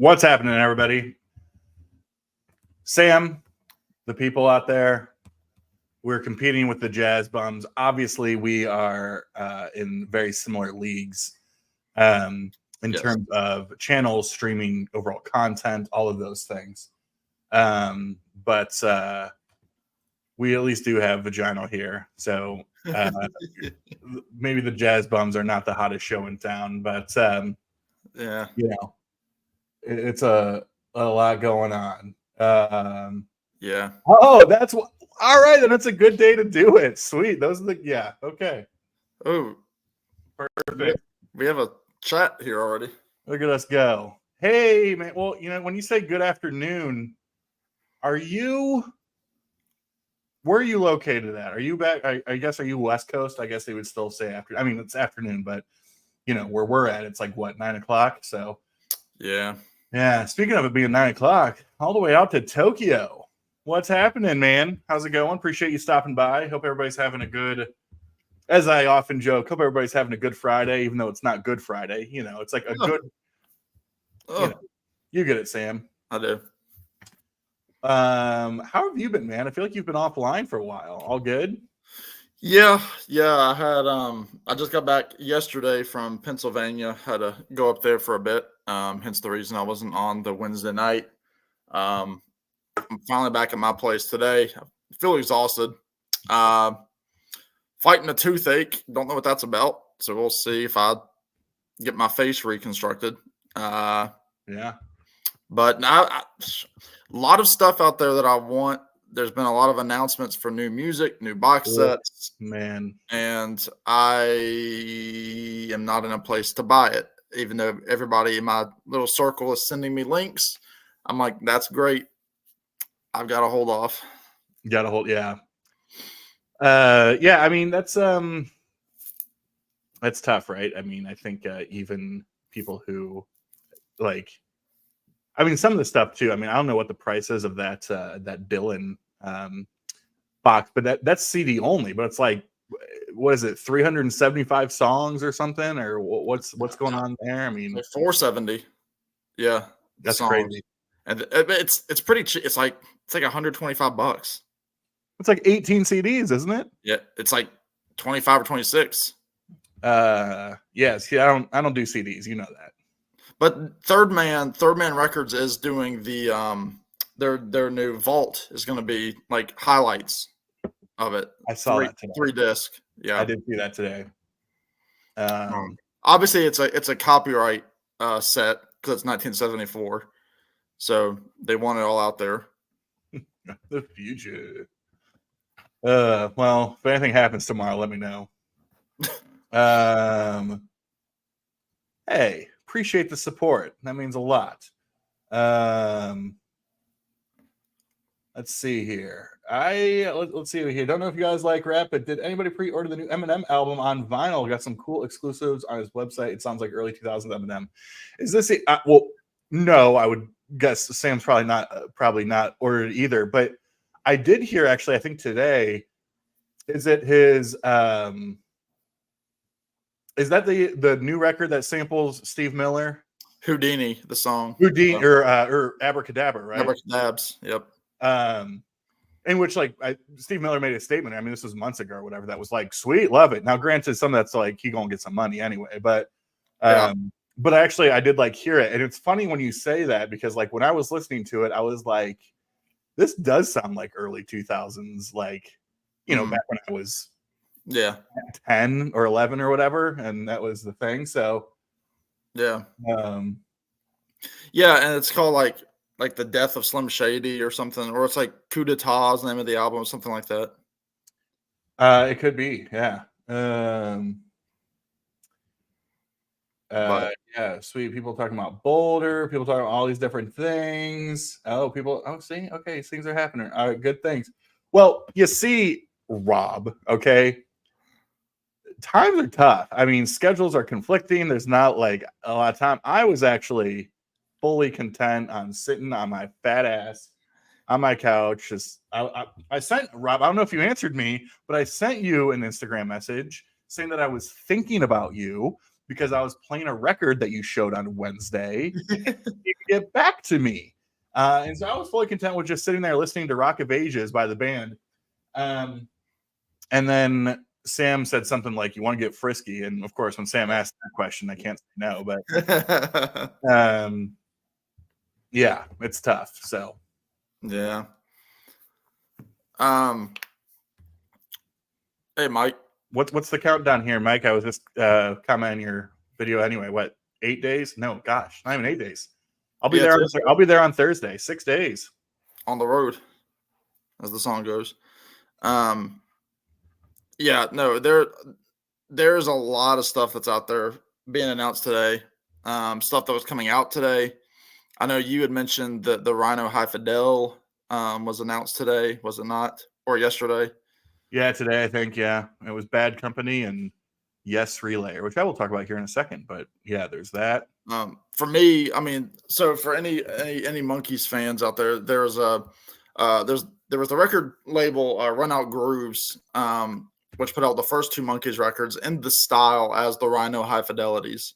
What's happening, everybody? Sam, the people out there, we're competing with the Jazz Bums. Obviously, we are in very similar leagues in terms of channels, streaming, overall content, all of those things. But we at least do have Vaginal here. So maybe the Jazz Bums are not the hottest show in town, but yeah, you know, it's a lot going on. yeah. Oh, that's what. All right, then it's a good day to do it. Sweet. Those are the okay. Oh, Perfect. We have a chat here already. Look at us go. Hey, man. Well, when you say good afternoon, where are you located at? Are you back? I guess, are you West Coast? I guess they would still say after. I mean, it's afternoon, but where we're at, it's like what, 9 o'clock? So yeah. Speaking of it being 9 o'clock, all the way out to Tokyo. What's happening, man? How's it going? Appreciate you stopping by. Hope everybody's having a good, as I often joke, hope everybody's having a good Friday, even though it's not Good Friday. It's like a good, you get it, Sam. I do. How have you been, man? I feel like you've been offline for a while. All good? Yeah. I had I just got back yesterday from Pennsylvania. Had to go up there for a bit. Hence the reason I wasn't on the Wednesday night. I'm finally back at my place today. I feel exhausted. Fighting a toothache. Don't know what that's about. So we'll see if I get my face reconstructed. Yeah. But now, a lot of stuff out there that I want. There's been a lot of announcements for new music, new box sets. Man. And I am not in a place to buy it, even though everybody in my little circle is sending me links. I'm like, that's great. I've got to hold off. You got to hold, yeah. I mean, that's tough, right? I mean, I think even people who some of the stuff too. I mean, I don't know what the price is of that Dylan box, but that's CD only. But it's like, what is it? 375 songs or something, or what's going on there? I mean, 470. Yeah, that's crazy. And it's pretty cheap. It's like $125. It's like 18 CDs, isn't it? Yeah, it's like 25 or 26. Yes. Yeah, I don't do CDs. You know that. But Third Man Records is doing the their new vault is going to be like highlights of it. I saw that today. 3 disc. Yeah, I did see that today. Obviously, it's a copyright set because it's 1974, so they want it all out there. The future. Well, if anything happens tomorrow, let me know. Hey, appreciate the support. That means a lot. Let's see here. Let's see here. Don't know if you guys like rap, but did anybody pre-order the new Eminem album on vinyl? Got some cool exclusives on his website. It sounds like early 2000s Eminem. Is this well, no, I would guess Sam's probably not ordered either, but I did hear actually, I think today, is it his is that the new record that samples Steve Miller? Houdini, the song. Houdini or Abracadabra, right? Abracadabs, yep. In which Steve Miller made a statement. I mean, this was months ago or whatever. That was like, sweet, love it. Now, granted, some of that's like he gonna get some money anyway, but actually, I did hear it, and it's funny when you say that because when I was listening to it, I was like, this does sound like early 2000s, back when I was 10 or 11 or whatever, and that was the thing. So and it's called like the Death of Slim Shady or something, or it's like Coup d'etat's the name of the album or something like that. It could be, yeah. Sweet. People talking about Boulder, people talking about all these different things. See, okay, these things are happening. Good things. Well, you see, Rob, okay, times are tough. I mean, schedules are conflicting. There's not a lot of time. I was actually fully content on sitting on my fat ass on my couch. I sent Rob, I don't know if you answered me, but I sent you an Instagram message saying that I was thinking about you because I was playing a record that you showed on Wednesday. You could get back to me. And so I was fully content with just sitting there listening to Rock of Ages by the band. And then Sam said something like, "You want to get frisky?" And of course, when Sam asked that question, I can't say no. But yeah, it's tough. So yeah. Hey, Mike. What's the countdown here, Mike? I was just commenting your video anyway. What, 8 days? No, gosh, not even 8 days. I'll be there. I'll be there on Thursday. 6 days on the road, as the song goes. Yeah, no, there's a lot of stuff that's out there being announced today. Stuff that was coming out today. I know you had mentioned that the Rhino High Fidel was announced today, was it not? Or yesterday? Yeah, today, I think. Yeah, it was Bad Company and Yes Relayer, which I will talk about here in a second. But yeah, there's that. For me, I mean, so for any Monkees fans out there, there was the record label Run Out Grooves, which put out the first 2 Monkees records in the style as the Rhino High Fidelities.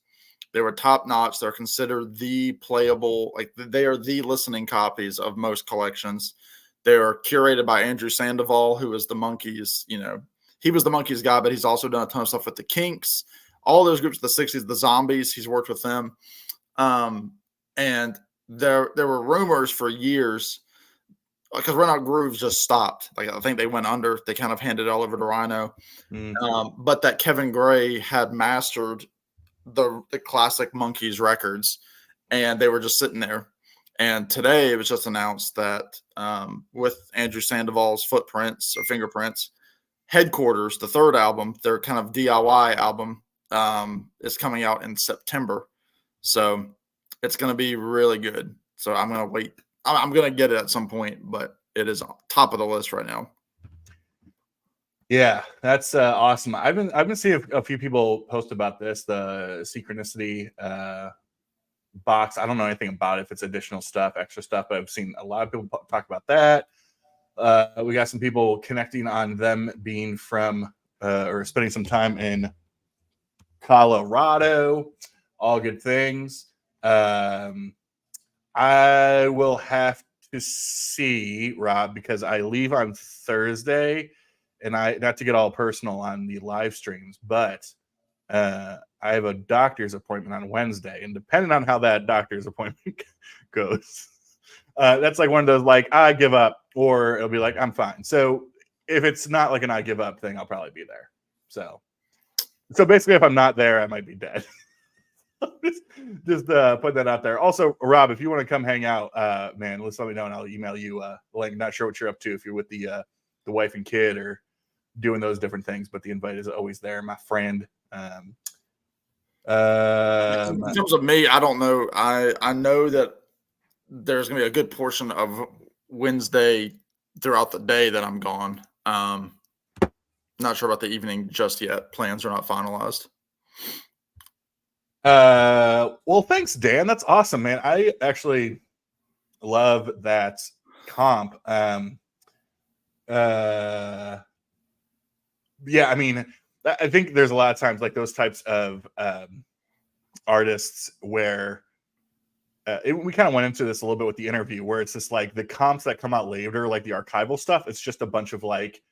They were top notch. They're considered the playable, like they are the listening copies of most collections. They are curated by Andrew Sandoval, who is the Monkees. You know, he was the Monkees guy, but he's also done a ton of stuff with the Kinks, all those groups of the 60s, the Zombies. He's worked with them. And there were rumors for years because Run Out Grooves just stopped. Like, I think they went under. They kind of handed it all over to Rhino. But that Kevin Gray had mastered the classic Monkees records, and they were just sitting there. And today it was just announced that with Andrew Sandoval's footprints or fingerprints, Headquarters, the 3rd album, their kind of DIY album, is coming out in September. So it's going to be really good. So I'm going to wait. I'm going to get it at some point, but it is on top of the list right now. Yeah, that's awesome. I've been seeing a few people post about this, the Synchronicity box. I don't know anything about it, if it's additional stuff, extra stuff, but I've seen a lot of people talk about that. We got some people connecting on them being from or spending some time in Colorado. All good things. I will have to see, Rob, because I leave on Thursday, and not to get all personal on the live streams, but I have a doctor's appointment on Wednesday, and depending on how that doctor's appointment goes, that's like one of those like I give up, or it'll be like I'm fine. So if it's not like an I give up thing, I'll probably be there. So basically, if I'm not there, I might be dead. just put that out there. Also, Rob, if you want to come hang out, man, let me know and I'll email you the link. Not sure what you're up to, if you're with the wife and kid or doing those different things, but the invite is always there, my friend. In terms of me, I don't know. I know that there's gonna be a good portion of Wednesday throughout the day that I'm gone. Not sure about the evening just yet. Plans are not finalized. Well, thanks, Dan. That's awesome, man. I actually love that comp. Yeah, I mean, I think there's a lot of times like those types of artists where we kind of went into this a little bit with the interview, where it's just like the comps that come out later, like the archival stuff, it's just a bunch of like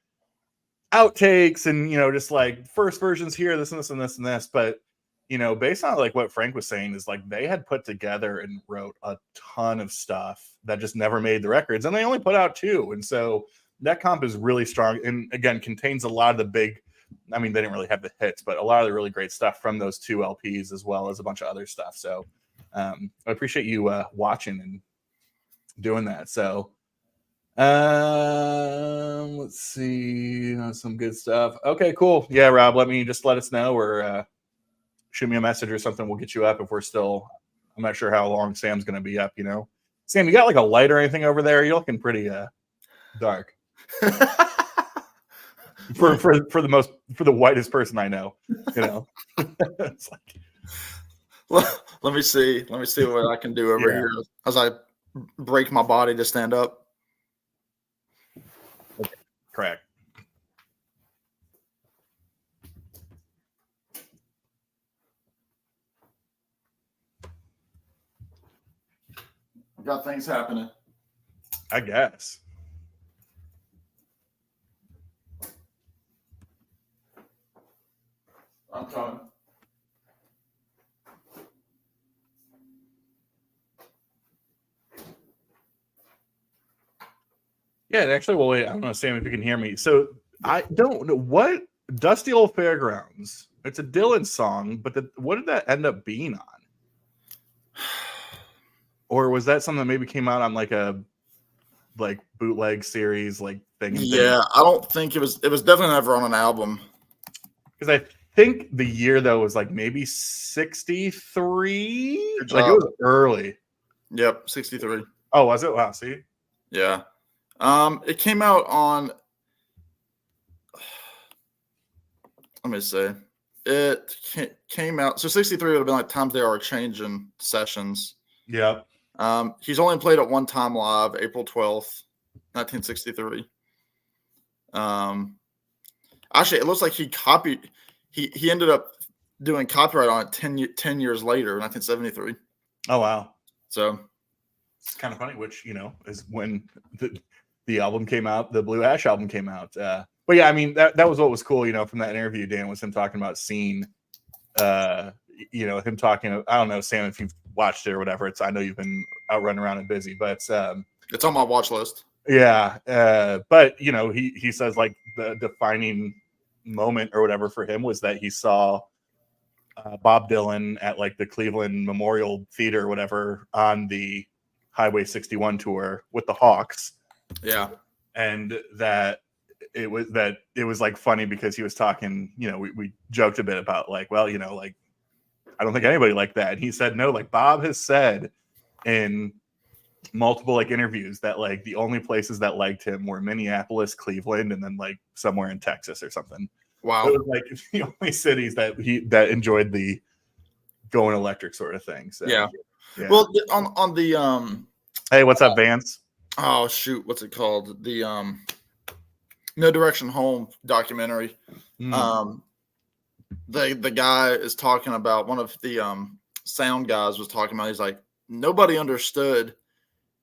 outtakes and, you know, just like first versions here, this and this and this and this. But, you know, based on like what Frank was saying, is like they had put together and wrote a ton of stuff that just never made the records, and they only put out 2. And so that comp is really strong, and again contains a lot of the big, I mean, they didn't really have the hits, but a lot of the really great stuff from those 2 LPs, as well as a bunch of other stuff. So I appreciate you watching and doing that. So let's see, some good stuff. Okay, cool. Yeah, Rob, let us know, or shoot me a message or something. We'll get you up if we're still. I'm not sure how long Sam's going to be up. You know, Sam, you got like a light or anything over there? You're looking pretty dark. for the whitest person I know, you know. It's like, let me see what I can do over here as I break my body to stand up. Okay. Correct. got things happening. I guess. I'm coming. Yeah, actually, well, wait, I don't know, Sam, if you can hear me. So I don't know what Dusty Old Fairgrounds. It's a Dylan song, but what did that end up being on? Or was that something that maybe came out on like a bootleg series like thing? Yeah, I don't think it was. It was definitely never on an album. Because I think the year though was like maybe 63. Good Like it job. was early. Yep, 63. Oh, was it? Wow, see? Yeah. It came out on. Let me see. It came out. So 63 would have been like Times They Are Changing Sessions. Yeah. He's only played it one time live, April 12th, 1963. Actually, it looks like he copied. He ended up doing copyright on it 10 years later, 1973. Oh wow. So it's kind of funny, which is when the album came out, the Blue Ash album came out. But yeah, I mean that was what was cool, from that interview, Dan, was him talking about Scene. Him talking. I don't know, Sam, if you've watched it or whatever. I know you've been out running around and busy, but it's on my watch list. Yeah, but he says like the defining moment or whatever for him was that he saw Bob Dylan at like the Cleveland Memorial Theater or whatever on the Highway 61 tour with the Hawks. Yeah, and that it was like funny because he was talking. We joked a bit about like, well, like I don't think anybody liked that. And he said no, like Bob has said in multiple like interviews that like the only places that liked him were Minneapolis, Cleveland, and then like somewhere in Texas or something. Wow. It was like the only cities that enjoyed the going electric sort of thing. So yeah. Well, on the hey, what's up, Vance? Oh shoot, what's it called? The No Direction Home documentary. The guy is talking about, one of the sound guys was talking about, he's like, nobody understood.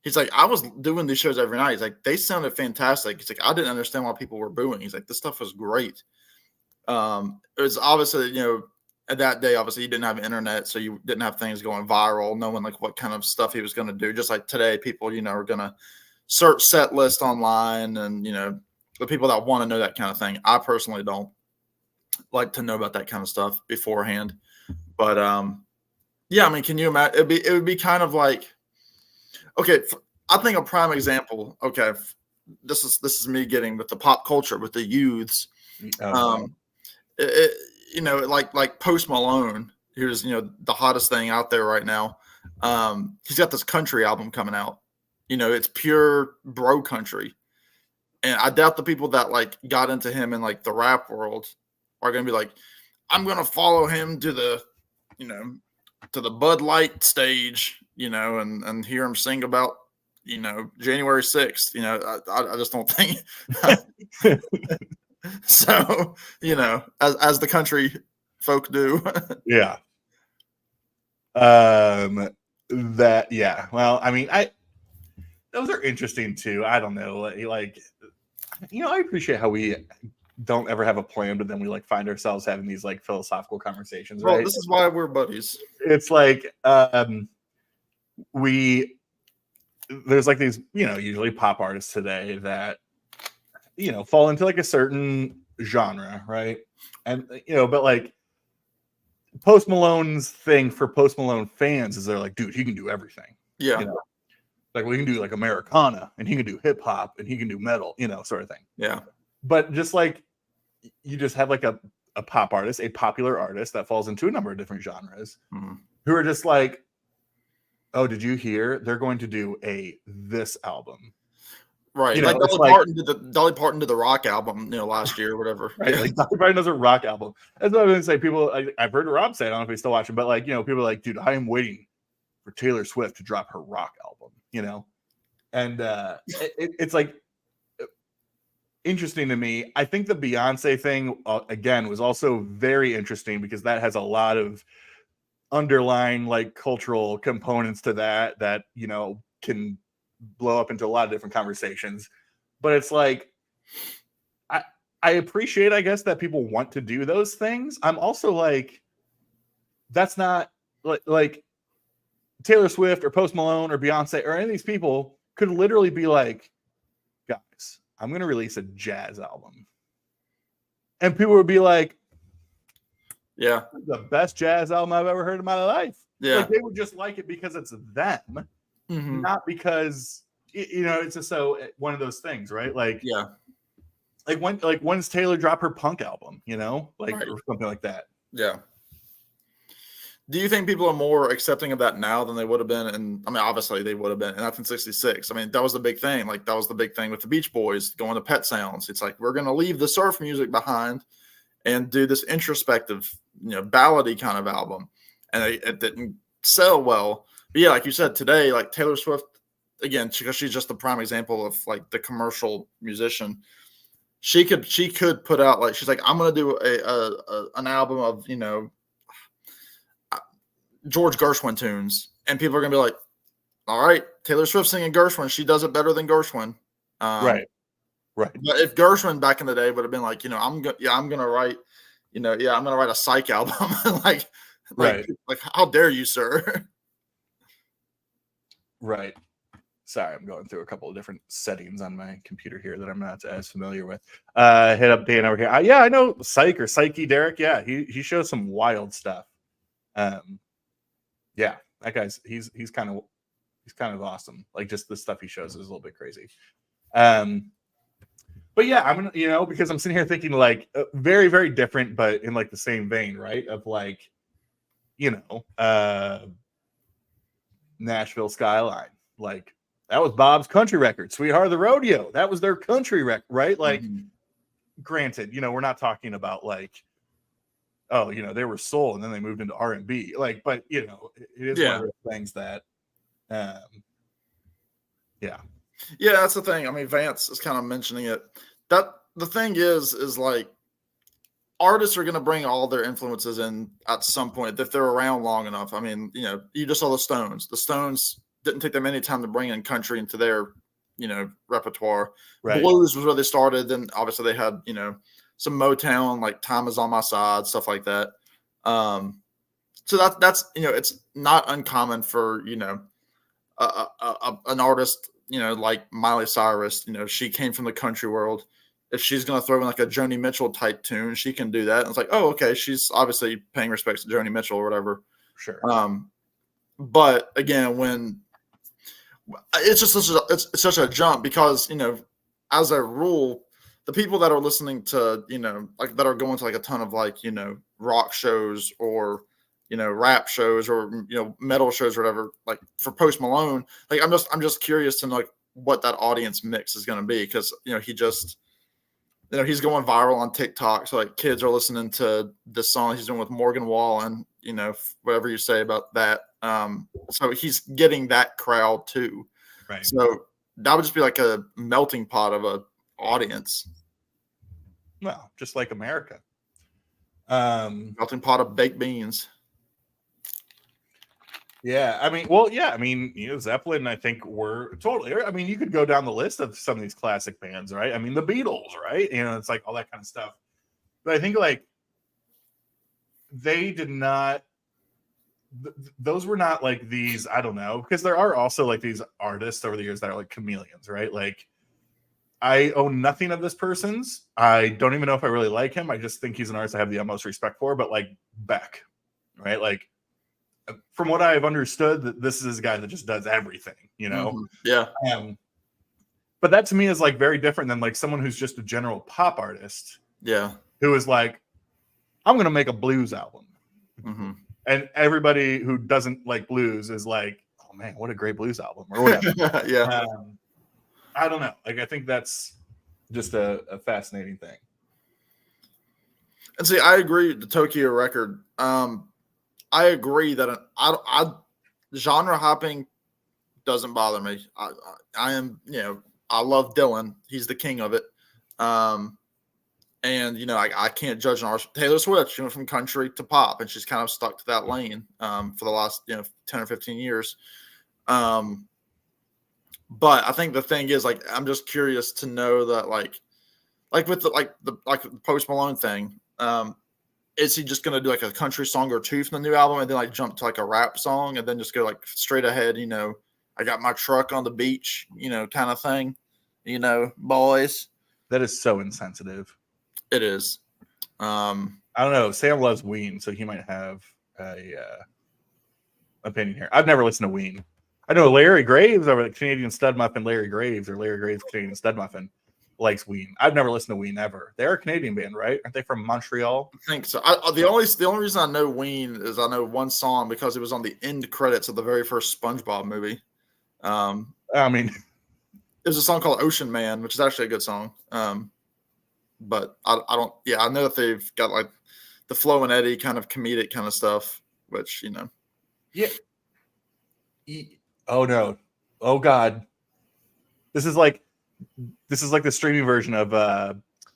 He's like, I was doing these shows every night. He's like, they sounded fantastic. He's like, I didn't understand why people were booing. He's like, this stuff was great. It was obviously, at that day, obviously you didn't have internet, so you didn't have things going viral, knowing like what kind of stuff he was going to do. Just like today, people, are going to search set list online, and, the people that want to know that kind of thing. I personally don't like to know about that kind of stuff beforehand. But yeah, I mean, can you imagine? It would be kind of like, okay, I think a prime example. Okay, this is me getting with the pop culture, with the youths. Like Post Malone, who's the hottest thing out there right now. He's got this country album coming out. It's pure bro country, and I doubt the people that like got into him in like the rap world are going to be like, I'm going to follow him to the, to the Bud Light stage, and hear him sing about, January 6th. I just don't think. So, as the country folk do. Yeah. Yeah. Well, I mean, those are interesting too. I don't know. Like, I appreciate how we don't ever have a plan, but then we like find ourselves having these like philosophical conversations, right? Well, this is why we're buddies. It's like there's like these, usually pop artists today that fall into like a certain genre, right? And but like Post Malone's thing for Post Malone fans is they're like, dude, he can do everything. Yeah. Like we can do like Americana, and he can do hip hop, and he can do metal, sort of thing. Yeah. But just like you just have like a pop artist, a popular artist that falls into a number of different genres, who are just like, oh, did you hear? They're going to do this album. Right. Like Dolly Parton did the rock album, last year or whatever. Right. Like Dolly Parton does a rock album. That's what I was going to say. People, I've heard Rob say, I don't know if he's still watching, but like, people are like, dude, I am waiting for Taylor Swift to drop her rock album, and it's like interesting to me. I think the Beyonce thing, again, was also very interesting because that has a lot of underlying like cultural components to that, can blow up into a lot of different conversations. But it's like, I appreciate, I guess, that people want to do those things. I'm also like, that's not like Taylor Swift or Post Malone or Beyonce or any of these people could literally be like, guys, I'm going to release a jazz album. And people would be like, yeah, the best jazz album I've ever heard in my life. Yeah. Like, they would just like it because it's them, not because, it's just so one of those things, right? Like, yeah. Like when's Taylor drop her punk album, like Right. or something like that. Yeah. Do you think people are more accepting of that now than they would have been? And I mean, obviously they would have been in 1966. I mean, that was the big thing. Like that was the big thing with the Beach Boys going to Pet Sounds. It's like, we're going to leave the surf music behind and do this introspective, ballady kind of album. And it didn't sell well. But yeah, like you said today, like Taylor Swift, again, because she's just the prime example of like the commercial musician. She could put out, like, she's like, I'm going to do an album of, George Gershwin tunes, and people are going to be like, all right, Taylor Swift singing Gershwin. She does it better than Gershwin. Right. But if Gershwin back in the day would have been like, I'm going to write, I'm going to write a psych album. like, how dare you, sir? Right. Sorry, I'm going through a couple of different settings on my computer here that I'm not as familiar with. Hit up Dan over here. I know Psych or Psyche Derek. Yeah, he shows some wild stuff. Yeah, that guy's he's kind of awesome. Like, just the stuff he shows is a little bit crazy. But yeah, I'm gonna, because I'm sitting here thinking like very, very different, but in like the same vein, right? Of like, Nashville Skyline, like. That was Bob's country record, Sweetheart of the Rodeo. That was their country record, right? Like, granted, we're not talking about like, they were soul and then they moved into R&B. Like, but it is one of those things that, yeah. Yeah, that's the thing. I mean, Vance is kind of mentioning it. That the thing is like, artists are going to bring all their influences in at some point if they're around long enough. I mean, you just saw the Stones. The Stones didn't take them any time to bring in country into their, repertoire. Right. Blues was where they started. Then obviously they had, some Motown, like Time Is on My Side, stuff like that. So that's it's not uncommon for, an artist, like Miley Cyrus, she came from the country world. If she's going to throw in like a Joni Mitchell type tune, she can do that. And it's like, oh, okay. She's obviously paying respects to Joni Mitchell or whatever. Sure. But again, when it's just it's such a jump because, as a rule, the people that are listening to, like that are going to like a ton of like, rock shows or, rap shows or, metal shows or whatever, like for Post Malone, like I'm just curious to know like what that audience mix is going to be. Cause he's going viral on TikTok. So like kids are listening to this song he's doing with Morgan Wallen, whatever you say about that. So he's getting that crowd too. Right. So that would just be like a melting pot of a audience. Well, just like America. Melting pot of baked beans. Yeah, Zeppelin, I think were totally. I mean, you could go down the list of some of these classic bands, right? I mean, the Beatles, right? It's like all that kind of stuff. But I think like they did not. Those were not like these. I don't know, because there are also like these artists over the years that are like chameleons, right? Like, I own nothing of this person's. I don't even know if I really like him. I just think he's an artist I have the utmost respect for. But like Beck, right? Like, from what I've understood, this is a guy that just does everything, Mm-hmm. Yeah. But that to me is like very different than like someone who's just a general pop artist. Yeah. Who is like, I'm going to make a blues album. Mm-hmm. And everybody who doesn't like blues is like, oh man, what a great blues album or whatever. Yeah. I don't know. Like, I think that's just a fascinating thing. And see, I agree with the Tokyo record. I agree that genre hopping doesn't bother me. I am, I love Dylan. He's the king of it. And, I can't judge an artist. Taylor Swift, she went from country to pop, and she's kind of stuck to that lane for the last, 10 or 15 years. But I think the thing is, like, I'm just curious to know that, like with the Post Malone thing, is he just gonna do like a country song or two from the new album and then like jump to like a rap song and then just go like straight ahead, I got my truck on the beach, kind of thing, boys. That is so insensitive. It is. I don't know. Sam loves Ween, so he might have a opinion here. I've never listened to Ween. I know Larry Graves over the Canadian Stud Muffin, Larry Graves Canadian Stud Muffin likes Ween. I've never listened to Ween ever. They're a Canadian band, right? Aren't they from Montreal? I think so. The only reason I know Ween is I know one song because it was on the end credits of the very first SpongeBob movie. I mean, there's a song called Ocean Man, which is actually a good song. But I don't. Yeah, I know that they've got like the Flo and Eddie kind of comedic kind of stuff, which Yeah. Oh no. Oh God. This is like the streaming version of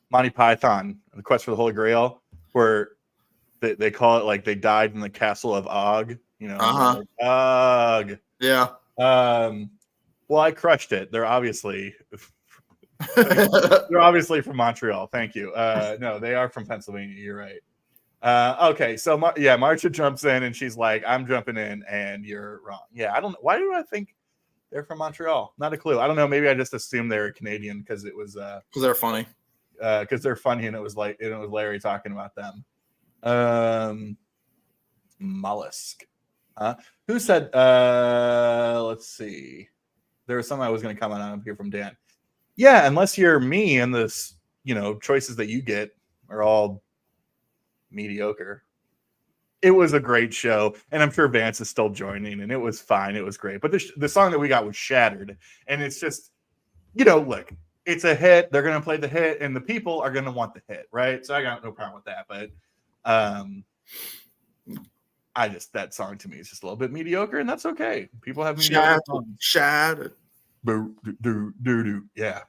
Monty Python, The Quest for the Holy Grail, where they call it like they died in the castle of Og. Uh-huh. Like, Og. Yeah. Well, I crushed it. They're obviously from Montreal. Thank you. No, they are from Pennsylvania. You're right. Okay, so Marcia jumps in and she's like, "I'm jumping in," and you're wrong. Yeah, I don't know. Why do I think they're from Montreal? Not a clue. I don't know. Maybe I just assumed they were Canadian because it was because they're funny. Because they're funny, and it was Larry talking about them. Mollusk. Who said? Let's see. There was something I was going to comment on up here from Dan. Yeah, unless you're me, and this, choices that you get are all mediocre. It was a great show, and I'm sure Vance is still joining, and it was fine. It was great, but the song that we got was Shattered, and it's just, look, it's a hit. They're going to play the hit, and the people are going to want the hit, right? So I got no problem with that, but that song to me is just a little bit mediocre, and that's okay. People have mediocre songs. Shattered. Yeah.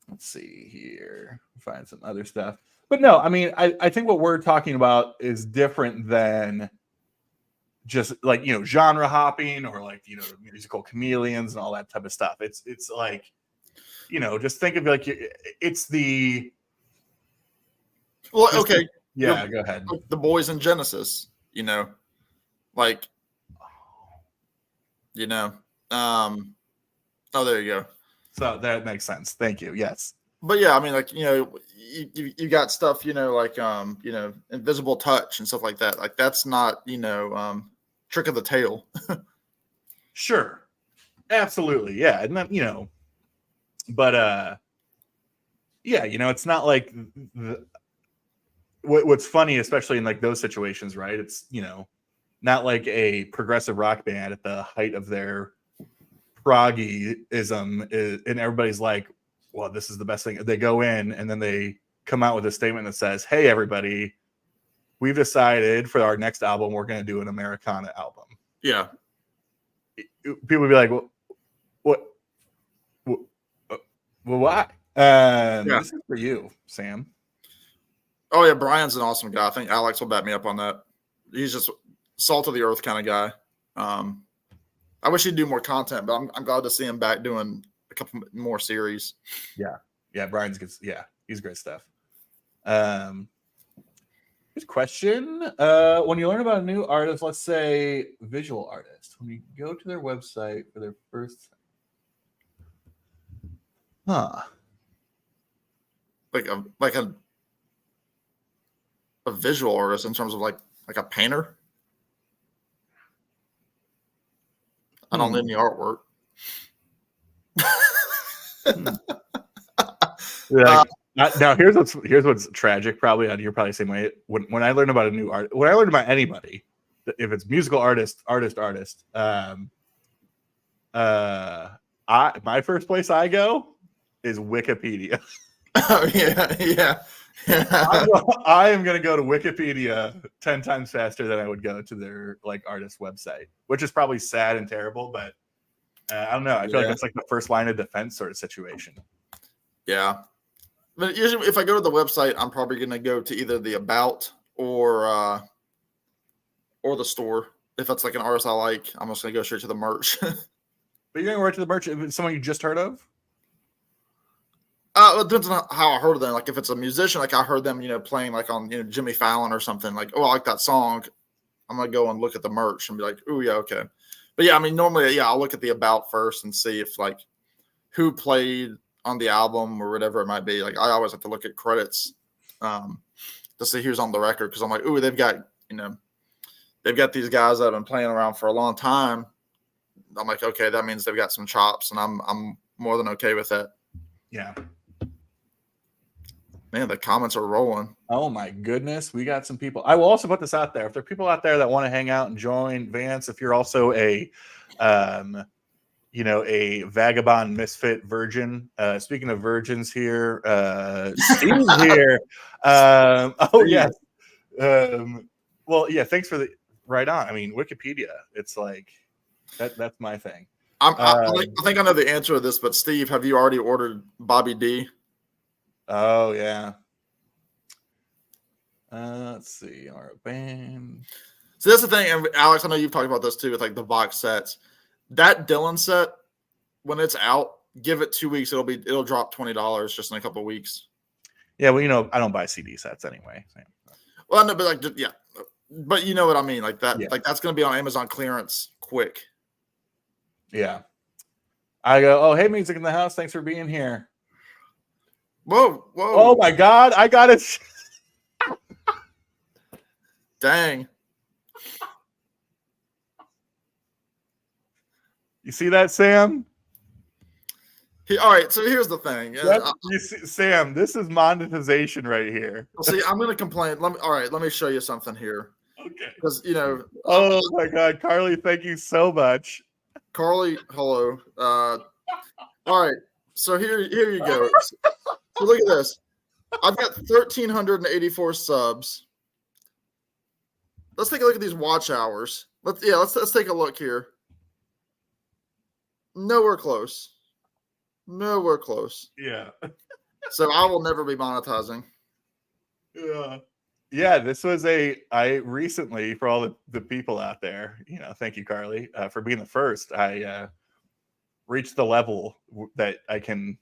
Let's see here. Find some other stuff. But no, I mean, I think what we're talking about is different than just like, genre hopping or like, musical chameleons and all that type of stuff. It's like, just think of like, it's the. Well, okay. Yeah, go ahead. The boys in Genesis, like, oh, there you go. So that makes sense. Thank you. Yes. But yeah, I mean, like, you got stuff, like, Invisible Touch and stuff like that. Like, that's not, Trick of the Tail. Sure. Absolutely. Yeah. And then, but, yeah, it's not like what's funny, especially in like those situations, right? It's, not like a progressive rock band at the height of their proggyism, and everybody's like, well, this is the best thing. They go in and then they come out with a statement that says, hey, everybody, we've decided for our next album, we're going to do an Americana album. Yeah. People would be like, well, why? This is for you, Sam. Oh, yeah. Brian's an awesome guy. I think Alex will back me up on that. He's just salt of the earth kind of guy. I wish he'd do more content, but I'm glad to see him back doing a couple more series. Yeah, Brian's good. Yeah, he's great stuff. Here's a question. When you learn about a new artist, let's say visual artist, when you go to their website for their first, like a visual artist in terms of like a painter. I don't need any artwork. Now here's what's tragic, probably, and you're probably the same way. When I learn about a new art, when I learn about anybody, if it's musical artist, my first place I go is Wikipedia. Oh, yeah. I am going to go to Wikipedia 10 times faster than I would go to their like artist website, which is probably sad and terrible, but I don't know. I feel like that's like the first line of defense sort of situation. Yeah. But usually if I go to the website, I'm probably going to go to either the about or the store. if that's like an artist I like, I'm just gonna go straight to the merch. But you're going right to the merch. If it's someone you just heard of? It depends on how I heard them. Like if it's a musician, like I heard them, playing like on Jimmy Fallon or something. Like, oh, I like that song. I'm gonna go and look at the merch and be like, oh yeah, okay. But yeah, I mean, normally, yeah, I'll look at the about first and see if like who played on the album or whatever it might be. Like I always have to look at credits to see who's on the record because I'm like, oh, they've got these guys that have been playing around for a long time. I'm like, okay, that means they've got some chops, and I'm more than okay with that. Yeah. Man, the comments are rolling. Oh my goodness, we got some people. I will also put this out there. If there are people out there that want to hang out and join, Vance, if you're also a vagabond misfit virgin. Speaking of virgins here, Steve's here. Yes. Well, yeah, thanks for the right on. I mean, Wikipedia, it's like that's my thing. I think I know the answer to this, but Steve, have you already ordered Bobby D? Oh yeah. Let's see. All right, bam. So that's the thing, and Alex, I know you've talked about this too with like the box sets. That Dylan set, when it's out, give it 2 weeks. It'll drop $20 just in a couple of weeks. Yeah, well, I don't buy CD sets anyway. Well, no, but like, yeah, but you know what I mean, like that. Yeah. Like that's going to be on Amazon clearance quick. Yeah. I go, oh, hey, music in the house. Thanks for being here. Whoa. Oh my God, I got it. Dang. You see that, Sam? All right, so here's the thing. You see, Sam, this is monetization right here. See, I'm going to complain. Let me show you something here. Okay. Because, oh my God, Carly, thank you so much. Carly, hello. All right, so here you go. So look at this. I've got 1,384 subs. Let's take a look at these watch hours. Let's take a look here. Nowhere close. Yeah. So I will never be monetizing. Yeah, this was I recently, for all the people out there, thank you, Carly, for being the first. I reached the level that I can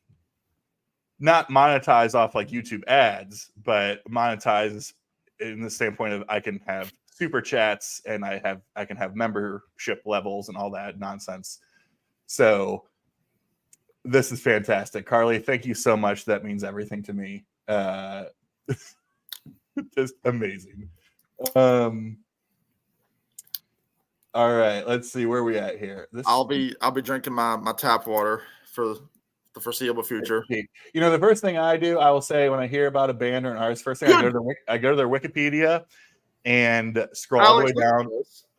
not monetize off like YouTube ads, but monetize in the standpoint of I can have super chats and I can have membership levels and all that nonsense. So this is fantastic. Carly, thank you so much. That means everything to me. Just amazing. All right, let's see where we at here. I'll be drinking my tap water for the foreseeable future. The first thing I do, I will say when I hear about a band or an artist, first thing I go to their Wikipedia and scroll all the way down.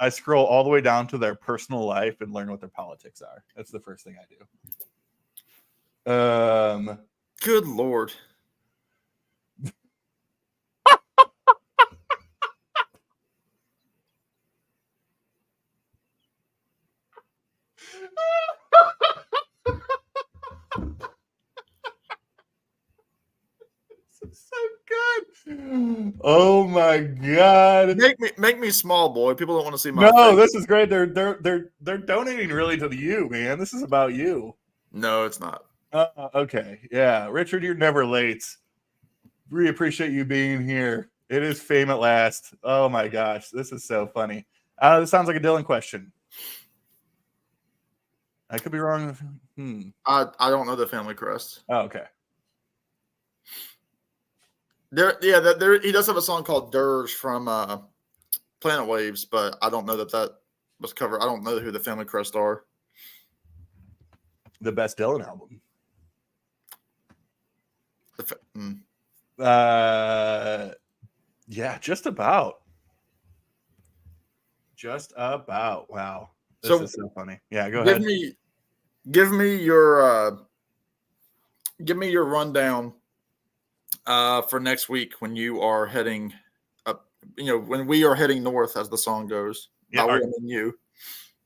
I scroll all the way down to their personal life and learn what their politics are. That's the first thing I do. Good Lord. So good. Oh my God. Make me small, boy. People don't want to see my face. face. This is great. They're donating really to you, man. This is about you. No, it's not. Okay. Yeah. Richard, you're never late. We appreciate you being here. It is fame at last. Oh my gosh. This is so funny. This sounds like a Dylan question. I could be wrong. I don't know the family crest. Oh, okay. He does have a song called Dirge from Planet Waves, but I don't know that was covered. I don't know who the family crest are. The best Dylan album. Yeah, just about. Wow. This is so funny. Yeah, go ahead. Give me your rundown for next week when you are heading up. When we are heading north, as the song goes. Yeah, you.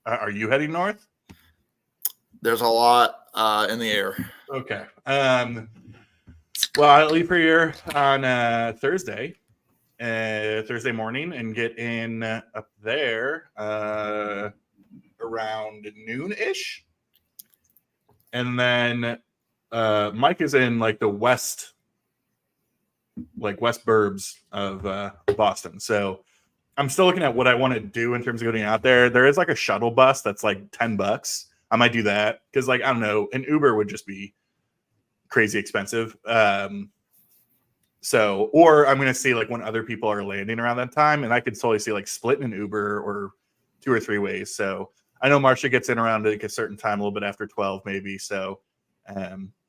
Are you heading north? There's a lot in the air. Okay. Well, I leave here on Thursday, Thursday morning and get in up there around noon-ish. And then Mike is in like the west burbs of Boston. So I'm still looking at what I want to do in terms of getting out there. There is like a shuttle bus that's like $10. I might do that because, like, I don't know, an Uber would just be crazy expensive. So, or I'm going to see like when other people are landing around that time, and I could totally see like splitting an Uber or 2 or 3 ways. So I know Marcia gets in around like a certain time, a little bit after 12 maybe. So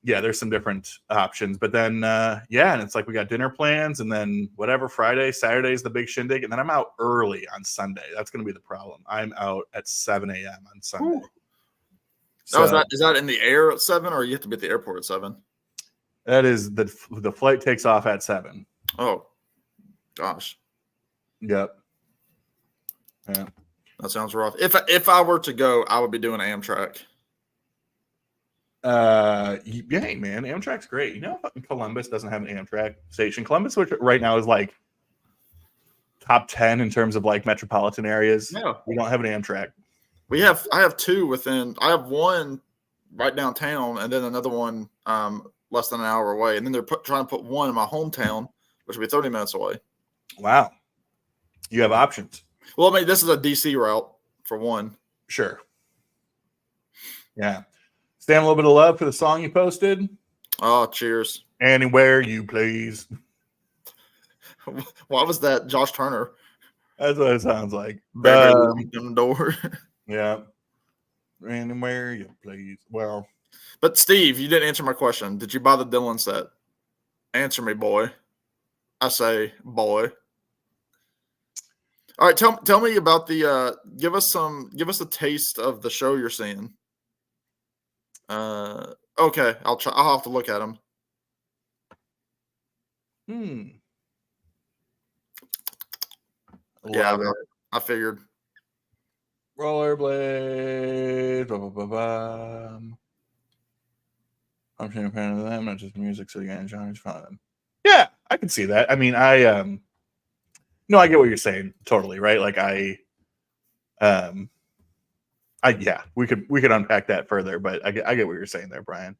yeah, there's some different options. But then yeah, and it's like we got dinner plans, and then whatever, Friday, Saturday's the big shindig, and then I'm out early on Sunday. That's going to be the problem. I'm out at 7 a.m. on Sunday. Ooh. So is that in the air at 7, or you have to be at the airport at 7? That is the flight takes off at 7. Oh, gosh. Yep. Yeah. That sounds rough. If I were to go, I would be doing Amtrak. Yeah, man, Amtrak's great. You know, Columbus doesn't have an Amtrak station. Columbus, which right now is like top 10 in terms of like metropolitan areas. Yeah. We don't have an Amtrak. I have 2 within. I have one right downtown, and then another one less than an hour away. And then they're trying to put one in my hometown, which would be 30 minutes away. Wow. You have options. Well, I mean, this is a DC route for one. Sure. Yeah. Stand a little bit of love for the song you posted. Oh, cheers. Anywhere you please. Why was that Josh Turner? That's what it sounds like. In the door. Yeah. Anywhere you please. Well. But Steve, you didn't answer my question. Did you buy the Dylan set? Answer me, boy. I say, boy. All right, tell me about the give us a taste of the show you're seeing. Okay, I'll have to look at them. Yeah, I figured. Rollerblades. I'm a fan of them, not just music, so again, genres fun. Yeah, I can see that. I mean, I get what you're saying totally, right? Like yeah, we could unpack that further, but I get what you're saying there, Brian.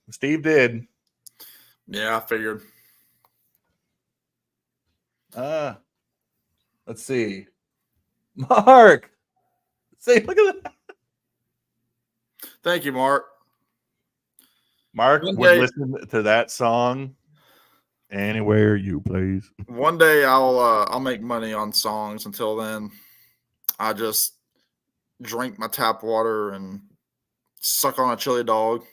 Steve did. Yeah, I figured. Let's see. Mark. Say, look at that. Thank you, Mark. Mark would listen to that song anywhere you please. One day I'll make money on songs. Until then, I just drink my tap water and suck on a chili dog.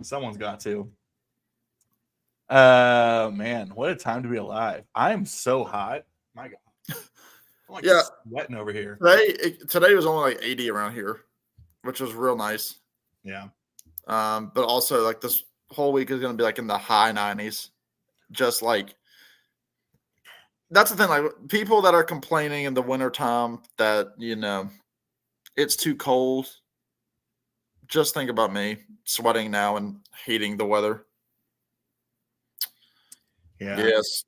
Someone's got to. Man, what a time to be alive. I am so hot. My God. I'm like sweating over here. Today was only like 80 around here, which was real nice. Yeah. But also like this whole week is going to be like in the high 90s. Just like, that's the thing. Like, people that are complaining in the wintertime that, you know, it's too cold. Just think about me sweating now and hating the weather. Yeah. Yes.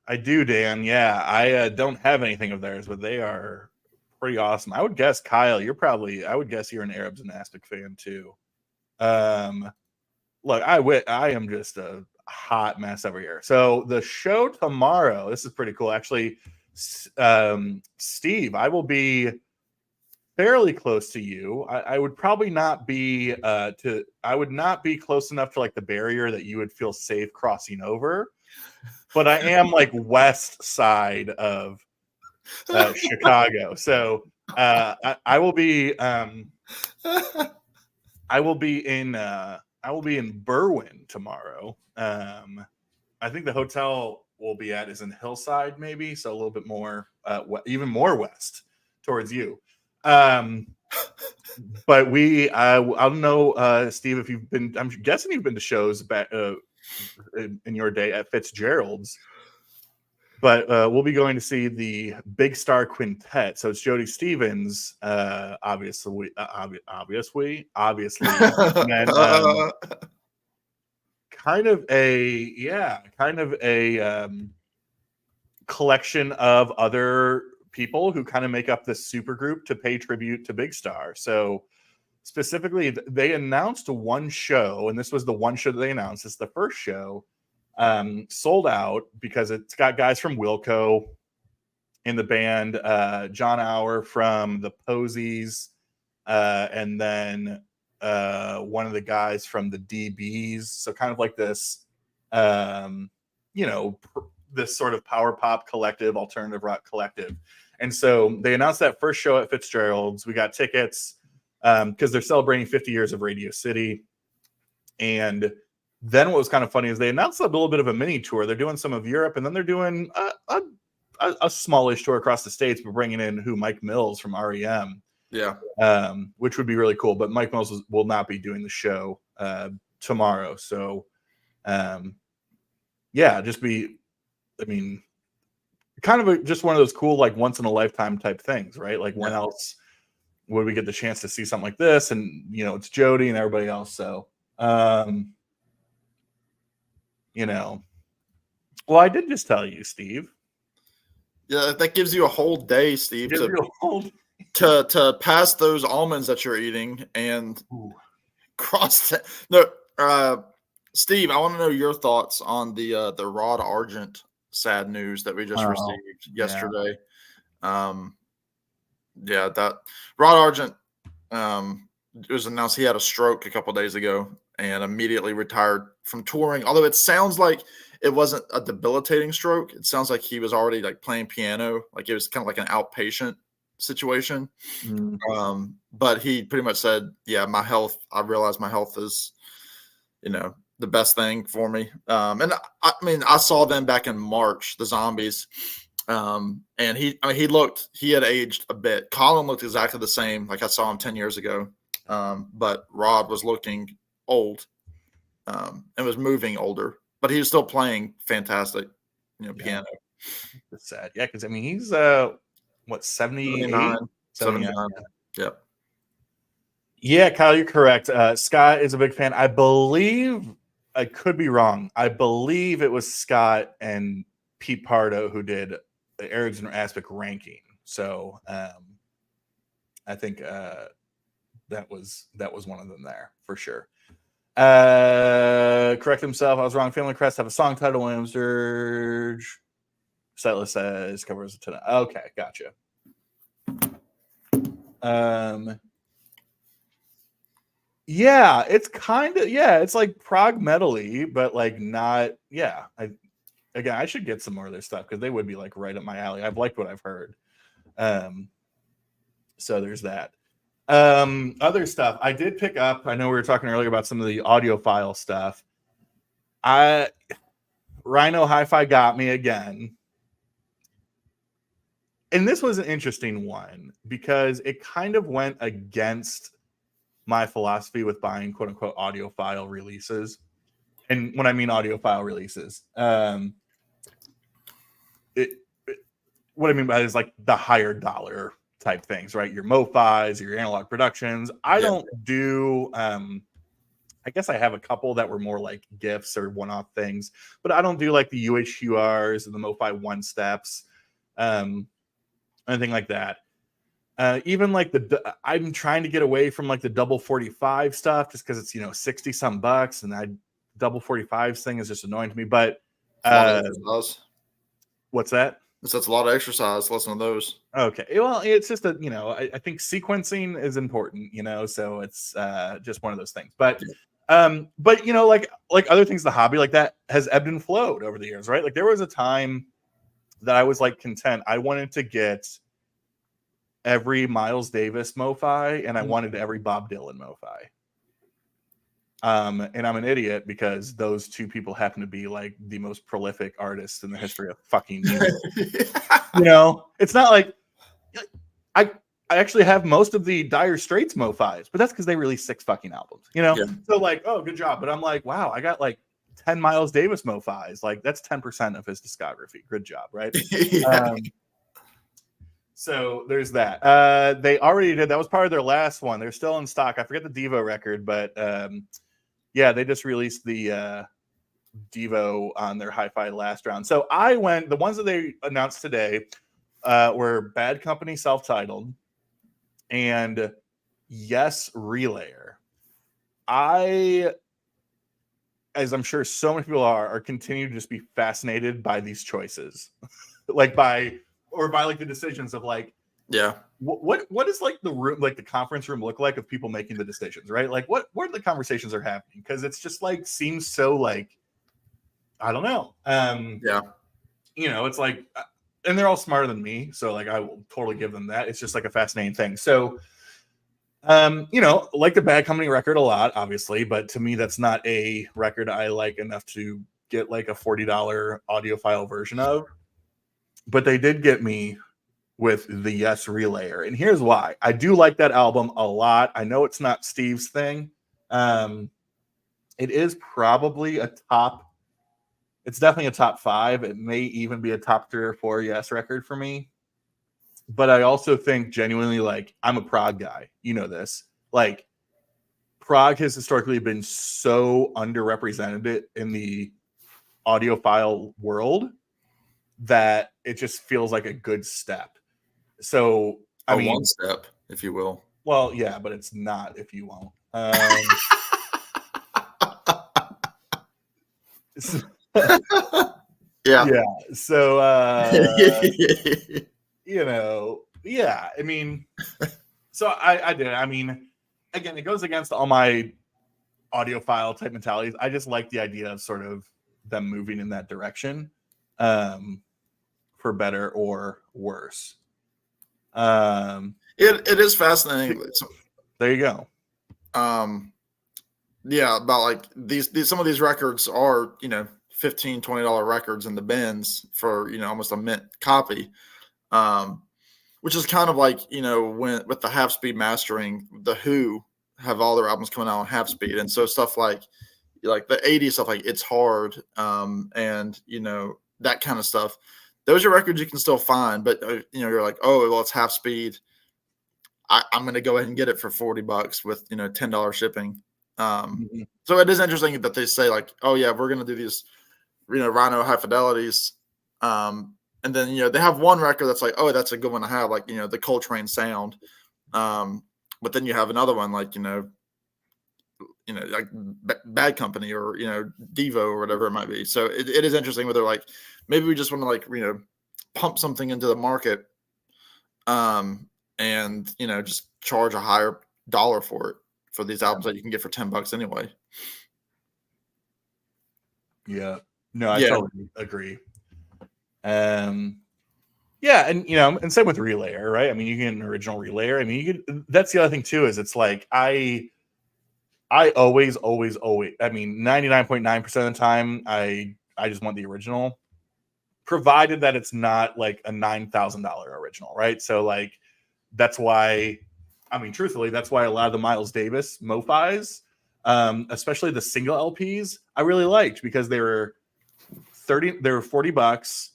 I do, Dan. Yeah. I don't have anything of theirs, but they are pretty awesome. I would guess, Kyle, I would guess you're an Arabs and Aspic fan too. Look, I am just a hot mess over here. So the show tomorrow, this is pretty cool. Actually, Steve, I will be fairly close to you. I would probably not be I would not be close enough to like the barrier that you would feel safe crossing over, but I am like west side of Chicago. So I will be in Berwyn tomorrow. I think the hotel we'll be at is in Hillside, maybe, so a little bit more even more west towards you. But I don't know, Steve, if you've been. I'm guessing you've been to shows back in your day at Fitzgerald's. But we'll be going to see the Big Star Quintet. So it's Jody Stevens, obviously. And then, kind of a collection of other people who kind of make up this super group to pay tribute to Big Star. So specifically, they announced one show, and this was the one show that they announced. It's the first show, sold out because it's got guys from Wilco in the band, John Auer from the Posies, and then one of the guys from the DBs. So kind of like this, this sort of power pop collective, alternative rock collective. And so they announced that first show at Fitzgerald's. We got tickets because they're celebrating 50 years of Radio City. And then what was kind of funny is they announced a little bit of a mini tour. They're doing some of Europe, and then they're doing a smallish tour across the States, but bringing in Mike Mills from REM. Yeah. Which would be really cool. But Mike Mills will not be doing the show tomorrow. So, kind of just one of those cool, like once in a lifetime type things, right? Like when else would we get the chance to see something like this? And, it's Jody and everybody else. So, well, I did just tell you, Steve. Yeah, that gives you a whole day, Steve, to pass those almonds that you're eating and cross. Steve, I want to know your thoughts on the Rod Argent sad news that we just received yesterday. That Rod Argent, it was announced he had a stroke a couple days ago and immediately retired from touring. Although it sounds like it wasn't a debilitating stroke. It sounds like he was already like playing piano. Like it was kind of like an outpatient situation. But he pretty much said, my health, I realize my health is, the best thing for me. And I saw them back in March, the Zombies. And he had aged a bit. Colin looked exactly the same. Like I saw him 10 years ago. But Rod was looking old, and was moving older, but he was still playing fantastic, piano. It's sad. Yeah. Cause he's, 78? 79. Yep. Yeah, Kyle, you're correct. Scott is a big fan. I believe, I could be wrong. I believe it was Scott and Pete Pardo who did the Arrogance and Aspic ranking. So I think that was one of them there for sure. Correct himself. I was wrong. Family Crest have a song title. Williams Dirge. Sightless says covers it tonight. Okay, gotcha. Yeah, it's kind of it's like prog metal-y, but like not. Yeah, I should get some more of their stuff because they would be like right up my alley. I've liked what I've heard. So there's that. Other stuff I did pick up. I know we were talking earlier about some of the audiophile stuff. Rhino Hi-Fi got me again. And this was an interesting one because it kind of went against my philosophy with buying quote unquote audiophile releases. And when I mean audiophile releases, what I mean by it is like the higher dollar type things, right? Your MoFis, your analog productions. I don't do, I guess I have a couple that were more like gifts or one-off things, but I don't do like the UHQRs and the MoFi one steps, anything like that. Even like I'm trying to get away from like the double 45 stuff just because it's, $60 some bucks, and double 45s thing is just annoying to me. But what's that? That's a lot of exercise. Listen to those. Okay. Well, it's just that, I think sequencing is important, so it's just one of those things. But like other things, the hobby like that has ebbed and flowed over the years, right? Like there was a time that I was like content. I wanted to get every Miles Davis MoFi, and I wanted every Bob Dylan MoFi. And I'm an idiot because those two people happen to be like the most prolific artists in the history of fucking music. It's not like I actually have most of the Dire Straits MoFis, but that's because they released 6 fucking albums, So like, oh, good job. But I'm like, wow, I got like 10 Miles Davis MoFis. Like that's 10% of his discography. Good job, right? So there's that. They already did. That was part of their last one. They're still in stock. I forget the Devo record, but they just released the Devo on their hi-fi last round. So I went, the ones that they announced today were Bad Company self-titled and Yes Relayer. I, as I'm sure so many people are continuing to just be fascinated by these choices. Like by like the decisions of like, yeah, what is like the room, like the conference room look like of people making the decisions, right? Like what the conversations are happening, because it's just like seems so like, I don't know. Yeah. You know, it's like, and they're all smarter than me, so like I will totally give them that. It's just like a fascinating thing. So, you know, like the Bad Company record a lot, obviously, but to me, that's not a record I like enough to get like a $40 audiophile version of. But they did get me with the Yes Relayer, and here's why. I do like that album a lot. I know it's not Steve's thing. It is probably a top. It's definitely a top 5. It may even be a top 3 or 4 Yes record for me. But I also think genuinely, like, I'm a prog guy. You know this. Like, prog has historically been so underrepresented in the audiophile world that it just feels like a good step. So, I mean, one step, if you will. Well, yeah, but it's not if you won't. Yeah. Yeah. So, you know, yeah. I mean, so I did. I mean, again, it goes against all my audiophile type mentalities. I just like the idea of sort of them moving in that direction, for better or worse. It is fascinating. There you go. Yeah, about like these some of these records are, you know, $15-$20 records in the bins for, you know, almost a mint copy. Which is kind of like, you know, when with the half speed mastering, the Who have all their albums coming out on half speed, and so stuff like the 80s stuff, like It's Hard, and you know, that kind of stuff. Those are records you can still find, but you know, you're like, oh well, it's half speed. I'm going to go ahead and get it for $40 with, you know, $10 shipping. So it is interesting that they say like, oh yeah, we're going to do these, you know, Rhino high fidelities. And then, you know, they have one record that's like, oh, that's a good one to have, like, you know, the Coltrane sound. But then you have another one like, you know, like Bad Company or, you know, Devo or whatever it might be. So it is interesting where they're like, maybe we just want to like, you know, pump something into the market, and, you know, just charge a higher dollar for it, for these albums that you can get for $10 anyway. Yeah. No, I totally agree. Yeah, and you know, and same with Relayer, right? I mean, you get an original Relayer. I mean, you could. That's the other thing too, is it's like I always, I mean, 99.9% of the time, I just want the original, provided that it's not like a $9,000 original, right? So like, that's why, I mean, truthfully, that's why a lot of the Miles Davis MoFis, especially the single LPs, I really liked, because they were $40.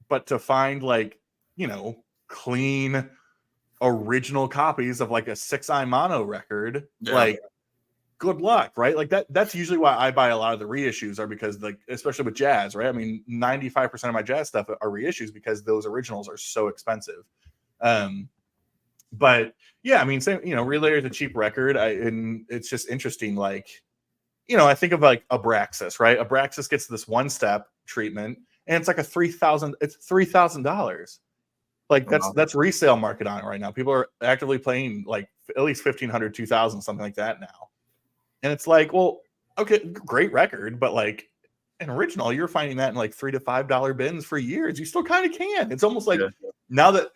But to find like, you know, clean original copies of like a 6i mono record, like, good luck, right? Like that's usually why I buy a lot of the reissues, are because, like, especially with jazz, right? I mean, 95% of my jazz stuff are reissues because those originals are so expensive. But yeah, I mean, same, you know, Relayer is a cheap record, and it's just interesting, like, you know, I think of like Abraxas, right? Abraxas gets this one step treatment, and it's like $3,000. Like that's resale market on it right now. People are actively playing like at least 1,500, 2,000, something like that now. And it's like, well, okay, great record, but like an original, you're finding that in like $3 to $5 bins for years. You still kind of can. It's almost like now that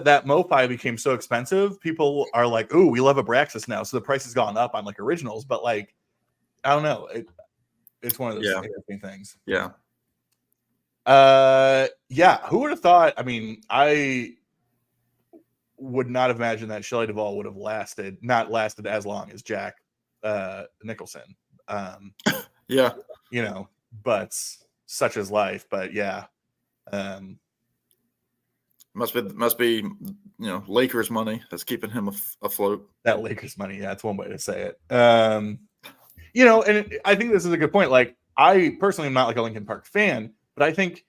that MoFi became so expensive, people are like, "Ooh, we love Abraxas now," so the price has gone up on like originals. But like, I don't know, it's one of those interesting things. Yeah. Who would have thought? I mean, I would not have imagined that Shelley Duvall would have not lasted as long as Jack Nicholson. You know, but such is life. But yeah, must be you know, Lakers money that's keeping him afloat. That Lakers money, yeah, that's one way to say it. You know, and I think this is a good point. Like, I personally am not like a Linkin Park fan, but I think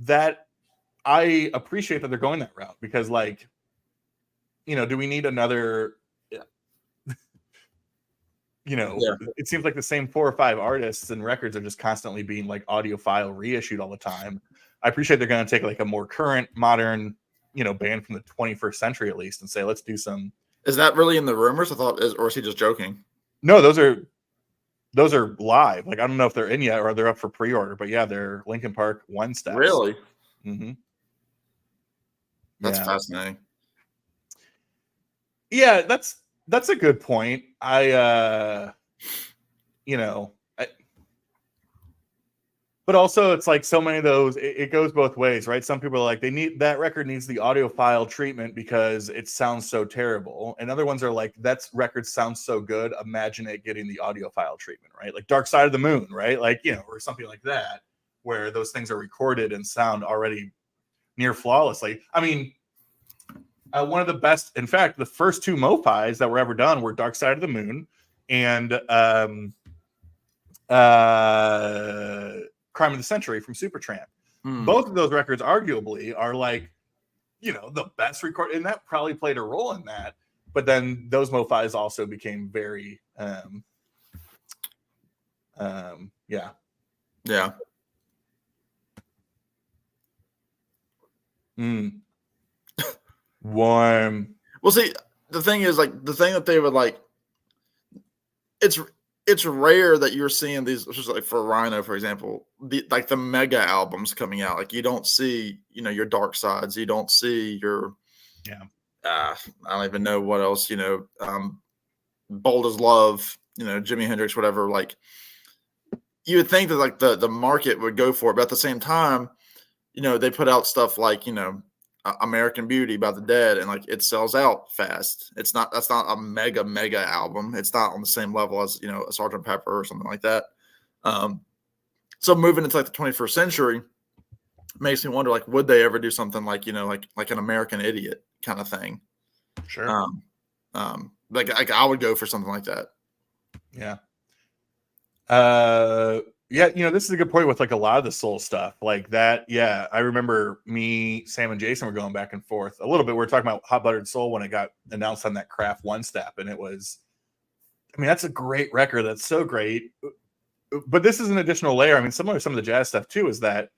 that I appreciate that they're going that route because, like, you know, do we need another? You know, it seems like the same 4 or 5 artists and records are just constantly being like audiophile reissued all the time. I appreciate they're going to take like a more current, modern, you know, band from the 21st century at least and say, let's do some. Is that really in the rumors? I thought, or is he just joking? No, those are live. Like, I don't know if they're in yet or they're up for pre-order, but yeah, they're Linkin Park One Steps. Really? Mm-hmm. That's fascinating. Yeah, that's a good point. You know, but also it's like so many of those, it goes both ways, right? Some people are like, that record needs the audiophile treatment because it sounds so terrible. And other ones are like, that record sounds so good. Imagine it getting the audiophile treatment, right? Like Dark Side of the Moon, right? Like, you know, or something like that, where those things are recorded and sound already near flawlessly. I mean, one of the best, in fact, the first 2 MoFis that were ever done were Dark Side of the Moon and Crime of the Century from Supertramp. Both of those records arguably are like, you know, the best record, and that probably played a role in that. But then those MoFis also became very yeah. Warm. Well, see, the thing is, like, the thing that they would like, it's rare that you're seeing these, just like for Rhino, for example, the mega albums coming out. Like, you don't see, you know, your Dark Sides. You don't see your, I don't even know what else, you know, Bold as Love, you know, Jimi Hendrix, whatever. Like, you would think that like the market would go for it, but at the same time, you know, they put out stuff like, you know, American Beauty by the Dead, and like it sells out fast. That's not a mega album. It's not on the same level as, you know, a Sgt. Pepper or something like that. So moving into like the 21st century makes me wonder, like, would they ever do something like, you know, like an American Idiot kind of thing? Sure. Like I would go for something like that. Yeah. Yeah, you know, this is a good point with like a lot of the soul stuff like that. Yeah, I remember me, Sam, and Jason were going back and forth a little bit. We were talking about Hot Buttered Soul when it got announced on that Kraft One Step, and it was, I mean, that's a great record. That's so great. But this is an additional layer. I mean, similar to some of the jazz stuff too, is that,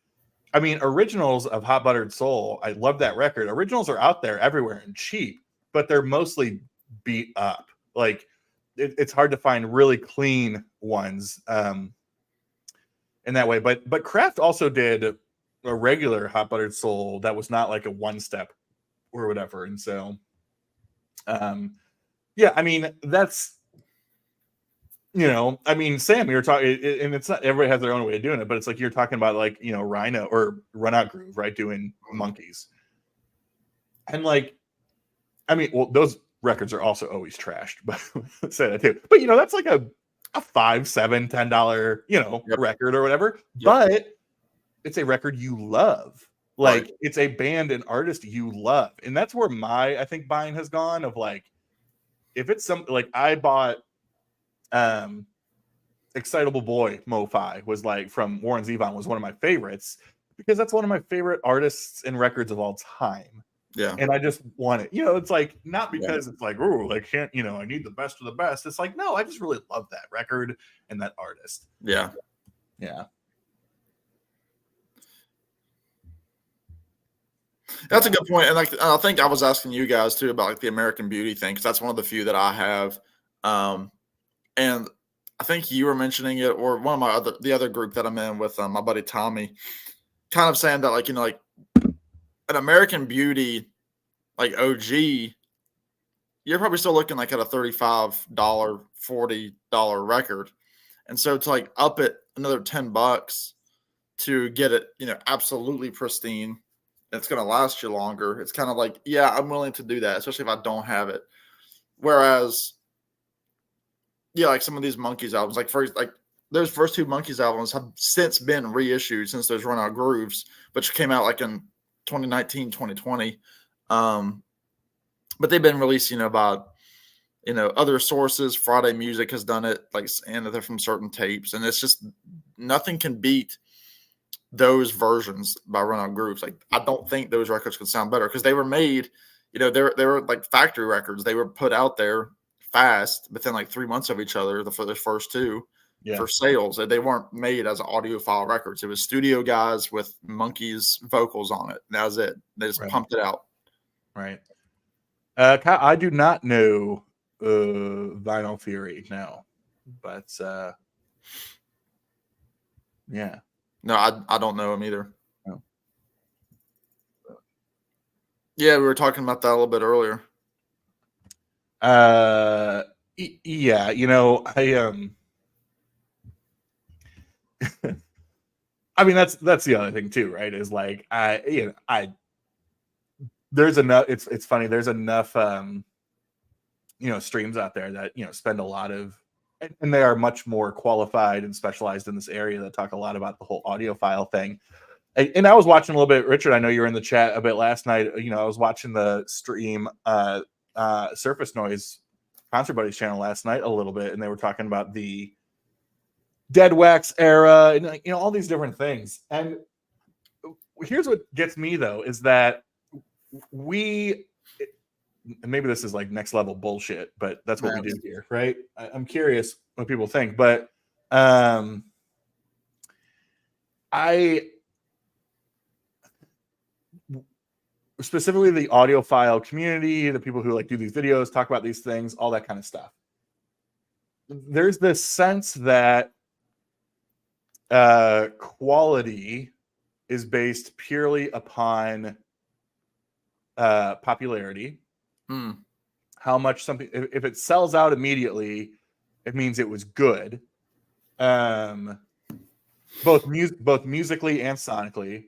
I mean, originals of Hot Buttered Soul, I love that record. Originals are out there everywhere and cheap, but they're mostly beat up. Like, it's hard to find really clean ones in that way. But Kraft also did a regular Hot Buttered Soul that was not like a One Step or whatever. And so, yeah, I mean, that's, you know, I mean, Sam, you're talking, and it's not, everybody has their own way of doing it, but it's like you're talking about like, you know, Rhino or Run Out Groove, right? Doing Monkeys. And like, I mean, well, those records are also always trashed, but say that too. But you know, that's like a $5, $7, $10, you know, record or whatever. But it's a record you love. Like, it's a band and artist you love. And that's where I think buying has gone of like, if it's some, like I bought Excitable Boy MoFi was like from Warren Zevon, was one of my favorites because that's one of my favorite artists and records of all time. Yeah. And I just want it. You know, it's like, not because it's like, oh, I can't, you know, I need the best of the best. It's like, no, I just really love that record and that artist. Yeah. Yeah. That's a good point. And like, I think I was asking you guys too about like the American Beauty thing, because that's one of the few that I have. And I think you were mentioning it, or one of the other group that I'm in with my buddy Tommy, kind of saying that, like, you know, like an American Beauty, like OG, you're probably still looking like at a $35, $40 record. And so to like up it another $10 to get it, you know, absolutely pristine, it's going to last you longer. It's kind of like, yeah, I'm willing to do that, especially if I don't have it. Whereas, yeah, like some of these Monkeys albums, like those first 2 Monkeys albums have since been reissued since those Run Out Grooves, which came out like in 2019, 2020. But they've been released, you know, by other sources. Friday Music has done it, like, and they're from certain tapes, and it's just nothing can beat those versions by run-on groups. Like, I don't think those records could sound better because they were made, they were like factory records. They were put out there fast within like 3 months of each other. The first two for sales. They weren't made as audiophile records. It was studio guys with Monkeys vocals on it. That was it. They just pumped it out. Right. Kyle, I do not know Vinyl Theory now, but yeah. No, I don't know him either. No. Yeah, we were talking about that a little bit earlier. Yeah, I mean, that's the other thing too, right? Is like there's enough. It's funny. There's enough streams out there that spend a lot of, and they are much more qualified and specialized in this area that talk a lot about the whole audiophile thing. And I was watching a little bit, Richard. I know you were in the chat a bit last night. I was watching the stream, Surface Noise Concert Buddies channel last night a little bit, and they were talking about the Dead Wax era and all these different things. And here's what gets me though, is that and maybe this is like next level bullshit, but that's what we do here, right? I'm curious what people think, but specifically the audiophile community, the people who like do these videos, talk about these things, all that kind of stuff. There's this sense that quality is based purely upon popularity. How much something, if it sells out immediately, it means it was good. Both musically and sonically.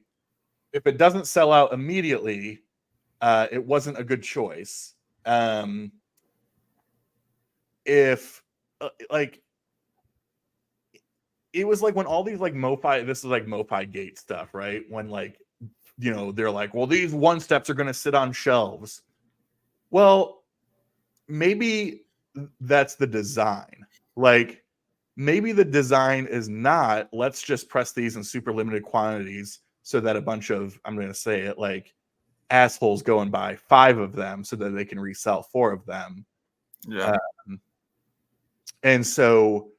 If it doesn't sell out immediately, it wasn't a good choice. If like it was like when all these like MoFi, this is like MoFi gate stuff, right? When like they're like, well, these one steps are going to sit on shelves. Well, maybe that's the design. Like maybe the design is not, let's just press these in super limited quantities so that a bunch of, I'm going to say it, like assholes go and buy 5 of them so that they can resell 4 of them. Yeah. And so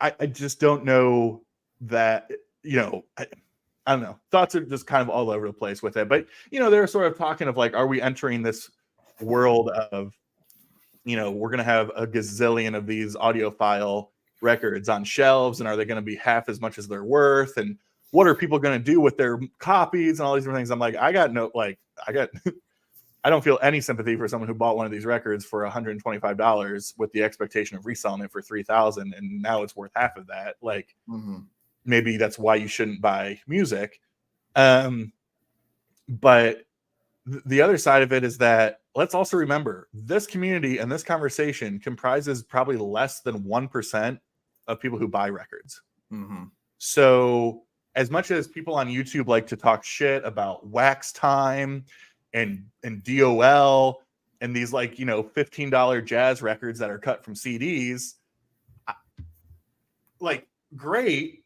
I just don't know that, I don't know. Thoughts are just kind of all over the place with it. But, they're sort of talking of like, are we entering this world of, we're going to have a gazillion of these audiophile records on shelves, and are they going to be half as much as they're worth? And what are people going to do with their copies and all these different things? I'm like, I don't feel any sympathy for someone who bought one of these records for $125 with the expectation of reselling it for $3,000, and now it's worth half of that. Like, maybe that's why you shouldn't buy music. But the other side of it is that let's also remember this community and this conversation comprises probably less than 1% of people who buy records. So as much as people on YouTube like to talk shit about Wax Time and DOL and these like, $15 jazz records that are cut from CDs, like great,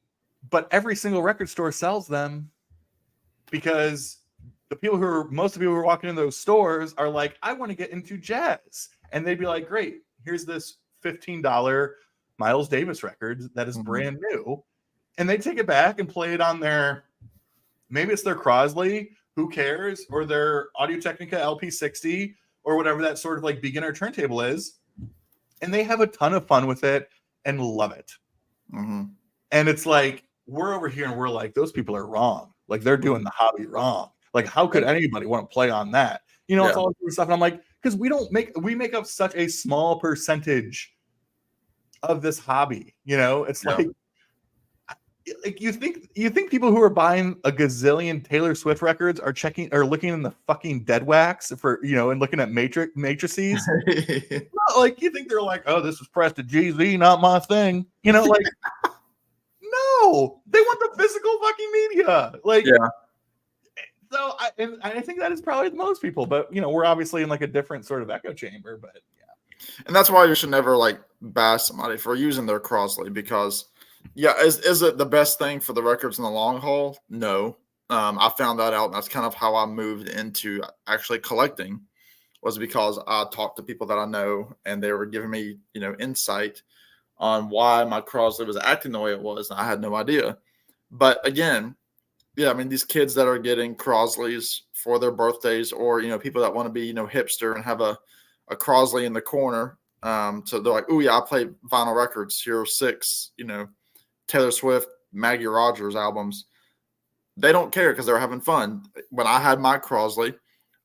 but every single record store sells them because most of the people who are walking in those stores are like, I want to get into jazz. And they'd be like, great, here's this $15 Miles Davis record that is brand new. And they take it back and play it on maybe it's their Crosley, who cares, or their Audio-Technica LP60, or whatever that sort of like beginner turntable is. And they have a ton of fun with it and love it. And it's like, we're over here and we're like, those people are wrong. Like they're doing the hobby wrong. Like, how could anybody want to play on that? It's all this stuff. And I'm like, because we make up such a small percentage of this hobby. It's like you think people who are buying a gazillion Taylor Swift records are looking in the fucking Dead Wax for and looking at matrices. Like you think they're like, oh, this was pressed to GZ, not my thing. Like no, they want the physical fucking media. Like So I think that is probably most people, but we're obviously in like a different sort of echo chamber. But And that's why you should never like bash somebody for using their Crosley because, yeah, is it the best thing for the records in the long haul? No. I found that out. And that's kind of how I moved into actually collecting, was because I talked to people that I know and they were giving me, insight on why my Crosley was acting the way it was. And I had no idea. But again, yeah, I mean, these kids that are getting Crosleys for their birthdays, or people that want to be hipster and have a Crosley in the corner. So they're like, oh yeah, I play vinyl records. Here are 6, Taylor Swift, Maggie Rogers albums. They don't care because they're having fun. When I had my Crosley,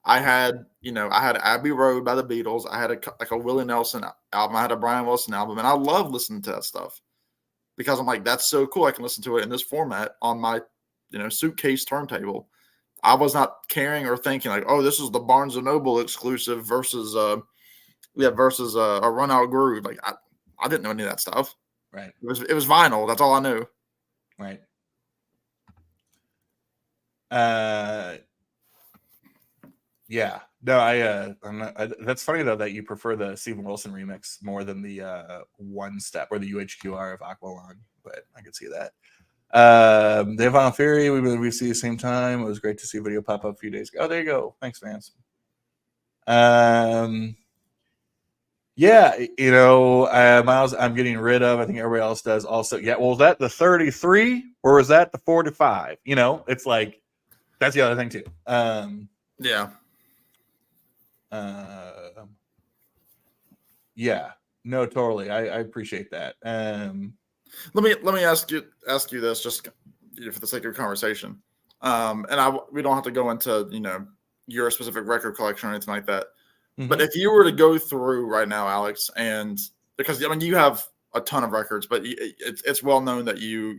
I had Abbey Road by the Beatles. I had a Willie Nelson album. I had a Brian Wilson album, and I love listening to that stuff because I'm like, that's so cool. I can listen to it in this format on my suitcase turntable. I was not caring or thinking like, oh, this is the Barnes and Noble exclusive versus a Run Out Groove. Like I didn't know any of that stuff. Right. It was vinyl. That's all I knew. Right. Yeah. No, I'm not, that's funny though that you prefer the Stephen Wilson remix more than the One Step or the UHQR of Aqualung, but I could see that. They have on Fury. We see the same time. It was great to see a video pop up a few days ago. Oh, there you go. Thanks, fans. Yeah, Miles, I'm getting rid of. I think everybody else does also. Yeah, well, was that the 33 or was that the 45? It's like that's the other thing too. Yeah. Yeah. No, totally. I appreciate that. Let me ask you this, just for the sake of conversation. And we don't have to go into your specific record collection or anything like that. Mm-hmm. But if you were to go through right now, Alex, and because you have a ton of records, but it's well known that you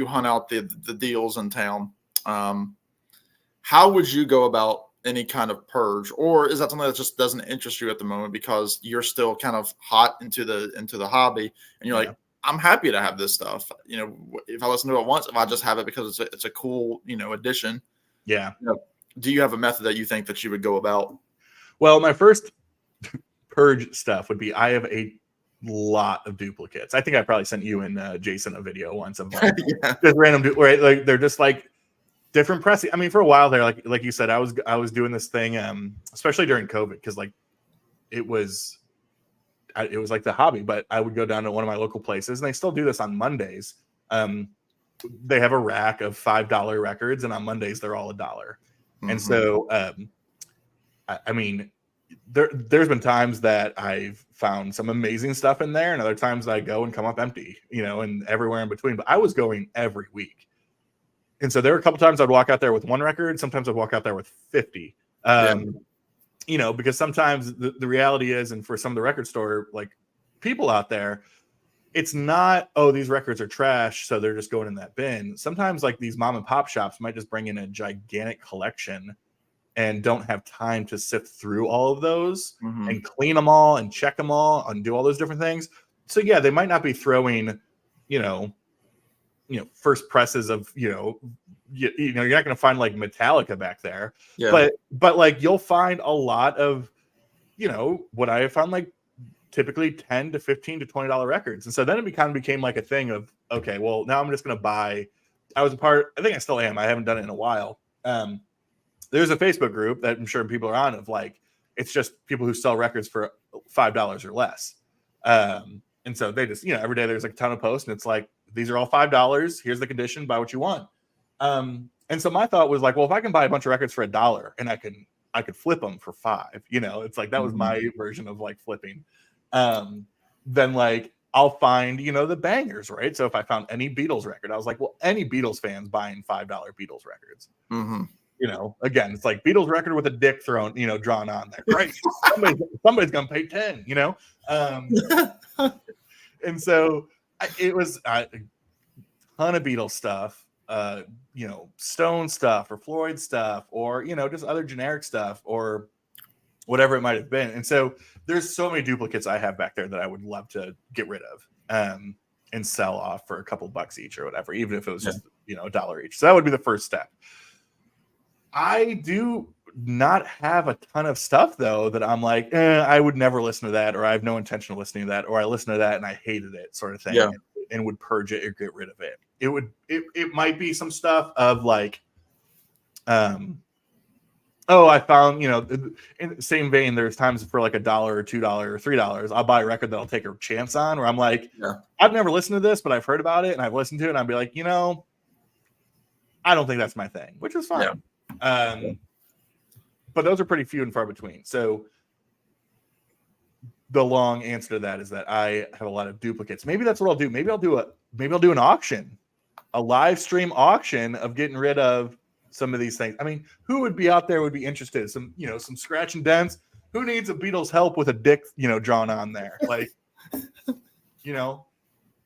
hunt out the deals in town. How would you go about any kind of purge, or is that something that just doesn't interest you at the moment because you're still kind of hot into the hobby and you're like, I'm happy to have this stuff. If I listen to it once, if I just have it because it's a cool addition. Yeah. Do you have a method that you think that you would go about? Well, my first purge stuff would be I have a lot of duplicates. I think I probably sent you and Jason a video once of like just random, right? Like they're just like different pressing. I mean, for a while there, like you said, I was doing this thing, especially during COVID, because like it was like the hobby. But I would go down to one of my local places, and they still do this on Mondays. They have a rack of $5 records, and on Mondays they're all $1. Mm-hmm. And so, I mean, there's been times that I've found some amazing stuff in there, and other times that I go and come up empty, and everywhere in between. But I was going every week. And so there were a couple times I'd walk out there with 1 record. Sometimes I'd walk out there with 50. Because sometimes the reality is, and for some of the record store like people out there, it's not, oh, these records are trash, so they're just going in that bin. Sometimes like these mom and pop shops might just bring in a gigantic collection and don't have time to sift through all of those and clean them all and check them all and do all those different things. So yeah, they might not be throwing, first presses of, you're not going to find like Metallica back there, but like you'll find a lot of, what I have found like typically $10 to $15 to $20 records. And so then it kind of became like a thing of, okay, well now I'm just going to buy, I think I still am. I haven't done it in a while. There's a Facebook group that I'm sure people are on of like, it's just people who sell records for $5 or less. And so they just, every day there's like a ton of posts and it's like, these are all $5. Here's the condition, buy what you want. And so my thought was like, well, if I can buy a bunch of records for $1 and I could flip them for $5, it's like, that was my version of like flipping. Then like, I'll find, the bangers, right? So if I found any Beatles record, I was like, well, any Beatles fans buying $5 Beatles records. Mm-hmm. Again, it's like Beatles record with a dick thrown, drawn on there. Right. somebody's going to pay 10, and so it was a ton of Beatles stuff, Stone stuff or Floyd stuff, or, just other generic stuff or whatever it might have been. And so there's so many duplicates I have back there that I would love to get rid of and sell off for a couple bucks each or whatever, even if it was just, $1 each. So that would be the first step. I do not have a ton of stuff though that I'm like, I would never listen to that, or I have no intention of listening to that, or I listened to that and I hated it, sort of thing, Yeah. and would purge it or get rid of it. It might be some stuff of like, oh, I found, in the same vein, there's times for like $1 or $2 or $3, I'll buy a record that I'll take a chance on, where I'm like, I've never listened to this, but I've heard about it and I've listened to it, and I'd be like, I don't think that's my thing, which is fine. But those are pretty few and far between. So the long answer to that is that I have a lot of duplicates. Maybe that's what I'll do. Maybe I'll do an auction, a live stream auction of getting rid of some of these things. I mean, who would be out there would be interested? Some scratch and dents. Who needs a Beatles help with a dick, drawn on there? Like,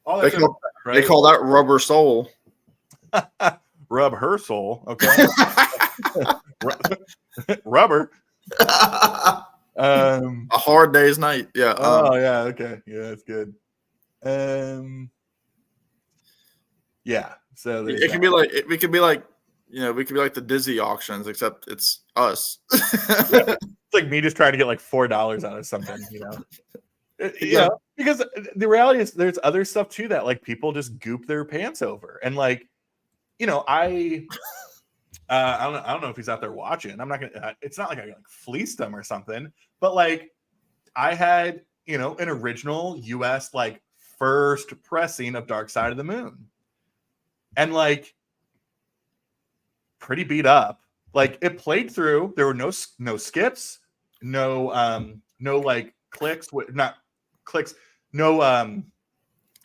all that stuff, right? They call that rubber soul. Rub her soul, okay? Rubber. A hard day's night. Yeah. Yeah. Okay. Yeah, that's good. Yeah. So it can be like we could be like the Dizzy auctions, except it's us. It's like me just trying to get like $4 out of something, because the reality is there's other stuff too that like people just goop their pants over, and like, I don't know if he's out there watching. I'm not gonna. It's not like I like fleeced him or something, but like I had an original U.S. like first pressing of Dark Side of the Moon, and like pretty beat up. Like it played through. There were no skips, no like clicks, not clicks, no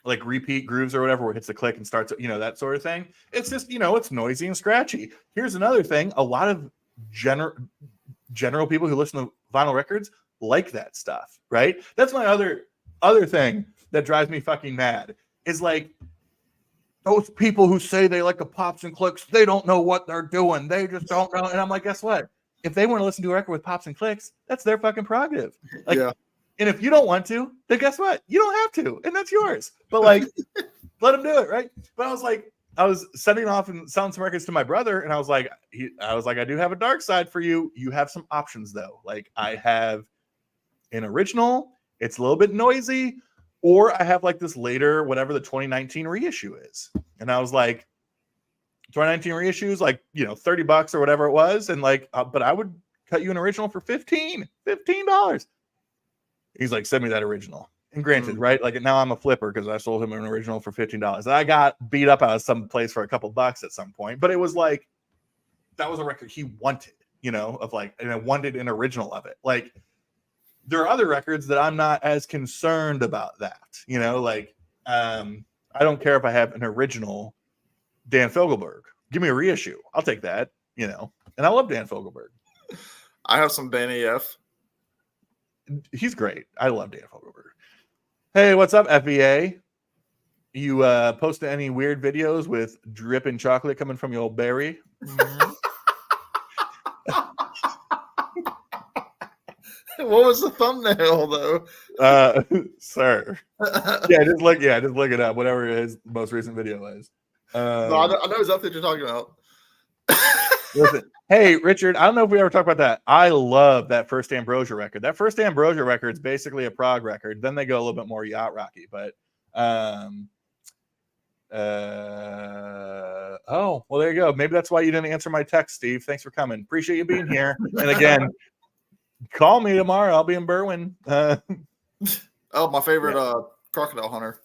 like repeat grooves or whatever where it hits the click and starts, that sort of thing. It's just, it's noisy and scratchy. Here's another thing. A lot of general people who listen to vinyl records like that stuff, right? That's my other thing that drives me fucking mad is like those people who say they like the pops and clicks, they don't know what they're doing. They just don't know. And I'm like, guess what? If they want to listen to a record with pops and clicks, that's their fucking prerogative. Like, and if you don't want to, then guess what? You don't have to, and that's yours. But like, let them do it, right? But I was sending off and selling some records to my brother, and I was like, I do have a dark side for you. You have some options though. Like I have an original. It's a little bit noisy, or I have like this later, whatever the 2019 reissue is. And I was like, 2019 reissue is like, $30 or whatever it was, and like, but I would cut you an original for $15. He's like, send me that original. And granted, right? Like now I'm a flipper because I sold him an original for $15. And I got beat up out of some place for a couple bucks at some point. But it was like, that was a record he wanted, of like, and I wanted an original of it. Like there are other records that I'm not as concerned about that, like I don't care if I have an original Dan Fogelberg. Give me a reissue. I'll take that, and I love Dan Fogelberg. I have some Danny F. He's great. I love Dan Fogelberg. Hey, what's up, FBA? You posted any weird videos with dripping chocolate coming from your old berry? Mm-hmm. What was the thumbnail though? Sir. Just look it up. Whatever his most recent video was. No, I know exactly what you're talking about. Listen, hey, Richard, I don't know if we ever talked about that. I love that first Ambrosia record. That first Ambrosia record is basically a prog record. Then they go a little bit more yacht rocky. But, oh, well, there you go. Maybe that's why you didn't answer my text, Steve. Thanks for coming. Appreciate you being here. And again, call me tomorrow. I'll be in Berwyn. Oh, my favorite crocodile hunter.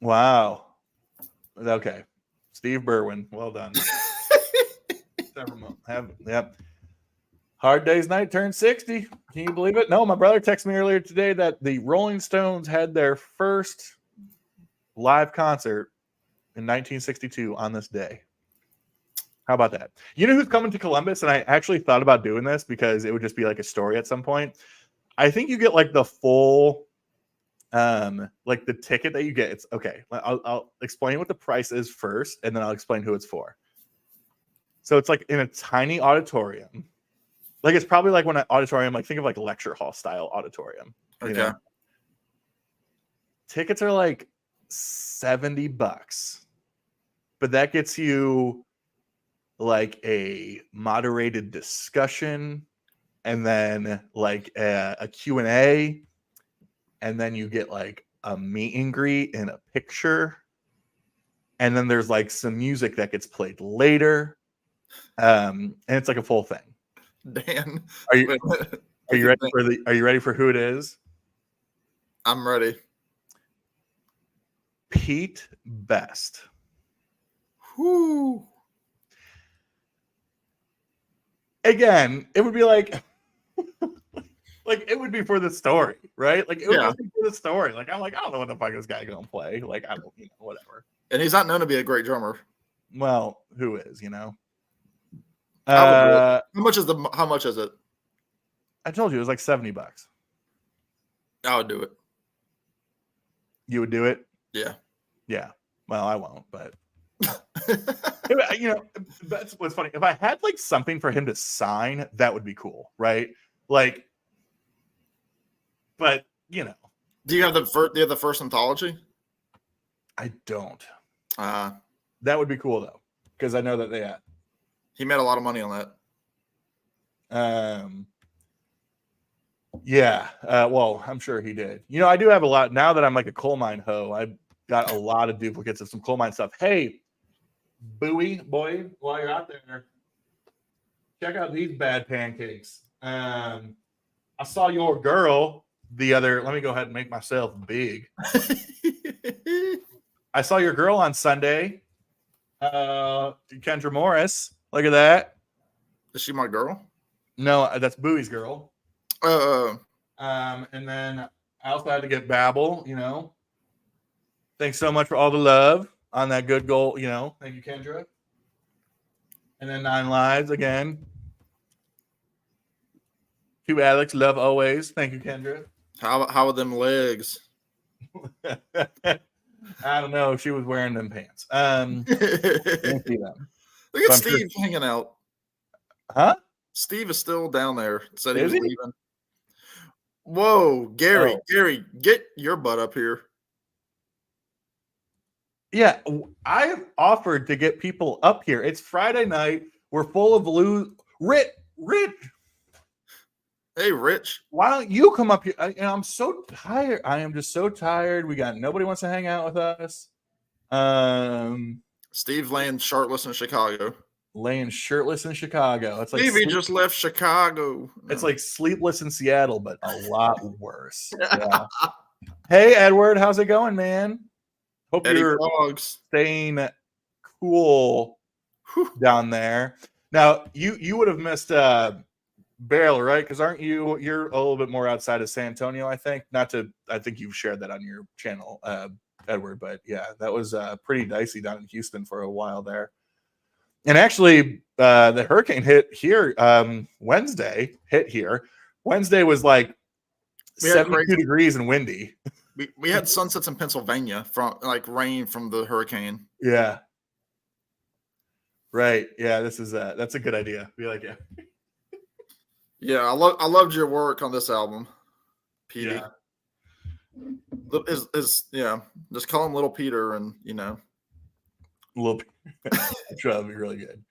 Wow. Okay. Steve Berwyn. Well done. Yep. Hard Day's Night turned 60. Can you believe it? No, my brother texted me earlier today that the Rolling Stones had their first live concert in 1962 on this day. How about that? You know who's coming to Columbus? And I actually thought about doing this because it would just be like a story at some point. I think you get like the full, like the ticket that you get. It's okay. I'll explain what the price is first, and then I'll explain who it's for. So it's like in a tiny auditorium. Like it's probably like when an auditorium, like think of like lecture hall style auditorium. Okay. Tickets are like $70, but that gets you like a moderated discussion, and then like a Q&A, and then you get like a meet and greet and a picture, and then there's like some music that gets played later, and it's like a full thing. Dan, Are you ready for who it is? I'm ready. Pete Best. Whoo. Again, it would be like it would be for the story, right? Like it would be for the story. Like I'm like, I don't know what the fuck this guy gonna play. Like I don't, whatever. And he's not known to be a great drummer. Well, who is, How much is it? I told you it was like $70. I would do it. You would do it? Yeah. Yeah. Well, I won't, but that's what's funny. If I had like something for him to sign, that would be cool, right? Like, but do you have the first anthology? I don't. That would be cool though, because I know that he made a lot of money on that. Yeah. Well, I'm sure he did. I do have a lot now that I'm like a coal mine hoe. I've got a lot of duplicates of some coal mine stuff. Hey, Bowie boy, while you're out there, check out these bad pancakes. I saw your girl let me go ahead and make myself big. I saw your girl on Sunday. Kendra Morris. Look at that. Is she my girl? No, that's Bowie's girl. And then I also had to get Babel, Thanks so much for all the love on that good goal, Thank you, Kendra. And then 9 Lives again. To Alex, love always. Thank you, Kendra. How are them legs? I don't know. She was wearing them pants. Can't see them. Look at Steve hanging out. Huh? Steve is still down there. Said he was leaving. Whoa, Gary, Gary, get your butt up here. Yeah, I have offered to get people up here. It's Friday night. We're full of Rich. Hey, Rich. Why don't you come up here? I'm so tired. I am just so tired. Nobody wants to hang out with us. Steve laying shirtless in Chicago. It's like Stevie just left Chicago. It's like sleepless in Seattle, but a lot worse. Yeah. Hey, Edward, how's it going, man? Hope you're staying cool down there. Now, you would have missed Barrel, right? Because you're a little bit more outside of San Antonio, I think. I think you've shared that on your channel, Edward. But yeah, that was pretty dicey down in Houston for a while there. And actually, the hurricane hit here Wednesday. Wednesday was like 72 degrees and windy. We had sunsets in Pennsylvania from like rain from the hurricane. Yeah. Right. Yeah. That's a good idea. Be like, yeah. Yeah, I loved your work on this album, Petey. Yeah. Just call him Little Peter, and Little. I'm sure that'll be really good.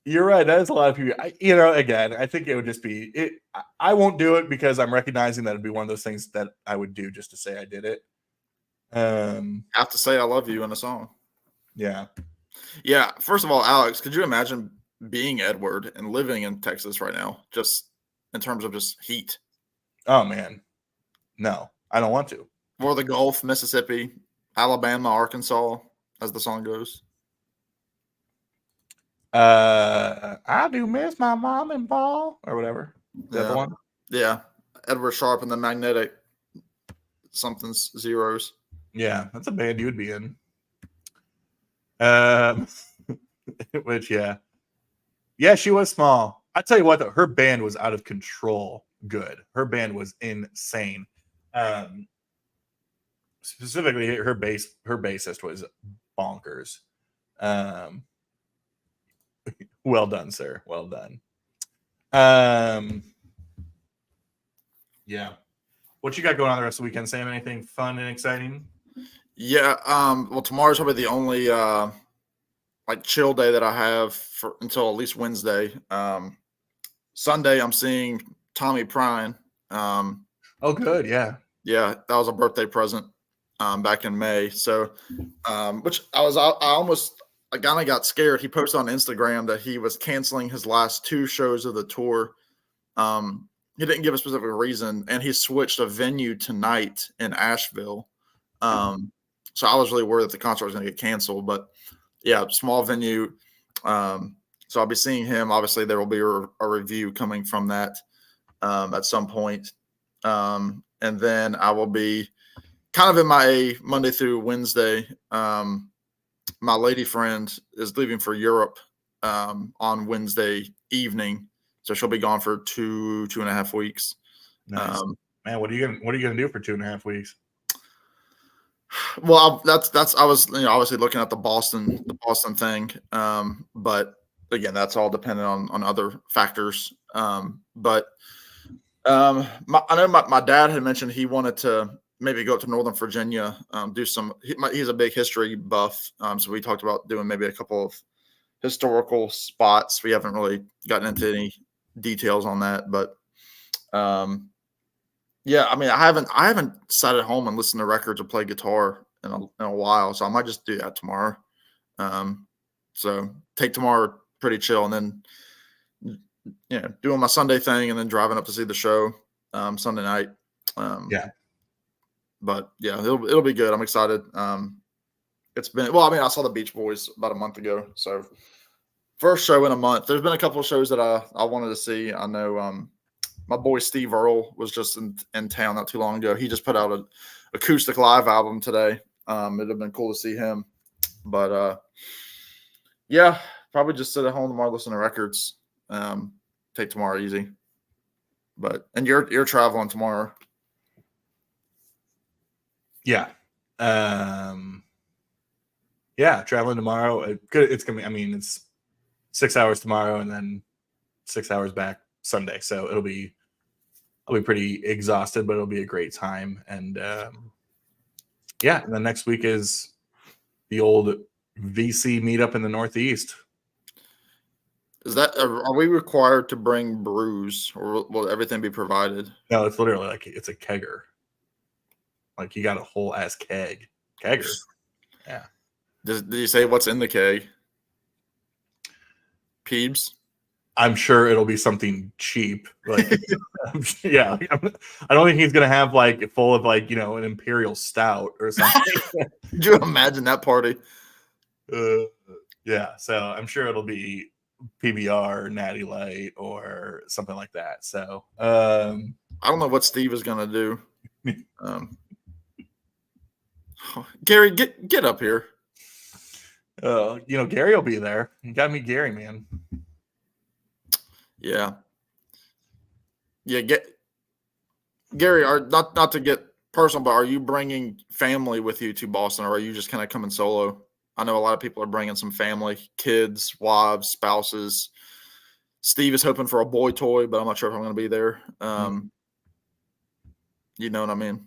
You're right. That is a lot of people. Again, I think it would just be it. I won't do it because I'm recognizing that it'd be one of those things that I would do just to say I did it. I have to say I love you in a song. Yeah. Yeah. First of all, Alex, could you imagine being Edward and living in Texas right now, just in terms of just heat? Oh man, no, I don't want to. Or the Gulf, Mississippi, Alabama, Arkansas, as the song goes. I do miss my mom and Paul or whatever. Is that the one? Yeah, Edward Sharpe and the Magnetic something's Zeros. Yeah, that's a band you would be in. Which yeah, she was small. I tell you what, though, her band was out of control. Good, her band was insane. Specifically, her bassist was bonkers. Well done, sir. Well done. Yeah. What you got going on the rest of the weekend, Sam? Anything fun and exciting? Yeah. Well, tomorrow's probably the only like chill day that I have for until at least Wednesday. Sunday I'm seeing Tommy Prine. Oh, good. Yeah. Yeah, that was a birthday present back in May. So, which I almost I kind of got scared. He posted on Instagram that he was canceling his last 2 shows of the tour. He didn't give a specific reason, and he switched a venue tonight in Asheville. So I was really worried that the concert was going to get canceled, but yeah, small venue. So I'll be seeing him. Obviously, there will be a review coming from that at some point. And then I will be kind of in my Monday through Wednesday. My lady friend is leaving for Europe on Wednesday evening, so she'll be gone for 2.5 weeks. Nice. Man, what are you gonna do for 2.5 weeks? Well, I was obviously looking at the Boston thing, but again, that's all dependent on other factors. But I know my dad had mentioned he wanted to maybe go up to Northern Virginia, do some. He's a big history buff, so we talked about doing maybe a couple of historical spots. We haven't really gotten into any details on that, but yeah, I mean, I haven't sat at home and listened to records or played guitar in a while, so I might just do that tomorrow. So take tomorrow pretty chill, and then doing my Sunday thing, and then driving up to see the show Sunday night. Yeah, but yeah, it'll be good. I'm excited. It's been I saw the Beach Boys about a month ago, so first show in a month. There's been a couple of shows that I wanted to see. I know my boy Steve Earle was just in town not too long ago. He just put out an acoustic live album today. It'd have been cool to see him, but yeah, probably just sit at home tomorrow, listen to records. Take tomorrow easy. And you're traveling tomorrow. Yeah. Yeah, traveling tomorrow. It's gonna be. I mean, it's 6 hours tomorrow, and then 6 hours back Sunday. So I'll be pretty exhausted, but it'll be a great time. And yeah, and then next week is the old VC meetup in the Northeast. Are we required to bring brews, or will everything be provided? No, it's literally like it's a kegger. Like you got a whole ass kegger. Yeah. Did you say what's in the keg? Peebs? I'm sure it'll be something cheap. Like, yeah, I don't think he's gonna have like full of like an imperial stout or something. Could you imagine that party? Yeah, so I'm sure it'll be PBR, Natty Light, or something like that. So I don't know what Steve is gonna do. Gary, get up here. Gary will be there. You got me, Gary, man. Yeah. Gary. Not to get personal, but are you bringing family with you to Boston, or are you just kind of coming solo? I know a lot of people are bringing some family, kids, wives, spouses. Steve is hoping for a boy toy, but I'm not sure if I'm going to be there. You know what I mean?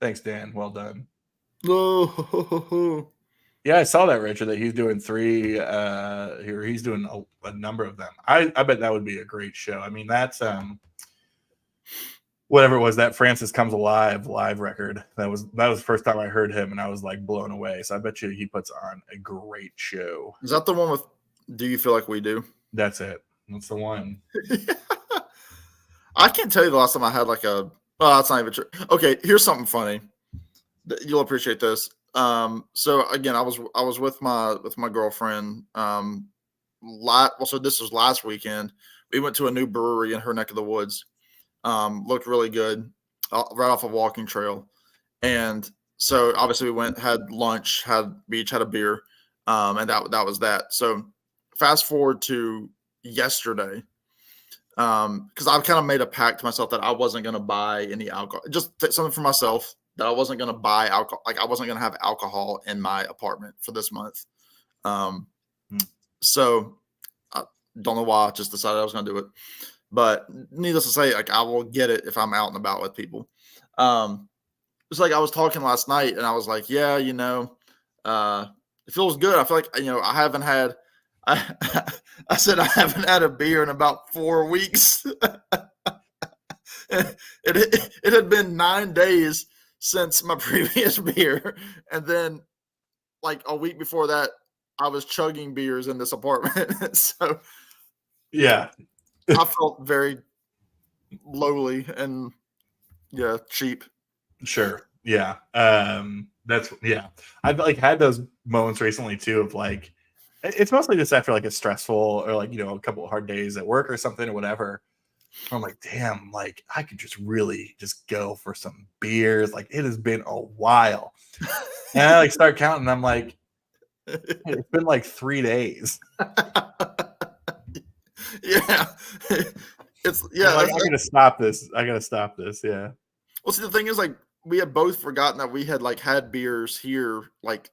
Thanks, Dan. Well done. Oh. Yeah, I saw that, Richard, that he's doing 3 here. He's doing a number of them. I bet that would be a great show. I mean, that's whatever it was, that Francis Comes Alive live record. That was the first time I heard him, and I was like blown away. So I bet you he puts on a great show. Is that the one with Do You Feel Like We Do? That's it. That's the one. I can't tell you the last time I had like a. Oh, that's not even true. Okay, here's something funny. You'll appreciate this. So again, I was with my girlfriend. So this was last weekend. We went to a new brewery in her neck of the woods. Looked really good, right off a walking trail. And so obviously we had lunch, we each had a beer, and that was that. So fast forward to yesterday, because I've kind of made a pact to myself that I wasn't going to buy any alcohol, just something for myself, that I wasn't going to buy alcohol. Like I wasn't going to have alcohol in my apartment for this month. So I don't know why, I just decided I was going to do it. But needless to say, like I will get it if I'm out and about with people. It's like I was talking last night, and I was like, yeah, It feels good. I feel like, I haven't had, I said I haven't had a beer in about 4 weeks. it had been 9 days since my previous beer. And then like a week before that, I was chugging beers in this apartment. So yeah, I felt very lowly and cheap. sure. Yeah. That's yeah. I've like had those moments recently too of like it's mostly just after like a stressful or like, a couple of hard days at work or something or whatever. I'm like, damn, like I could just really just go for some beers. Like it has been a while. And I like start counting. I'm like, hey, it's been like 3 days. Yeah. It's I'm like, I gotta stop this. I gotta stop this. Yeah. Well, see, the thing is, like, we had both forgotten that we had like had beers here like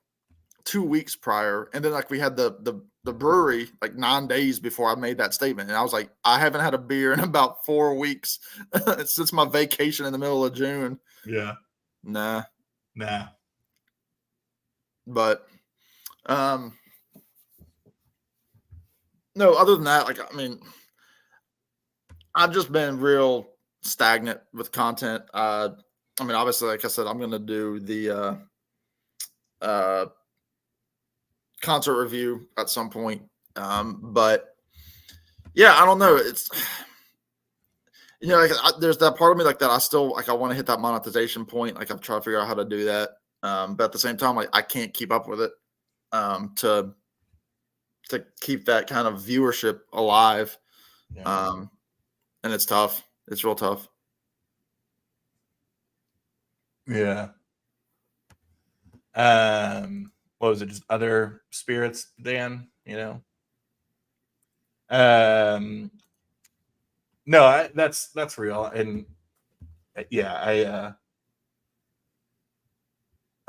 2 weeks prior, and then like we had the brewery like 9 days before I made that statement, and I was like, I haven't had a beer in about 4 weeks since my vacation in the middle of June. Yeah. Nah. But no, other than that, like, I mean, I've just been real stagnant with content. I mean, obviously, like I said, I'm gonna do the concert review at some point. But yeah, I don't know. It's like there's that part of me like that. I still like I want to hit that monetization point. Like I'm trying to figure out how to do that. But at the same time, like I can't keep up with it. To keep that kind of viewership alive. Yeah. And it's tough. It's real tough. Yeah. What was it? Just other spirits, Dan? No, that's real, and yeah,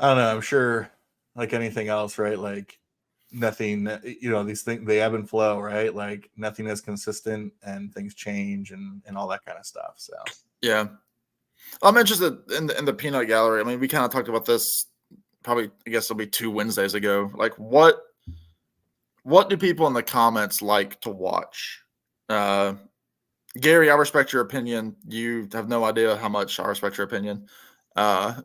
I don't know. I'm sure, like anything else, right? Like nothing, these things they ebb and flow, right? Like nothing is consistent, and things change, and all that kind of stuff. So yeah, I'm interested in the peanut gallery. I mean, we kind of talked about this. Probably, I guess it'll be 2 Wednesdays ago. Like, what do people in the comments like to watch? Gary, I respect your opinion. You have no idea how much I respect your opinion. But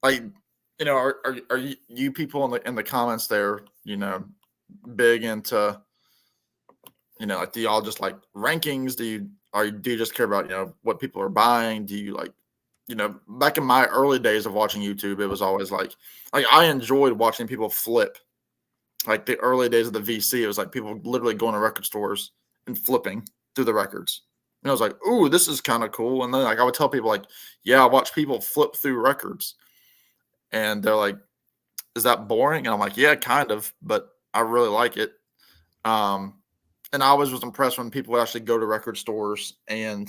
like, are you people in the comments there, big into, like, do y'all just like rankings? Do you just care about, what people are buying? Do you like, back in my early days of watching YouTube, it was always like I enjoyed watching people flip. Like the early days of the VC, it was like people literally going to record stores and flipping through the records. And I was like, ooh, this is kind of cool. And then like I would tell people like, yeah, I watch people flip through records. And they're like, is that boring? And I'm like, yeah, kind of, but I really like it. And I always was impressed when people would actually go to record stores and,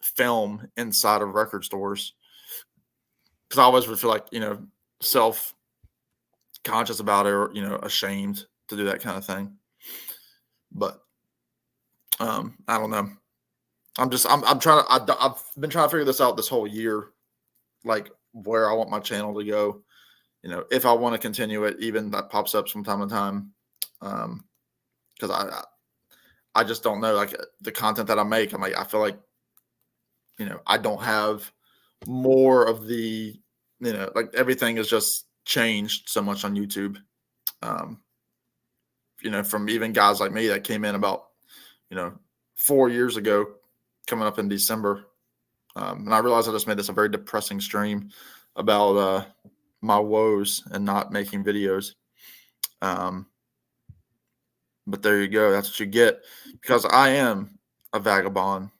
film inside of record stores. Because I always would feel like, self-conscious about it or, ashamed to do that kind of thing. But I don't know. I'm trying to, I've been trying to figure this out this whole year, like where I want my channel to go, if I want to continue it, even that pops up from time to time. Because I just don't know, like the content that I make. I'm like, I feel like, I don't have more of the, like everything is just changed so much on YouTube. From even guys like me that came in about, 4 years ago, coming up in December. And I realized I just made this a very depressing stream about my woes and not making videos. But there you go. That's what you get, because I am a vagabond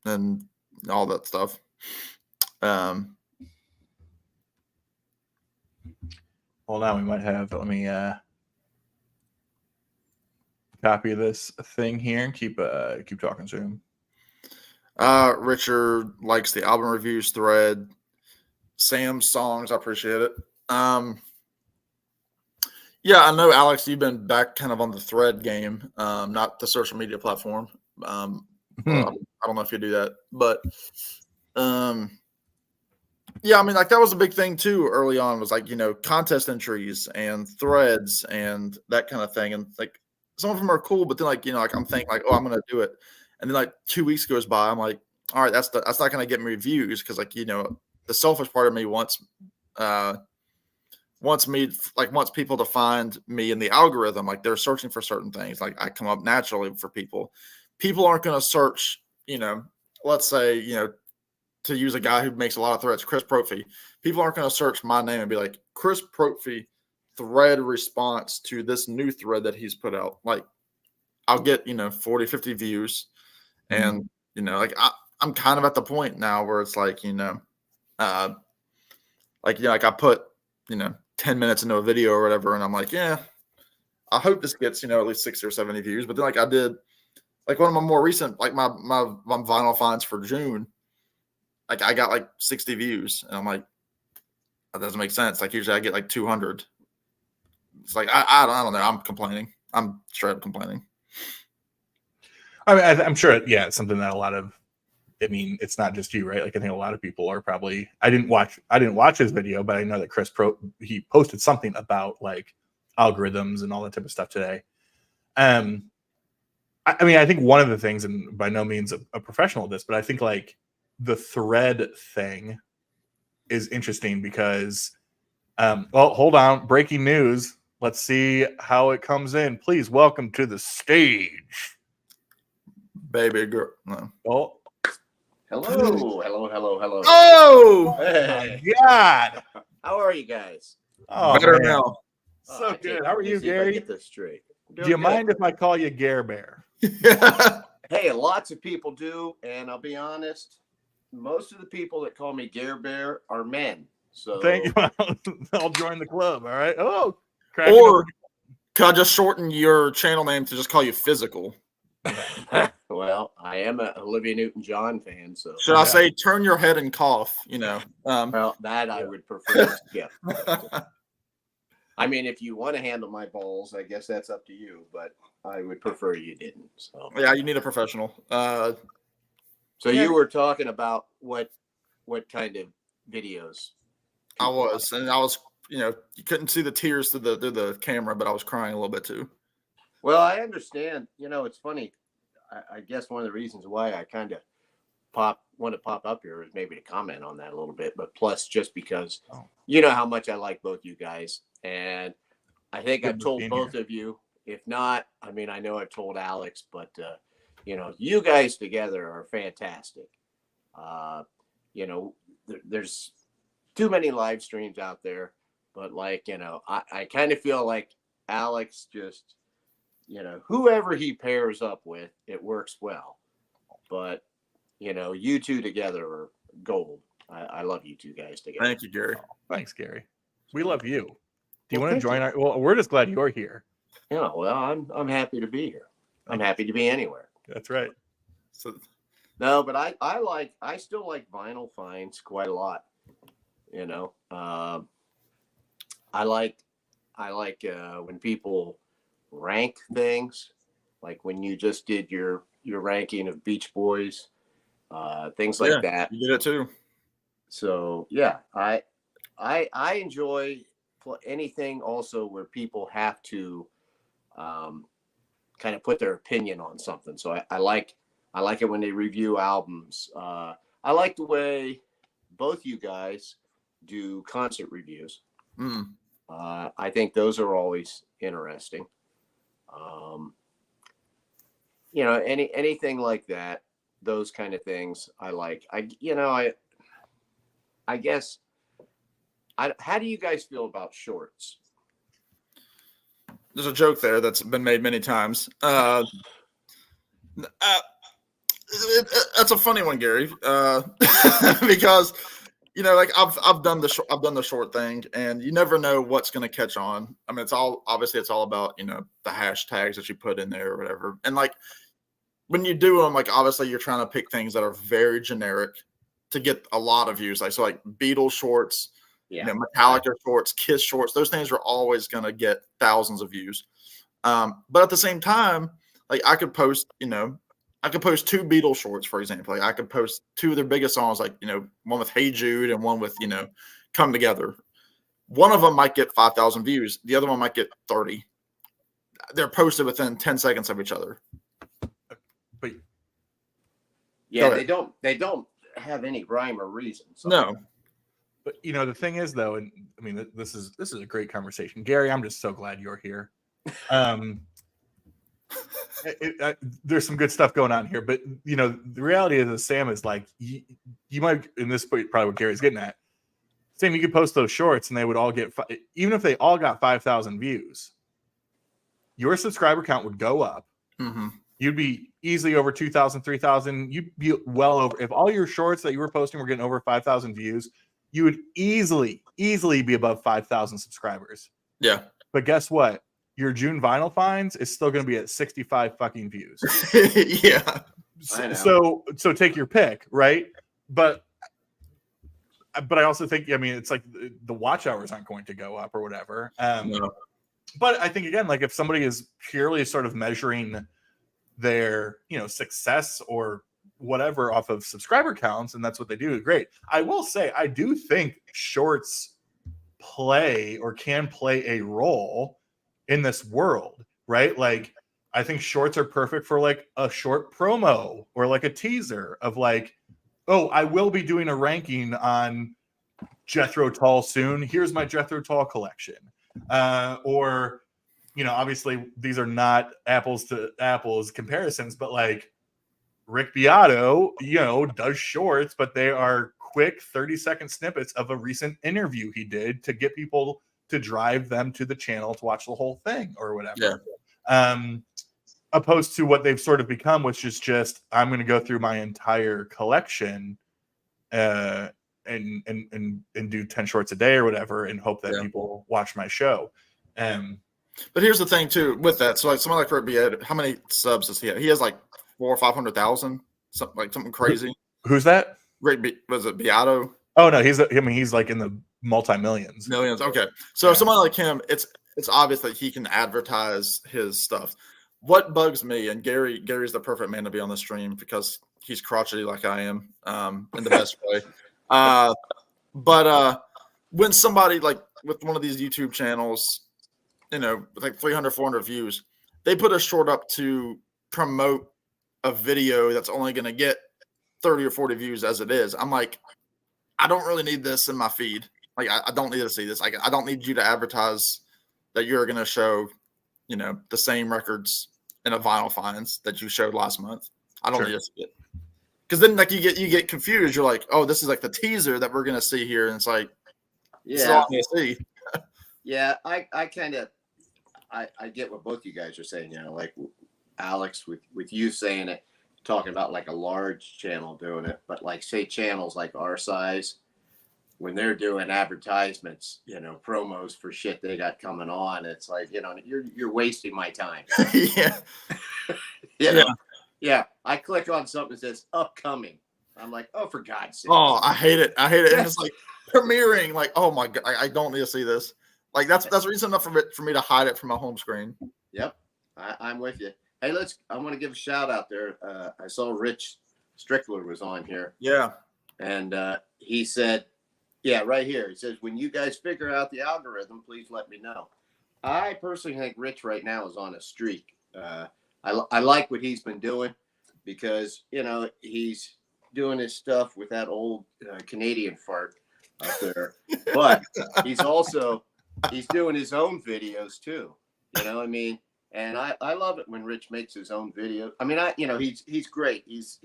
and all that stuff. Well, now we might have. Let me copy this thing here and keep talking to him. Richard likes the album reviews thread. Sam's songs, I appreciate it. Yeah, I know, Alex, you've been back kind of on the thread game, not the social media platform. Well, I don't know if you do that, but Yeah, I mean, like that was a big thing too early on, was like, contest entries and threads and that kind of thing. And like some of them are cool, but then like, like I'm thinking like, oh, I'm gonna do it. And then like 2 weeks goes by, I'm like, all right, that's not gonna get me reviews, because like, the selfish part of me wants wants people to find me in the algorithm. Like they're searching for certain things. Like I come up naturally for people. People aren't gonna search, let's say, to use a guy who makes a lot of threads, Chris Prophy. People aren't going to search my name and be like, Chris Prophy thread response to this new thread that he's put out. Like I'll get, 40, 50 views. And, like I'm kind of at the point now where it's like, like I put, 10 minutes into a video or whatever. And I'm like, yeah, I hope this gets, at least 60 or 70 views. But then like I did, like one of my more recent, like my vinyl finds for June, like I got like 60 views, and I'm like, that doesn't make sense. Like usually I get like 200. It's like I don't know. I'm complaining. I'm straight up complaining. I mean, I'm sure. Yeah, it's something that a lot of. I mean, it's not just you, right? Like I think a lot of people are probably. I didn't watch his video, but I know that he posted something about like algorithms and all that type of stuff today. I mean, I think one of the things, and by no means a professional at this, but I think like the thread thing is interesting because, well, hold on, breaking news. Let's see how it comes in. Please welcome to the stage, baby girl. No. Oh, hello. Oh, hey. God! How are you guys? Oh, better man. now. So good. How are you, Gary? Get this straight. Do you mind if I call you Gare Bear? Hey, lots of people do, and I'll be honest. Most of the people that call me Gare Bear are men. So Thank you. I'll join the club. All right. Oh, or could I just shorten your channel name to just call you Physical? Well, I am a Olivia Newton-John fan, so should I say turn your head and cough? Well, that I would prefer to skip. I mean, if you want to handle my balls, I guess that's up to you, but I would prefer you didn't. So yeah, you need a professional. So you were talking about what kind of videos? I was you couldn't see the tears through the camera, but I was crying a little bit too. Well, I understand. It's funny. I guess one of the reasons why I kind of want to pop up here is maybe to comment on that a little bit, but plus just because you know how much I like both you guys, and I think I've told both of you. If not, I mean, I know I've told Alex, but you guys together are fantastic. There's too many live streams out there, but like, I kind of feel like Alex just, whoever he pairs up with, it works well. But, you two together are gold. I love you two guys together. Thank you, Gary. Thanks, Gary. We love you. Do you want to join our? Well, we're just glad you're here. Yeah, well, I'm happy to be here. I'm happy to be anywhere. That's right. So no, but I still like vinyl finds quite a lot. I like when people rank things, like when you just did your ranking of Beach Boys, things like that. You did it too. So yeah, I enjoy anything also where people have to kind of put their opinion on something. So I like it when they review albums. I like the way both you guys do concert reviews. I think those are always interesting. Anything like that, those kind of things I like. I guess how do you guys feel about shorts? There's a joke there that's been made many times. That's a funny one, Gary, because like I've done the short thing, and you never know what's going to catch on. I mean, it's all about the hashtags that you put in there or whatever. And like when you do them, like obviously you're trying to pick things that are very generic to get a lot of views. Like Beatles shorts. Metallica shorts, Kiss shorts, those things are always going to get thousands of views. But at the same time, like I could post, I could post 2 Beatles shorts, for example. Like I could post 2 of their biggest songs, like, one with Hey Jude and one with, Come Together. One of them might get 5,000 views. The other one might get 30. They're posted within 10 seconds of each other. But yeah, they don't have any rhyme or reason. So. No. But the thing is, though, and I mean, this is a great conversation, Gary. I'm just so glad you're here. There's some good stuff going on here, but the reality is that Sam is like, you might, and this is probably what Gary's getting at. Sam, you could post those shorts, and they would all get, even if they all got 5,000 views, your subscriber count would go up. Mm-hmm. You'd be easily over 2,000, 3,000. You'd be well over. If all your shorts that you were posting were getting over 5,000 views, you would easily be above 5,000 subscribers. Yeah. But guess what? Your June vinyl finds is still going to be at 65 fucking views. Yeah. So take your pick, right? But I also think, I mean, it's like the watch hours aren't going to go up or whatever. No. But I think, again, like if somebody is purely sort of measuring their, success or whatever off of subscriber counts, and that's what they do, great. I will say, I do think shorts can play a role in this world, right? Like, I think shorts are perfect for like a short promo or like a teaser of like, oh, I will be doing a ranking on Jethro Tull soon. Here's my Jethro Tull collection. Or, obviously these are not apples to apples comparisons, but like Rick Beato, does shorts, but they are quick 30-second snippets of a recent interview he did to get people to drive them to the channel to watch the whole thing or whatever. Yeah. Opposed to what they've sort of become, which is just, I'm going to go through my entire collection and do 10 shorts a day or whatever and hope that people watch my show. But here's the thing too with that. So like someone like Rick Beato, how many subs does he have? He has like 400,000 or 500,000, something crazy. Who's that? Was it Beato? Oh no, he's like in the multi-millions. Millions. Okay. So someone like him, it's obvious that he can advertise his stuff. What bugs me, and Gary's the perfect man to be on the stream because he's crotchety like I am, in the best way. But when somebody like with one of these YouTube channels, with like 300, 400 views, they put a short up to promote a video that's only going to get 30 or 40 views as it is. I'm like, I don't really need this in my feed. Like, I don't need to see this. Like, I don't need you to advertise that you're going to show, the same records in a vinyl finds that you showed last month. I don't need to see it. Because then, like, you get confused. You're like, oh, this is like the teaser that we're going to see here. And it's like, this is all I'm going to see. Yeah, I kind of, I get what both you guys are saying, like Alex with you saying it, talking about like a large channel doing it, but like say channels like our size, when they're doing advertisements, promos for shit they got coming on, it's like, you're wasting my time. Yeah. Yeah. I click on something that says upcoming. I'm like, oh, for God's sake. Oh, I hate it. And it's like premiering, like, oh my God, I don't need to see this. Like that's reason enough for me to hide it from my home screen. Yep. I'm with you. Hey, I want to give a shout out there. I saw Rich Strickler was on here. Yeah. And he said, yeah, right here. He says, when you guys figure out the algorithm, please let me know. I personally think Rich right now is on a streak. I like what he's been doing because, he's doing his stuff with that old Canadian fart out there. But he's doing his own videos too. I mean? And I love it when Rich makes his own videos. I mean, he's great. He's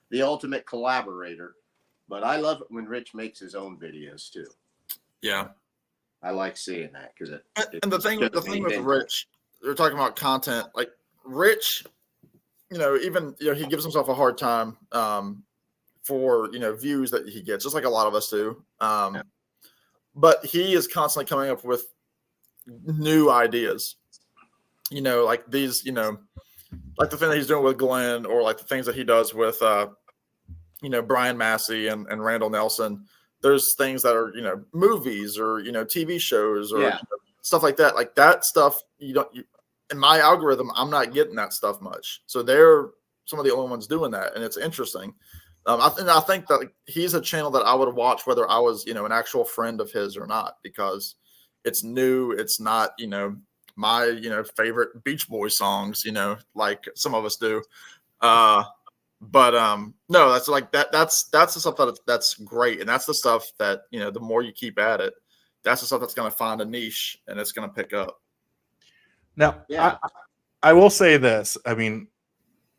the ultimate collaborator. But I love it when Rich makes his own videos too. Yeah, I like seeing that because and the thing with Rich, they're talking about content. Like Rich, even he gives himself a hard time for views that he gets, just like a lot of us do. But he is constantly coming up with new ideas. Like these, like the thing that he's doing with Glenn, or like the things that he does with Brian Massey and Randall Nelson. There's things that are, movies or, TV shows or stuff like that. Like that stuff, in my algorithm, I'm not getting that stuff much. So they're some of the only ones doing that, and it's interesting. I think that he's a channel that I would watch whether I was, an actual friend of his or not, because it's new. It's not, my, favorite Beach Boys songs, like some of us do. But no, that's like that's the stuff that's great, and that's the stuff that the more you keep at it, that's the stuff that's going to find a niche and it's going to pick up. Now, Yeah. I will say this. I mean,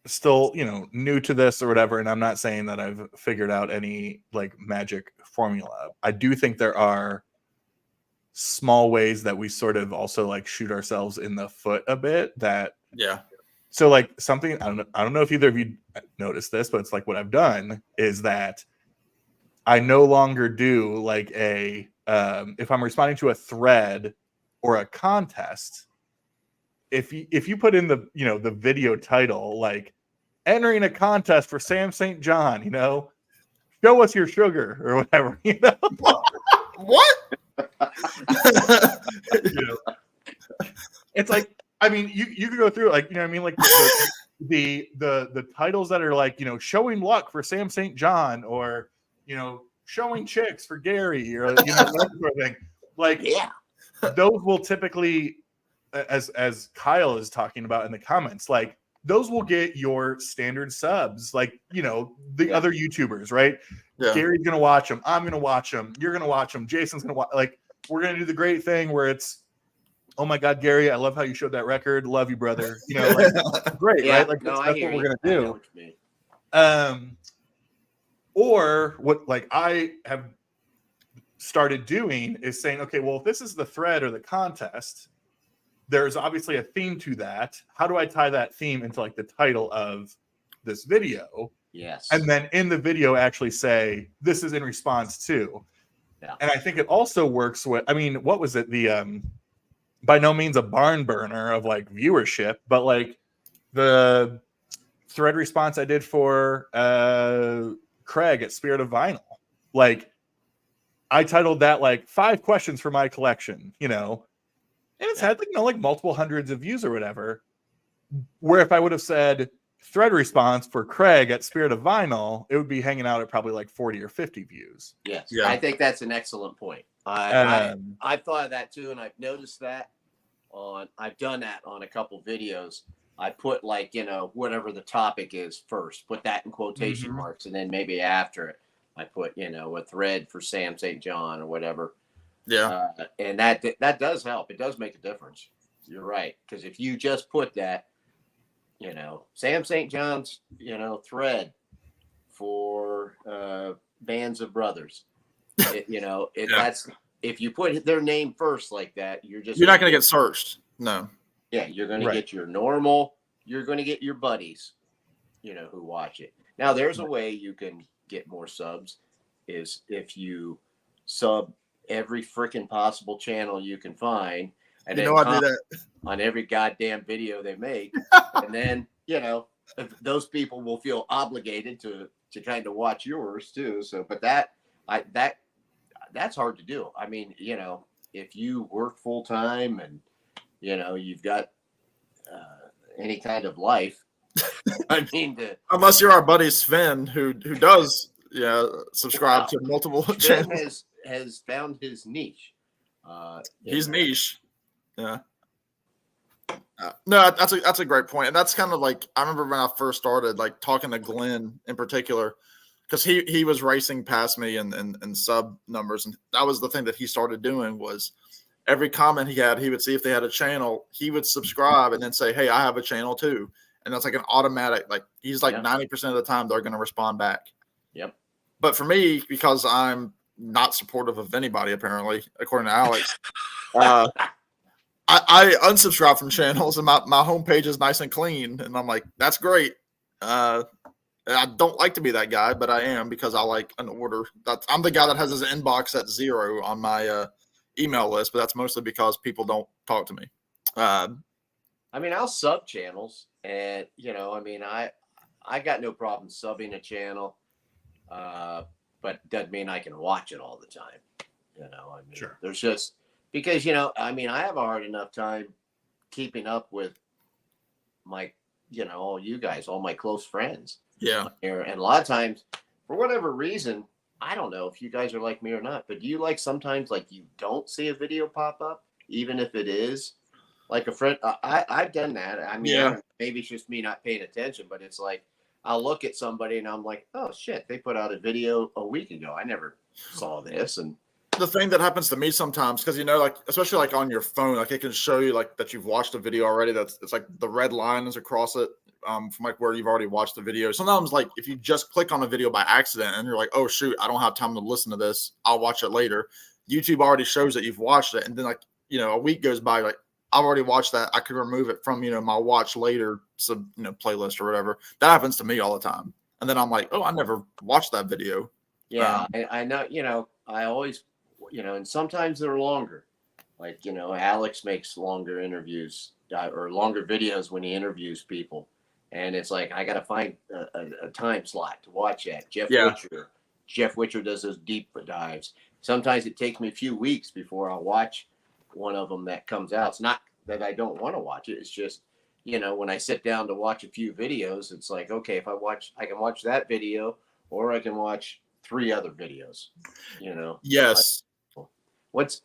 still, new to this or whatever, and I'm not saying that I've figured out any like magic formula. I do think there are small ways that we sort of also like shoot ourselves in the foot a bit. That So like something, I don't know if either of you noticed this, but it's like what I've done is that I no longer do like if I'm responding to a thread or a contest, if you put in the the video title like entering a contest for Sam St. John, show us your sugar or whatever, What? It's like, I mean, you could go through like, I mean, like the titles that are like, showing luck for Sam St. John, or, showing chicks for Gary, or, that sort of thing. Like, those will typically, as Kyle is talking about in the comments, like those will get your standard subs, like, the other YouTubers, right? Yeah. Gary's going to watch them. I'm going to watch them. You're going to watch them. Jason's going to watch, like, we're going to do the great thing where it's, oh my God, Gary, I love how you showed that record. Love you, brother. Like, great, right? Like, that's what we're going to do. Or what, like, I have started doing is saying, okay, well, if this is the thread or the contest, there's obviously a theme to that. How do I tie that theme into like the title of this video? Yes. And then in the video actually say, this is in response to. Yeah. And I think it also works with, I mean, what was it? The, by no means a barn burner of like viewership, but like the thread response I did for Craig at Spirit of Vinyl. Like, I titled that like 5 questions for my collection, and it's had like multiple hundreds of views or whatever. Where if I would have said thread response for Craig at Spirit of Vinyl, it would be hanging out at probably like 40 or 50 views. Yes, yeah. I think that's an excellent point. I've thought of that too, and I've noticed that I've done that on a couple videos. I put like, whatever the topic is first, put that in quotation marks, and then maybe after it, I put, a thread for Sam St. John or whatever. Yeah. And that does help. It does make a difference. You're right. Because if you just put that, Sam St. John's, thread for Bands of Brothers, that's, if you put their name first like that, you're not going to get searched. No. Yeah. You're going to get your normal, you're going to get your buddies, who watch it. Now there's a way you can get more subs, is if you sub every freaking possible channel you can find, and then I do that on every goddamn video they make, and then those people will feel obligated to kind of watch yours too. So, but that's hard to do. I mean, if you work full time and you've got any kind of life, I mean, unless you're our buddy Sven, who does subscribe to multiple channels, has found his niche. He's niche. Yeah. No, that's a great point. And that's kind of like, I remember when I first started, like talking to Glenn in particular, because he was racing past me in sub numbers. And that was the thing that he started doing, was every comment he had, he would see if they had a channel, he would subscribe and then say, hey, I have a channel too. And that's like an automatic, like he's like 90% of the time they're going to respond back. Yep. But for me, because I'm not supportive of anybody, apparently, according to Alex, I unsubscribe from channels, and my homepage is nice and clean. And I'm like, that's great. I don't like to be that guy, but I am, because I like an order. I'm the guy that has his inbox at 0 on my email list, but that's mostly because people don't talk to me. I mean, I'll sub channels, and I got no problem subbing a channel, but doesn't mean I can watch it all the time. Sure. There's just, because I have a hard enough time keeping up with my all you guys, all my close friends. Yeah. And a lot of times, for whatever reason, I don't know if you guys are like me or not, but do you like sometimes like you don't see a video pop up, even if it is like a friend? I've done that. I mean, I don't know, maybe it's just me not paying attention, but it's like I'll look at somebody and I'm like, oh shit, they put out a video a week ago. I never saw this. And the thing that happens to me sometimes, because like especially like on your phone, like it can show you like that you've watched a video already. It's like the red line is across it from like where you've already watched the video. Sometimes like if you just click on a video by accident and you're like, oh shoot, I don't have time to listen to this, I'll watch it later. YouTube already shows that you've watched it, and then like a week goes by, like I've already watched that. I could remove it from my watch later playlist or whatever. That happens to me all the time, and then I'm like, oh, I never watched that video. Yeah, I know. I always, and sometimes they're longer. Like, Alex makes longer interviews or longer videos when he interviews people. And it's like, I got to find a time slot to watch that. Jeff Witcher does those deep dives. Sometimes it takes me a few weeks before I'll watch one of them that comes out. It's not that I don't want to watch it. It's just, when I sit down to watch a few videos, it's like, okay, I can watch that video or I can watch 3 other videos, Yes. What's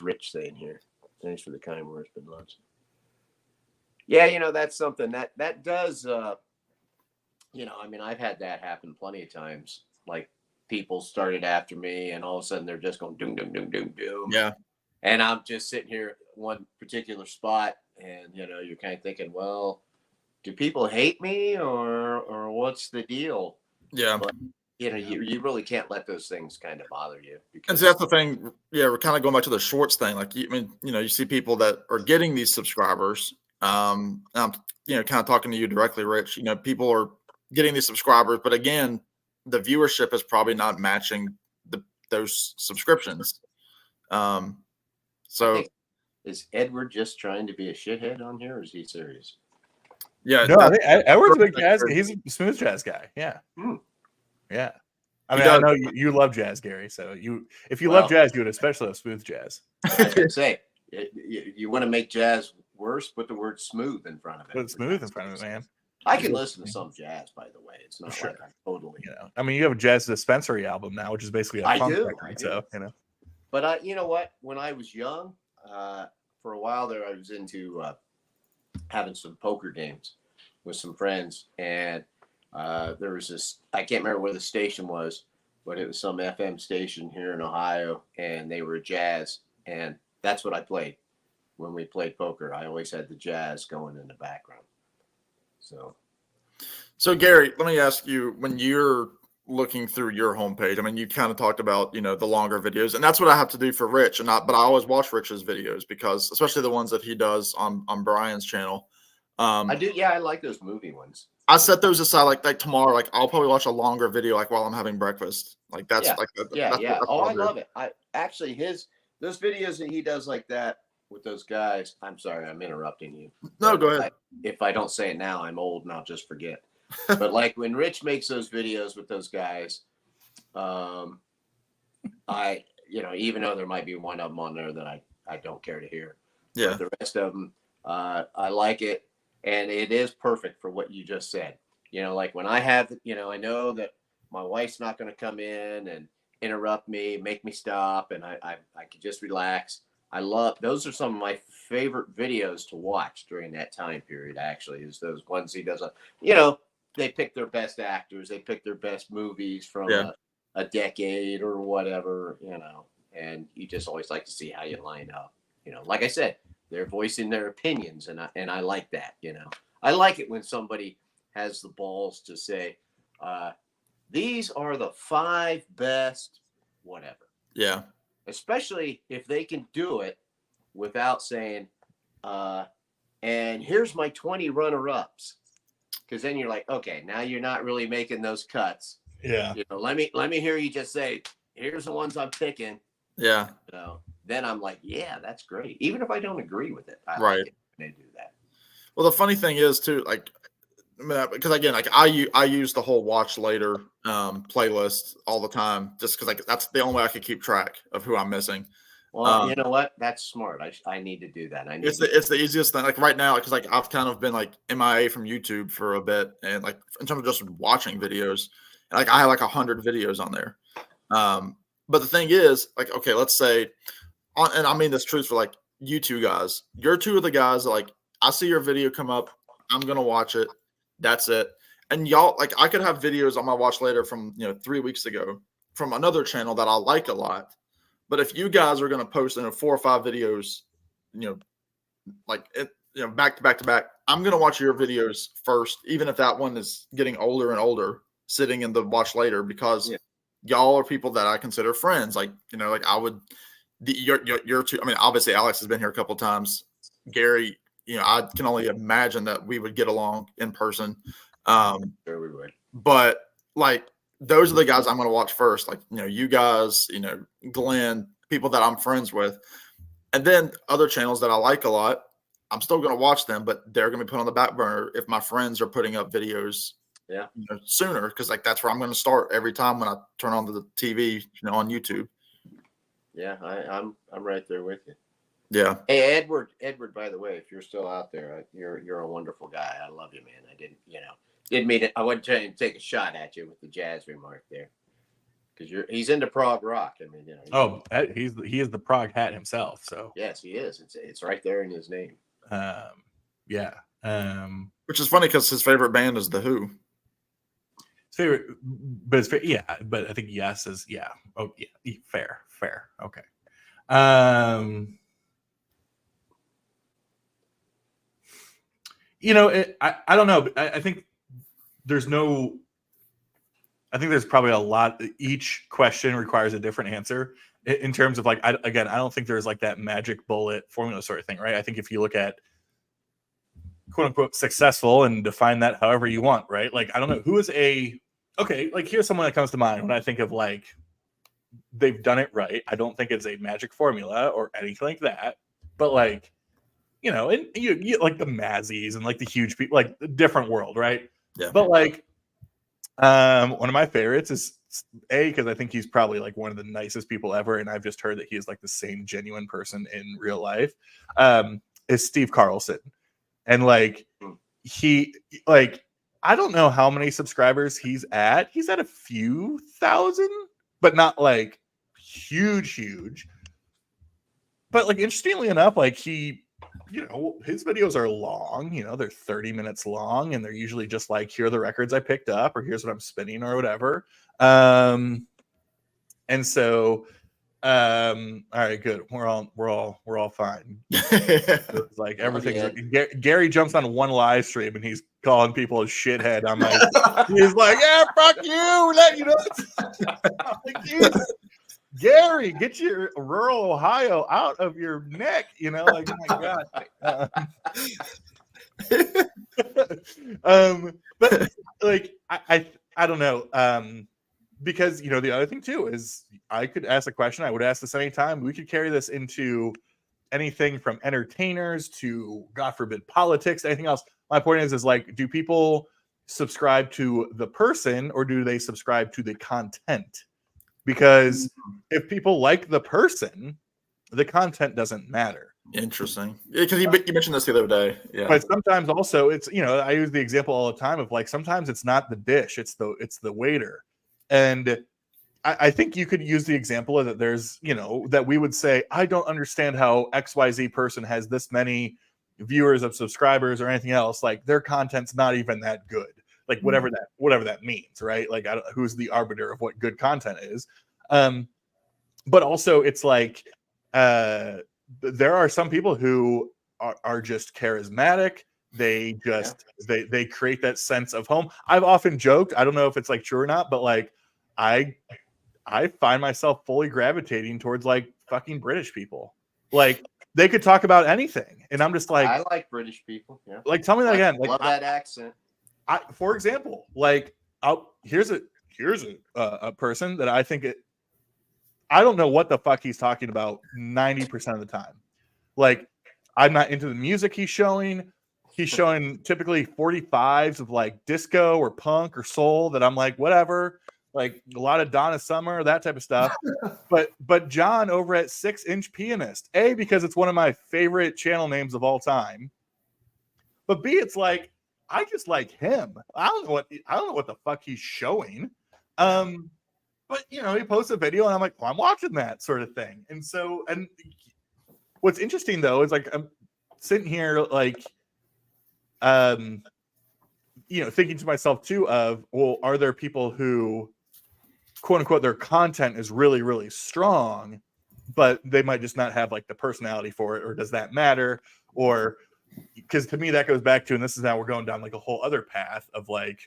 Rich saying here? Thanks for the kind words, but lots. Yeah, that's something that does, I mean, I've had that happen plenty of times. Like people started after me and all of a sudden they're just going doom, doom, doom, doom, doom. Yeah. And I'm just sitting here at one particular spot and, you're kind of thinking, well, do people hate me or what's the deal? Yeah. But, you really can't let those things kind of bother you. And so that's the thing. Yeah, we're kind of going back to the shorts thing. Like, you see people that are getting these subscribers. I'm, kind of talking to you directly, Rich. People are getting these subscribers, but again, the viewership is probably not matching those subscriptions. So is Edward just trying to be a shithead on here, or is he serious? Yeah, no, I think Edward's a big jazz. He's a smooth jazz guy. Yeah. Yeah. I mean, I know you love jazz, Gary. So if you love jazz, you would especially love smooth jazz. I was gonna say, you want to make jazz worse, put the word smooth in front of it. Put smooth in front of it, man. I can listen to some jazz, by the way. It's not like I'm totally. I mean, you have a jazz dispensary album now, which is basically a funk record. So But you know what? When I was young, for a while there, I was into having some poker games with some friends, and there was this, I can't remember where the station was, but it was some FM station here in Ohio, and they were jazz, and that's what I played when we played poker. I always had the jazz going in the background. So Gary, let me ask you, when you're looking through your homepage, I mean, you kind of talked about, the longer videos, and that's what I have to do for Rich, but I always watch Rich's videos because, especially the ones that he does on Brian's channel. I do. Yeah. I like those movie ones. I set those aside like tomorrow. Like I'll probably watch a longer video like while I'm having breakfast. Like that's yeah. Oh, I love it. I actually those videos that he does like that with those guys. I'm sorry, I'm interrupting you. No, go ahead. If I don't say it now, I'm old and I'll just forget. But like when Rich makes those videos with those guys, I even though there might be one of them on there that I don't care to hear. Yeah. But the rest of them, I like it. And it is perfect for what you just said. Like when I have, I know that my wife's not going to come in and interrupt me, make me stop, and I can just relax. Those are some of my favorite videos to watch during that time period, actually, is those ones he does. They pick their best actors, they pick their best movies from a decade or whatever, and you just always like to see how you line up. Like I said, they're voicing their opinions, and I like that. I like it when somebody has the balls to say, these are the 5 best whatever. Yeah. Especially if they can do it without saying, and here's my 20 runner-ups. Because then you're like, okay, now you're not really making those cuts. Yeah. Let me hear you just say, here's the ones I'm picking. Yeah. Then I'm like, yeah, that's great. Even if I don't agree with it, I right. like it when they do that. Well, the funny thing is too, like, because again, like I use the whole watch later playlist all the time, just because like that's the only way I can keep track of who I'm missing. Well, you know what? That's smart. I need to do that. It's the easiest thing. Like right now, because like I've kind of been like MIA from YouTube for a bit, and like in terms of just watching videos, like I have like 100 videos on there. But the thing is, like, okay, let's say, and I mean this truth for like you two guys. You're two of the guys that like I see your video come up, I'm gonna watch it. That's it. And y'all, like, I could have videos on my watch later from 3 weeks ago from another channel that I like a lot. But if you guys are gonna post 4 or 5 videos, like it, back to back to back, I'm gonna watch your videos first, even if that one is getting older and older, sitting in the watch later, because y'all are people that I consider friends. Like, like I would, you're two. I mean, obviously Alex has been here a couple times. Gary, I can only imagine that we would get along in person. Sure we would. But like, those are the guys I'm going to watch first. Like, you guys, Glenn, people that I'm friends with. And then other channels that I like a lot, I'm still going to watch them, but they're going to be put on the back burner if my friends are putting up videos sooner. Because like, that's where I'm going to start every time when I turn on the TV, on YouTube. Yeah, I'm right there with you. Yeah. Hey, Edward, by the way, if you're still out there, you're a wonderful guy. I love you, man. I didn't mean it. I wasn't trying to take a shot at you with the jazz remark there, because he's into prog rock. I mean, he is the prog hat himself. So yes, he is. It's right there in his name. Yeah. Which is funny because his favorite band is The Who. Favorite, but it's fair, yeah. But I think yes is yeah. Oh yeah, fair. Okay. I don't know. I think there's probably a lot. Each question requires a different answer in terms of like, I don't think there's like that magic bullet formula sort of thing, right? I think if you look at quote unquote successful and define that however you want, right? Like, I don't know who is like here's someone that comes to mind when I think of like, they've done it right. I don't think it's a magic formula or anything like that, but like, and you like the Mazzies and like the huge people, like a different world, right? Yeah. But like, one of my favorites is because I think he's probably like one of the nicest people ever, and I've just heard that he is like the same genuine person in real life. Is Steve Carlson, and like he like I don't know how many subscribers he's at. He's at a few thousand, but not like huge. But like interestingly enough, like he. His videos are long, they're 30 minutes long, and they're usually just like, here are the records I picked up, or here's what I'm spinning or whatever. And so, all right, good. We're all fine. It's like everything's Gary jumps on one live stream and he's calling people a shithead. I'm like, he's like, yeah, fuck you. Like, Gary, get your rural Ohio out of your neck, like, oh my God. But like, I don't know. Because, the other thing too is I could ask a question. I would ask this anytime. We could carry this into anything from entertainers to, God forbid, politics, anything else. My point is like, do people subscribe to the person or do they subscribe to the content? Because if people like the person, the content doesn't matter. Interesting. Because you mentioned this the other day. Yeah. But sometimes also it's, I use the example all the time of like, sometimes it's not the dish, it's the waiter. And I think you could use the example of that there's, that we would say, I don't understand how XYZ person has this many viewers of subscribers or anything else. Like their content's not even that good. Like whatever that means, right? Like who's the arbiter of what good content is? But also it's like there are some people who are just charismatic. They just they create that sense of home. I've often joked, I don't know if it's like true or not, but like I find myself fully gravitating towards like fucking British people. Like they could talk about anything, and I'm just like, I like British people. Yeah. Like tell me that again. Like love that accent. For example, like here's a person that I think I don't know what the fuck he's talking about 90% of the time. Like I'm not into the music he's showing. He's showing typically 45s of like disco or punk or soul that I'm like, whatever. like a lot of Donna Summer, that type of stuff. But John over at 6-Inch Pianist, A, because it's one of my favorite channel names of all time. But B, it's like I just like him. I don't know what the fuck he's showing. But he posts a video and I'm like, well, I'm watching that sort of thing. And so, and what's interesting though is like I'm sitting here like thinking to myself too of, well, are there people who quote unquote their content is really, really strong, but they might just not have like the personality for it, or does that matter? Or because to me that goes back to, and this is now we're going down like a whole other path of like,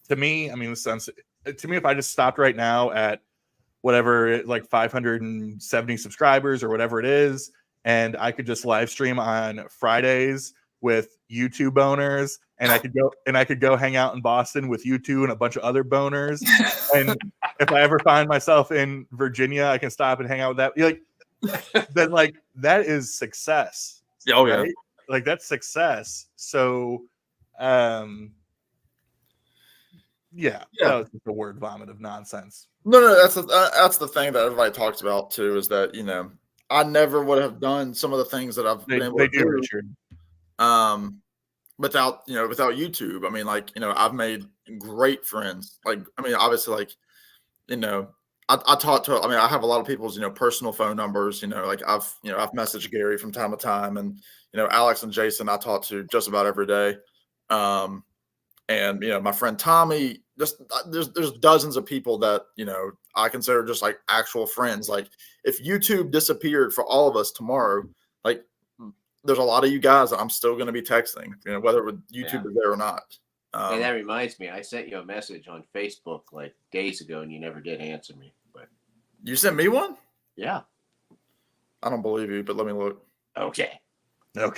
to me, I mean, this sounds to me, if I just stopped right now at whatever, like 570 subscribers or whatever it is, and I could just live stream on Fridays with YouTube boners, and I could go hang out in Boston with you two and a bunch of other boners. And if I ever find myself in Virginia, I can stop and hang out with that. Then like that is success. Oh yeah. Right? Like that's success. So yeah, that was just a word vomit of nonsense. No, that's the thing that everybody talks about too, is that I never would have done some of the things that I've been able to do, Richard. without YouTube. I mean, like I've made great friends. Like, I mean, obviously, like I talk to. I mean, I have a lot of people's personal phone numbers. Like I've messaged Gary from time to time, and Alex and Jason I talk to just about every day. And my friend Tommy, just there's dozens of people that I consider just like actual friends. Like if YouTube disappeared for all of us tomorrow, like there's a lot of you guys that I'm still going to be texting, whether YouTube is there or not. And that reminds me, I sent you a message on Facebook like days ago, and you never did answer me. But you sent me one? Yeah. I don't believe you, but let me look. Okay. No,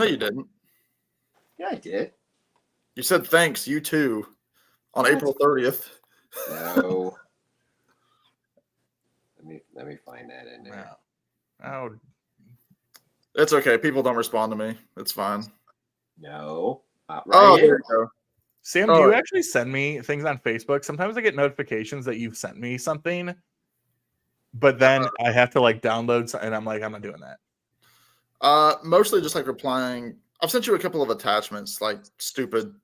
you didn't. Yeah, I did. You said thanks, you too, on April 30th. No. Let me find that in there. Oh, it's okay. People don't respond to me. It's fine. No. Right there here. you go. Sam, do you actually send me things on Facebook? Sometimes I get notifications that you've sent me something, but then I have to like download something, and I'm like, I'm not doing that. Mostly just like replying. I've sent you a couple of attachments, like stupid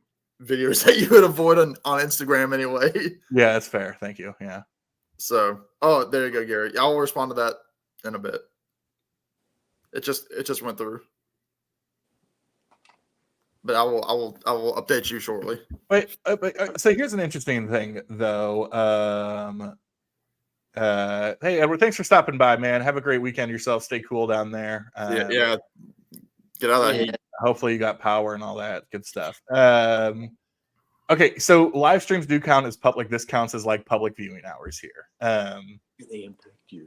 videos that you would avoid on Instagram anyway. Yeah, that's fair. Thank you. Yeah. So, there you go, Gary. I'll respond to that in a bit. It just went through. But I will update you shortly. But so here's an interesting thing, though. Hey, Edward, thanks for stopping by, man. Have a great weekend yourself. Stay cool down there. Yeah. Get out of that heat. Hopefully you got power and all that good stuff. Okay, so live streams do count as public. This counts as like public viewing hours here. They impact your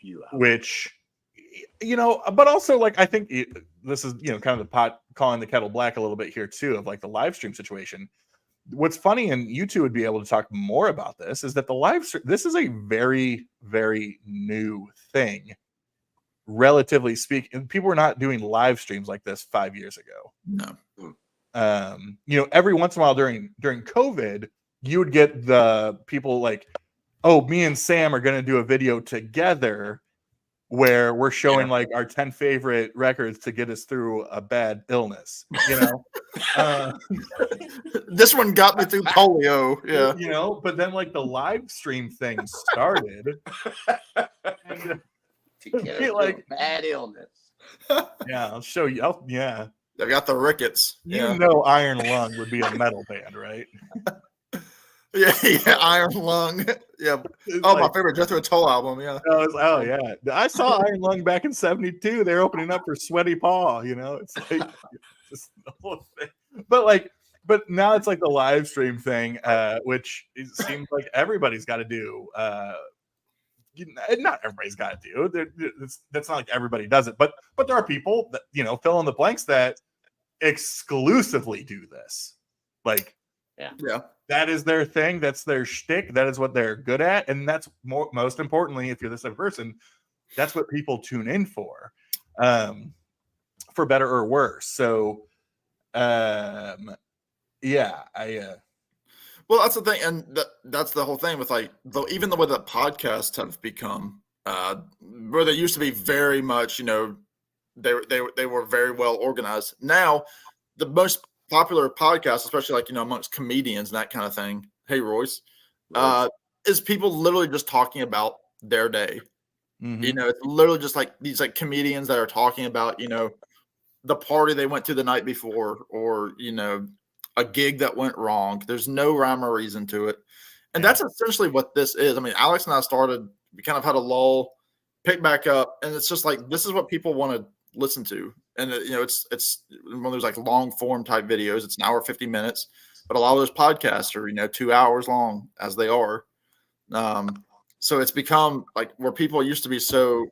view hours. Which, but also like I think this is kind of the pot calling the kettle black a little bit here too, of like the live stream situation. What's funny, and you two would be able to talk more about this, is that the live stream, this is a very, very new thing, relatively speaking. People were not doing live streams like this 5 years ago. No. Every once in a while during COVID, you would get the people like, oh, me and Sam are going to do a video together where we're showing like our 10 favorite records to get us through a bad illness, This one got me through polio. Yeah. But then like the live stream thing started. And, like bad illness. Yeah, I'll show you. I got the rickets. Iron Lung would be a metal band, right? Yeah, Iron Lung. Yeah. My favorite Jethro Tull album. Yeah. Yeah. I saw Iron Lung back in '72. They're opening up for Sweaty Paw. It's like just the whole thing. But now it's like the live stream thing, which it seems like everybody's got to do. Not everybody's got to do. That's not like everybody does it, but there are people that fill in the blanks that exclusively do this. Like, yeah. That is their thing. That's their shtick. That is what they're good at. And that's most importantly, if you're this type of person, that's what people tune in for better or worse. So, Well, that's the thing, and that's the whole thing with like even the way that podcasts have become, where they used to be very much, they were very well organized. Now, the most popular podcast, especially like amongst comedians and that kind of thing. Hey, Royce, is people literally just talking about their day. Mm-hmm. It's literally just like these like comedians that are talking about the party they went to the night before, or a gig that went wrong. There's no rhyme or reason to it. And that's essentially what this is. I mean, Alex and I started, we kind of had a lull, pick back up, and it's just like, this is what people want to listen to. And it's one of those like long form type videos. It's an hour, 50 minutes, but a lot of those podcasts are, 2 hours long as they are. So it's become like where people used to be, so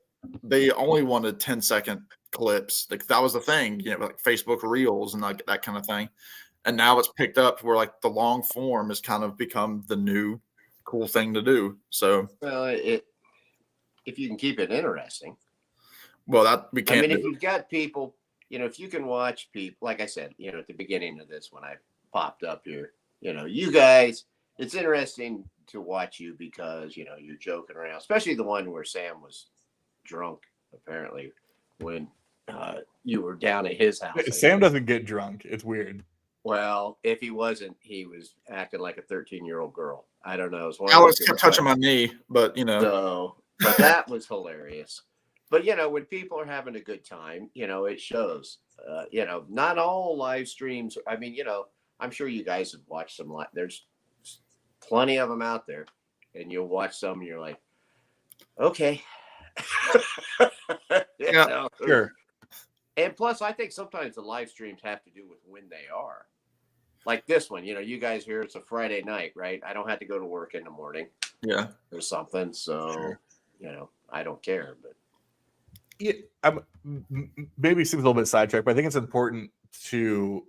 they only wanted 10-second clips. Like that was the thing, like Facebook Reels and like that kind of thing. And now it's picked up where like the long form has kind of become the new cool thing to do. So, well, if you can keep it interesting. Well, that we can't. I mean, if you've got people, if you can watch people, like I said, at the beginning of this when I popped up here, you guys, it's interesting to watch you because you're joking around, especially the one where Sam was drunk apparently when you were down at his house. Sam doesn't get drunk. It's weird. Well, if he wasn't, he was acting like a 13-year-old girl. I don't know. Alex kept touching my knee, but So, but that was hilarious. But when people are having a good time, it shows. Not all live streams. I mean, I'm sure you guys have watched some. There's plenty of them out there, and you'll watch some, and you're like, okay. Yeah, sure. And plus, I think sometimes the live streams have to do with when they are. Like this one, you guys here, it's a Friday night, right? I don't have to go to work in the morning. Yeah. Or something. So, Sure. I don't care. But yeah, maybe seems a little bit sidetracked, but I think it's important to.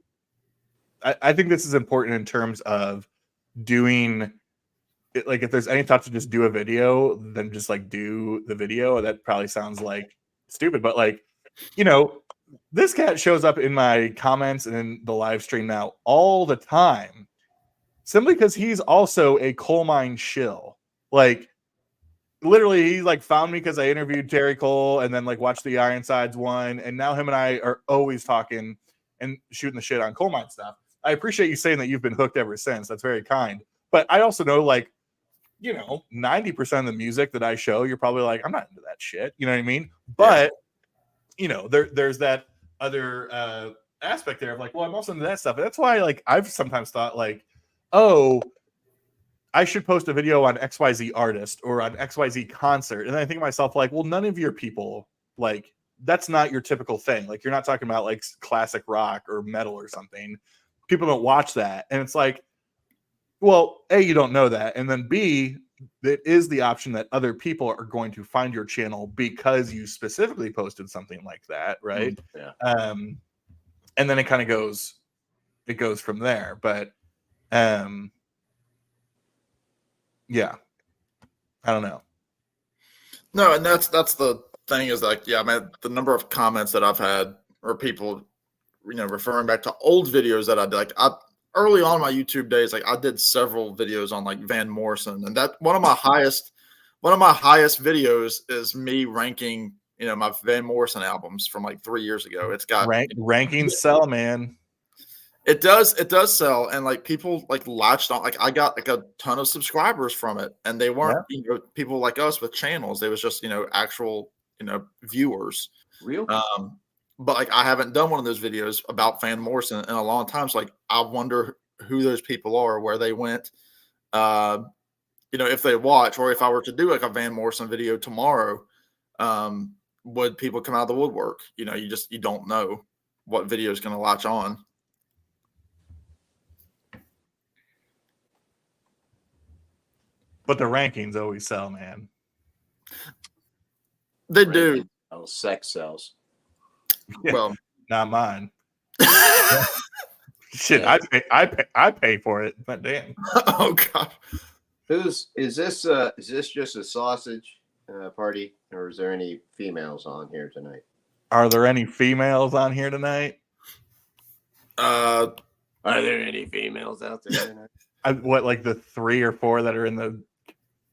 I think this is important in terms of doing it. Like, if there's any thought to just do a video, then just like do the video. That probably sounds like stupid, but like, this cat shows up in my comments and in the live stream now all the time, simply because he's also a coal mine shill. Like, literally, he like found me because I interviewed Terry Cole and then like watched the Ironsides one, and now him and I are always talking and shooting the shit on coal mine stuff. I appreciate you saying that you've been hooked ever since. That's very kind. But I also know, like, 90% of the music that I show, you're probably like, I'm not into that shit. You know what I mean? But there's that other aspect there of like, well, I'm also into that stuff. And that's why, like, I've sometimes thought like, oh, I should post a video on XYZ artist or on XYZ concert. And then I think to myself, like, well, none of your people, like, that's not your typical thing. Like, you're not talking about like classic rock or metal or something. People don't watch that. And it's like, well, A, you don't know that. And then B, it is the option that other people are going to find your channel because you specifically posted something like that. Right. Yeah. And then it kind of goes from there. But yeah, I don't know. No, and that's the thing is like, yeah, man, the number of comments that I've had or people, referring back to old videos that I did. Like early on in my YouTube days, like I did several videos on like Van Morrison, and that one of my highest videos is me ranking, my Van Morrison albums from like 3 years ago. It's got rankings sell, man. It does sell, and like people like latched on. Like I got like a ton of subscribers from it, and they weren't people like us with channels. They was just actual viewers. Real. But like I haven't done one of those videos about Van Morrison in a long time. So like I wonder who those people are, where they went, if they watch, or if I were to do like a Van Morrison video tomorrow, would people come out of the woodwork? You don't know what video is going to latch on. But the rankings always sell, man. They do. Oh, sex sells. Yeah. Well, not mine. Shit, yeah. I pay for it, but damn. Oh god. Is this just a sausage party, or is there any females on here tonight? Are there any females on here tonight? Are there any females out there tonight? what, like the 3 or 4 that are in the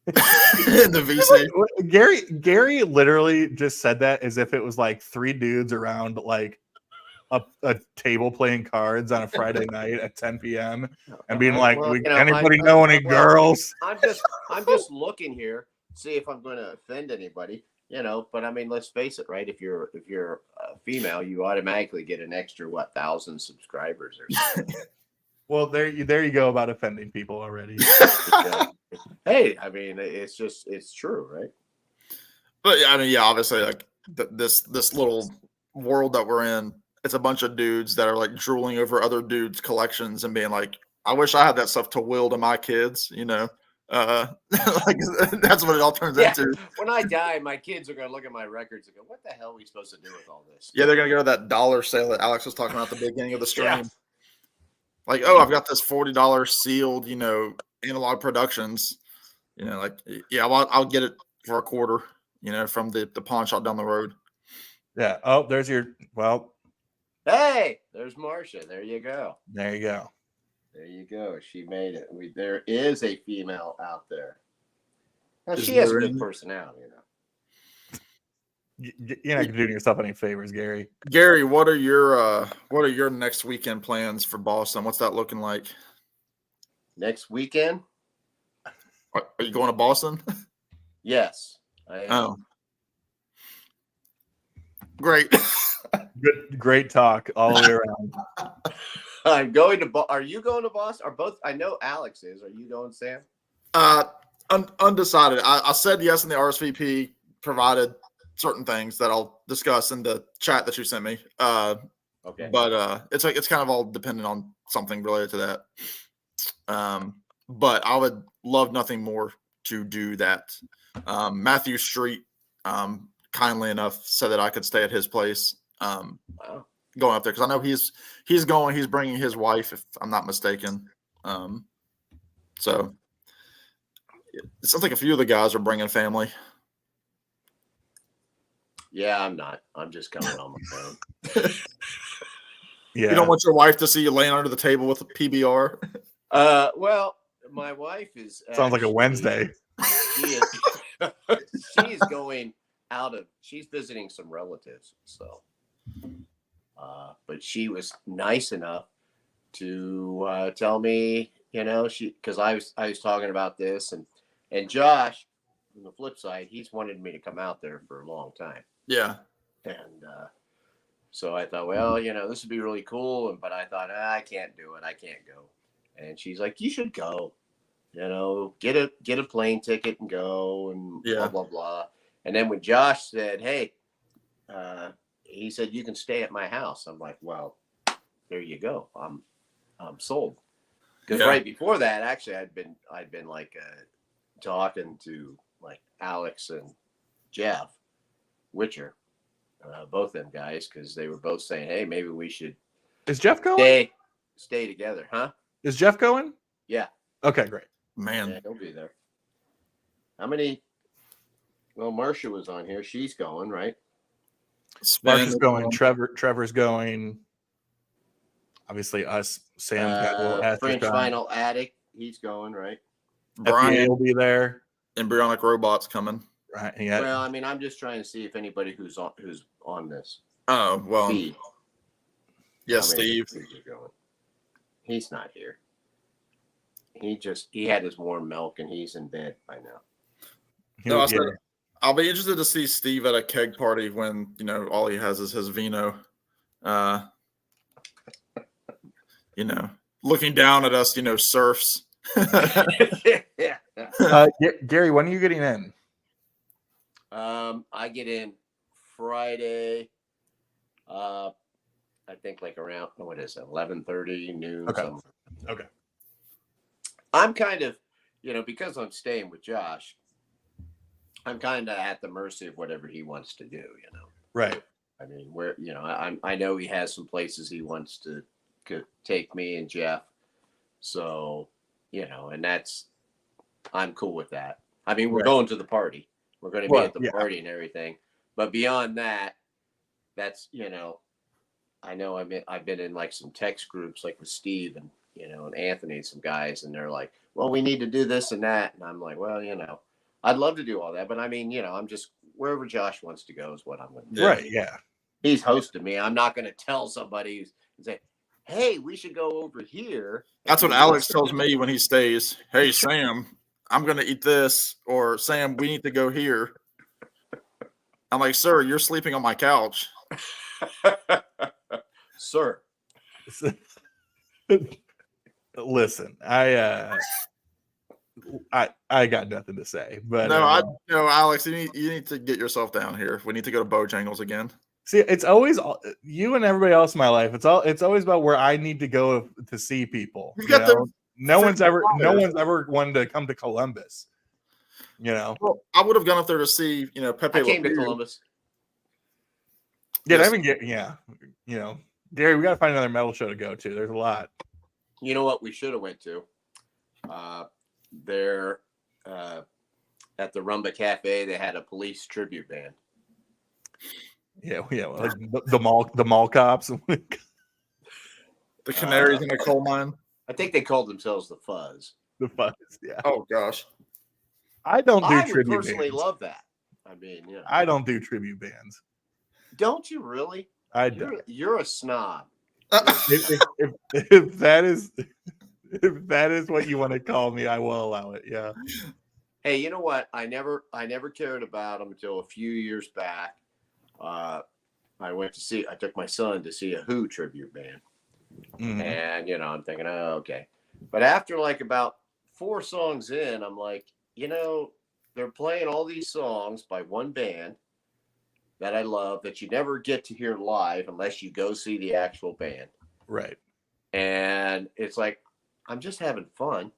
The VC. Gary literally just said that as if it was like 3 dudes around like a table playing cards on a Friday night at 10 p.m. and being like, Well, anybody know any girls? I'm just looking here, see if I'm going to offend anybody, But I mean, let's face it, right? If you're a female, you automatically get an extra 1,000 subscribers or something. Well, there you go about offending people already. Hey, I mean, it's true, right? But I mean, yeah, obviously, like this little world that we're in, it's a bunch of dudes that are like drooling over other dudes' collections and being like, I wish I had that stuff to will to my kids, like that's what it all turns into. When I die, my kids are gonna look at my records and go, "What the hell are we supposed to do with all this?" Yeah, they're gonna go to that dollar sale that Alex was talking about at the beginning of the stream. Yeah. Like, oh, I've got this $40 sealed, Analog Productions. I'll get it for a quarter, from the pawn shop down the road. Yeah. Oh, there's your Hey, there's Marcia. There you go. There you go. There you go. She made it. There is a female out there. Now, she has a good personality, You're not doing yourself any favors, Gary. Gary, what are your next weekend plans for Boston? What's that looking like? Next weekend? Are you going to Boston? Yes, I am. Oh, great. Great talk all the way around. I'm going to. Are you going to Boston? Or both? I know Alex is. Are you going, Sam? Undecided. I said yes in the RSVP, provided certain things that I'll discuss in the chat that you sent me. Okay. But it's kind of all dependent on something related to that. But I would love nothing more to do that. Matthew Street, kindly enough, said that I could stay at his place. Wow. Going up there because I know he's going. He's bringing his wife, if I'm not mistaken. So it sounds like a few of the guys are bringing family. Yeah, I'm not. I'm just coming on my own. Yeah. You don't want your wife to see you laying under the table with a PBR? Well, my wife is. Sounds like a Wednesday. She's going out of. She's visiting some relatives, so. But she was nice enough to tell me, because I was talking about this, and Josh, on the flip side, he's wanted me to come out there for a long time. Yeah. And so I thought, well, this would be really cool. But I thought, I can't do it. I can't go. And she's like, you should go. Get a plane ticket and go, and blah blah blah. And then when Josh said, hey, he said, you can stay at my house. I'm like, well, there you go. I'm sold. Because right before that, actually, I'd been like talking to like Alex and Jeff Witcher, both them guys, because they were both saying, hey, maybe we should. Is Jeff going? Stay together, huh? Is Jeff going? Yeah. Okay, great. Man, yeah, he'll be there. How many? Well, Marcia was on here. She's going, right? Marcia's going. Trevor's going. Obviously, us. Sam, Campbell, French Vinyl Addict. He's going, right? Brian will be there. Embryonic Robot's coming. Right. Yeah. Well, I mean, I'm just trying to see if anybody who's on this. Oh well. Steve. Yes, Steve. He's not here. He had his warm milk and he's in bed by now. No, I'll be interested to see Steve at a keg party when all he has is his vino. Looking down at us, serfs. Yeah. Gary, when are you getting in? I get in Friday. I think like around 11:30 noon. Okay. Somewhere. Okay. I'm kind of, because I'm staying with Josh, I'm kind of at the mercy of whatever he wants to do. Right. I mean, where I know he has some places he wants to take me and Jeff. So, and I'm cool with that. I mean, we're going to the party. We're going to be at the party and everything. But beyond that, that's, I know I've been in like some text groups like with Steve, and and Anthony and some guys, and they're like, well, we need to do this and that. And I'm like, well, I'd love to do all that. But I mean, I'm just wherever Josh wants to go is what I'm going to do. Right. Yeah. He's hosting me. I'm not going to tell somebody and say, hey, we should go over here. That's what Alex tells me when he stays. Hey, Sam, I'm going to eat this. Or, Sam, we need to go here. I'm like, sir, you're sleeping on my couch. Sir. Listen, I got nothing to say. But no, Alex, you need to get yourself down here. We need to go to Bojangles again. See, it's always you and everybody else in my life. It's always about where I need to go to see people. No one's ever wanted to come to Columbus. Well, I would have gone up there to see, Pepe. I came to Columbus. Yeah, Gary, we got to find another metal show to go to. There's a lot. You know what we should have went to? There at the Rumba Cafe, they had a police tribute band. Yeah, like the mall cops. The canaries in the coal mine. I think they called themselves the Fuzz. The Fuzz, yeah. Oh gosh, I don't do I tribute would personally bands. love that. I mean, I don't do tribute bands. Don't you really? I don't. You're a snob. If that is what you want to call me, I will allow it. Yeah. Hey, you know what? I never cared about them until a few years back. I took my son to see a Who tribute band. Mm-hmm. And, I'm thinking, oh, okay. But after like about 4 songs in, I'm like, they're playing all these songs by one band that I love that you never get to hear live unless you go see the actual band. Right. And it's like, I'm just having fun,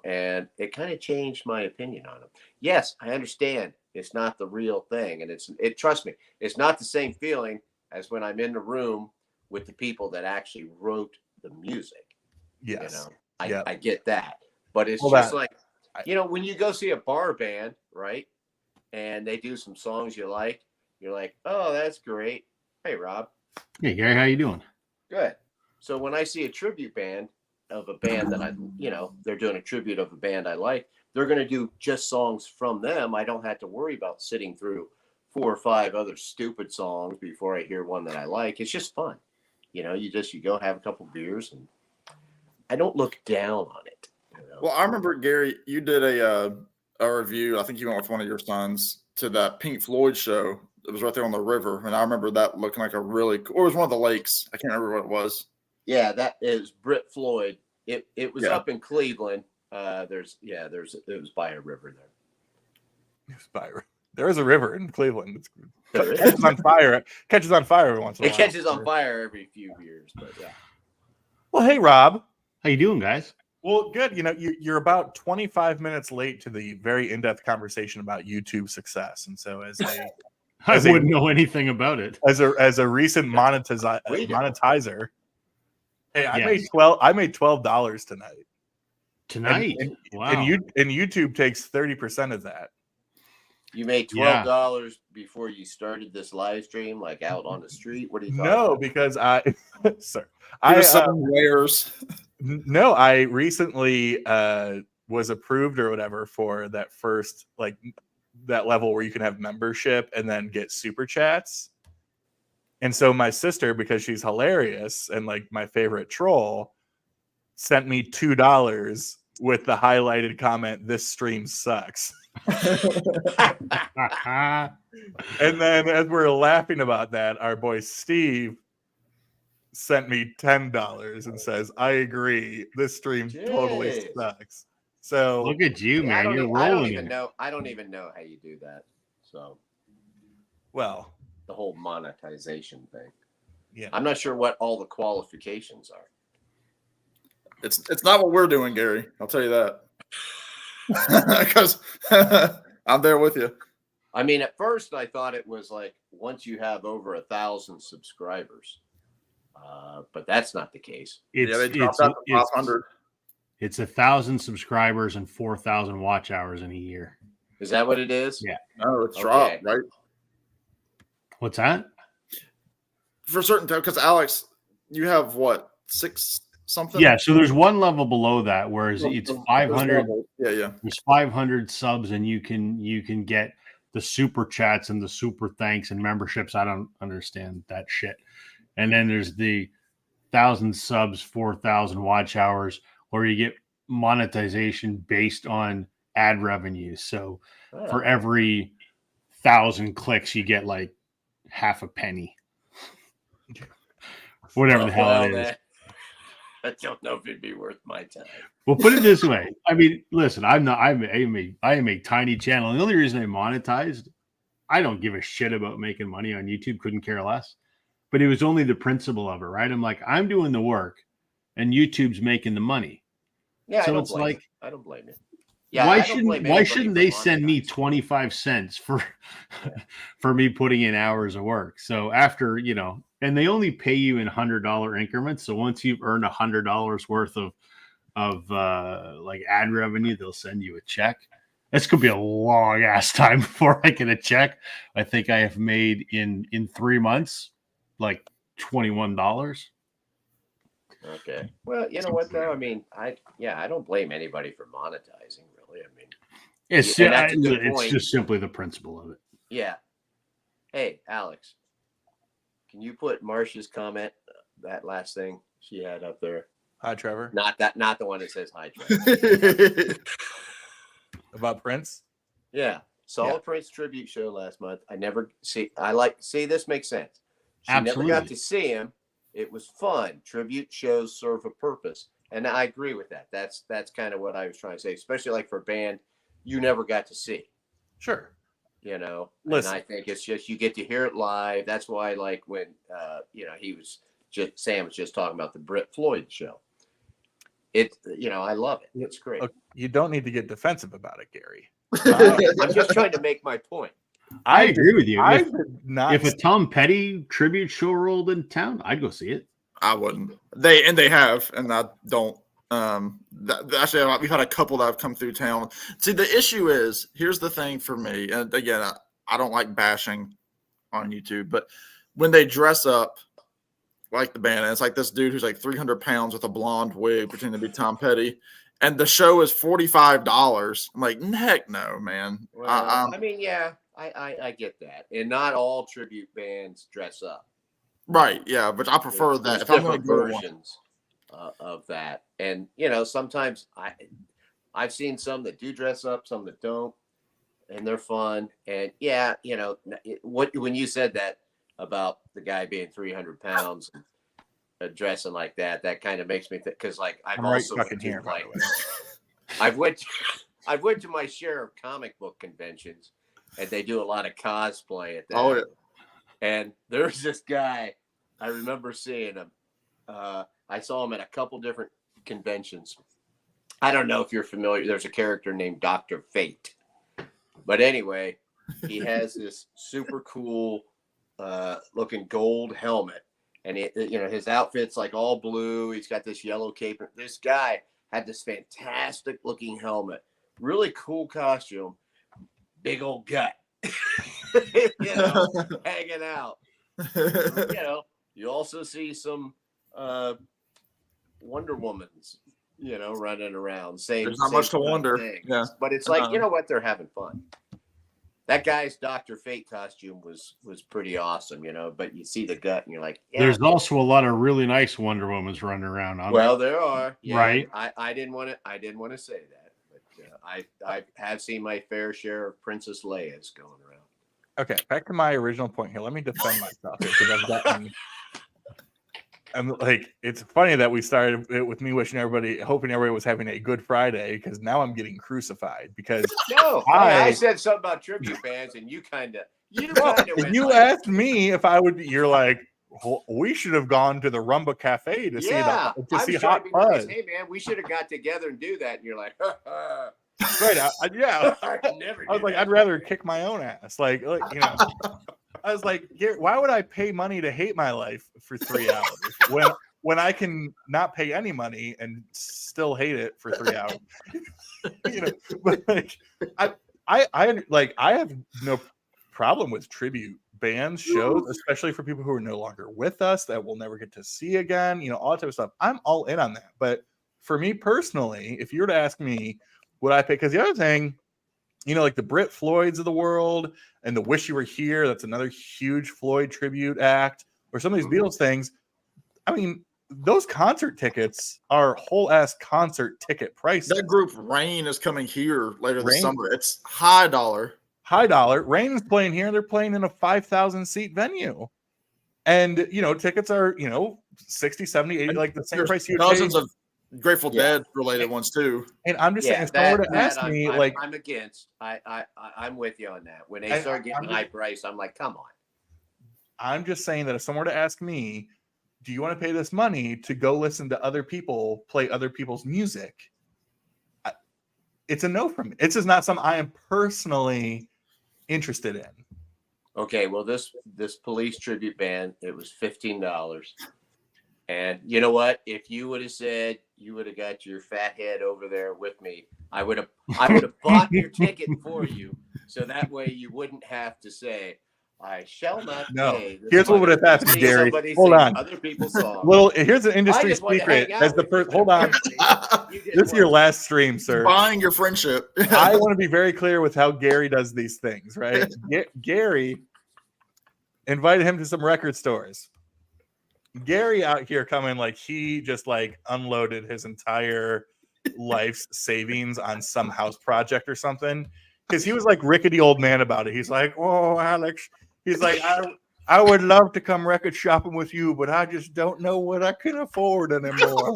and it kind of changed my opinion on them. Yes, I understand it's not the real thing. And trust me, it's not the same feeling as when I'm in the room with the people that actually wrote the music. Yes. I get that. But it's when you go see a bar band, right? And they do some songs you like, you're like, oh, that's great. Hey, Rob. Hey, Gary, how you doing? Good. So when I see a tribute band of a band that they're doing a tribute of a band I like, they're going to do just songs from them. I don't have to worry about sitting through 4 or 5 other stupid songs before I hear one that I like. It's just fun. You go have a couple beers, and I don't look down on it. Well, I remember, Gary, you did a review. I think you went with one of your sons to that Pink Floyd show. It was right there on the river, and I remember that looking like a really cool. Or it was one of the lakes. I can't remember what it was. Yeah, that is Brit Floyd. It was up in Cleveland. It was by a river there. There is a river in Cleveland. It catches on fire. Catches on fire every once in a while. It catches on fire every few years, but yeah. Well, hey, Rob. How you doing, guys? Well, good. You're about 25 minutes late to the very in-depth conversation about YouTube success, and so I wouldn't know anything about it. As a recent monetizer, hey, I made $12 tonight. Tonight, wow! And YouTube takes 30% of that. You made $12 before you started this live stream, like out on the street. What are you talking about? Because sir, No, I recently was approved or whatever for that first that level where you can have membership and then get super chats. And so my sister, because she's hilarious and my favorite troll, sent me $2 with the highlighted comment, "This stream sucks." And then as we're laughing about that, our boy Steve sent me $10 and says, "I agree. This stream totally sucks." So look at you, man. You're rolling. I don't even know how you do that. So, well, the whole monetization thing. Yeah, I'm not sure what all the qualifications are. It's not what we're doing, Gary. I'll tell you that. Because I'm there with you. I mean, at first I thought it was once you have over 1,000 subscribers, but that's not the case. They dropped out to 500. It's 1,000 subscribers and 4,000 watch hours in a year. Is that what it is? Yeah. No, it's dropped, right? What's that? For certain time, because Alex, you have what, 6 something. Yeah, so there's one level below that, whereas it's 500. Yeah. There's 500 subs, and you can get the super chats and the super thanks and memberships. I don't understand that shit. And then there's the 1,000 subs, 4,000 watch hours, where you get monetization based on ad revenue. So for every 1,000 clicks, you get like half a penny, whatever the hell it is. I don't know if it'd be worth my time. Well, put it this way. I mean, listen, I am a tiny channel. The only reason I monetized, I don't give a shit about making money on YouTube. Couldn't care less. But it was only the principle of it, right? I'm like, I'm doing the work, and YouTube's making the money. Yeah, so it's like, I don't blame you. Yeah, why shouldn't they send me monetizing. 25 cents for for me putting in hours of work? So after, and they only pay you in $100 increments. So once you've earned $100 worth of like ad revenue, they'll send you a check. This could be a long ass time before I get a check. I think I have made in 3 months like $21. Okay. Well, you know what though? I mean, I don't blame anybody for monetizing, really. I mean, It's just simply the principle of it. Yeah. Hey, Alex, can you put Marcia's comment, that last thing she had up there? Hi, Trevor. Not the one that says hi, Trevor. About Prince? Yeah. Saw a Prince tribute show last month. This makes sense. She Absolutely. never got to see him. It was fun. Tribute shows serve a purpose. And I agree with that. That's kind of what I was trying to say, especially like for a band you never got to see. Sure. Listen. And I think it's just, you get to hear it live. That's why, like when, Sam was just talking about the Brit Floyd show. I love it. It's great. Look, you don't need to get defensive about it, Gary. I'm just trying to make my point. I agree with you. If a Tom Petty tribute show rolled in town, I'd go see it. I wouldn't. They have, and I don't. Actually, we've had a couple that have come through town. See, the issue is, here's the thing for me, and again, I don't like bashing on YouTube, but when they dress up like the band, and it's like this dude who's like 300 pounds with a blonde wig pretending to be Tom Petty, and the show is $45. I'm like, heck no, man. Well, I mean, yeah. I get that, and not all tribute bands dress up. Right, yeah, but I prefer that. If I'm different versions of that, and sometimes I've seen some that do dress up, some that don't, and they're fun. And when you said that about the guy being 300 pounds and dressing like that, that kind of makes me think, because like I'm also fucking here, like I've went to my share of comic book conventions. And they do a lot of cosplay at that. Oh, yeah. And there's this guy, I remember seeing him. I saw him at a couple different conventions. I don't know if you're familiar. There's a character named Dr. Fate. But anyway, he has this super cool looking gold helmet. And his outfit's like all blue. He's got this yellow cape. This guy had this fantastic looking helmet. Really cool costume. Big old gut, hanging out. You also see some Wonder Womans, running around. There's not much to wonder. Yeah, but it's like, you know what? They're having fun. That guy's Dr. Fate costume was pretty awesome, But you see the gut, and you're like, yeah. There's also a lot of really nice Wonder Womans running around. Well, there are, right? I didn't want to say that. I have seen my fair share of Princess Leia's going around. Okay, back to my original point here. Let me defend myself here, because I'm like, it's funny that we started it with me hoping everybody was having a good Friday, because now I'm getting crucified because I said something about tribute bands, and you asked me if I would. You're like, we should have gone to the Rumba Cafe to see Hot Fuzz. Hey man, we should have got together and do that. And you're like, right? I was like, I'd rather kick my own ass. I was like, why would I pay money to hate my life for 3 hours when I can not pay any money and still hate it for 3 hours? But I have no problem with tribute bands, shows, especially for people who are no longer with us that we'll never get to see again, all that type of stuff. I'm all in on that. But for me personally, if you were to ask me, would I pay? Because the other thing, like the Brit Floyds of the world and the Wish You Were Here, that's another huge Floyd tribute act, or some of these Beatles things. I mean, those concert tickets are whole ass concert ticket prices. That group Rain is coming here later this Rain. summer. It's high dollar. High dollar. Rain is playing here. They're playing in a 5,000 seat venue. And, tickets are, 60, 70, 80, like the same There's price you dozens pay. of Grateful Dead related ones too. And I'm just saying, if someone were to ask me, I'm against. I'm with you on that. When they start getting high price, I'm like, come on. I'm just saying that if someone were to ask me, do you want to pay this money to go listen to other people play other people's music? It's a no from me. It's just not something I am personally interested in. Okay, well, this Police tribute band, it was $15. And you know what? If you would have said you would have got your fat head over there with me, I would have bought your ticket for you, so that way you wouldn't have to say, I shall not pay. Here's what would have happened, Gary. Hold on. Other people's songs. Well, here's an industry secret. As the first, hold on. This is your last stream, sir. Buying your friendship. I want to be very clear with how Gary does these things, right? Gary invited him to some record stores. Gary out here coming like he just unloaded his entire life's savings on some house project or something. Because he was like rickety old man about it. He's like, oh, Alex. He's like, I would love to come record shopping with you, but I just don't know what I can afford anymore.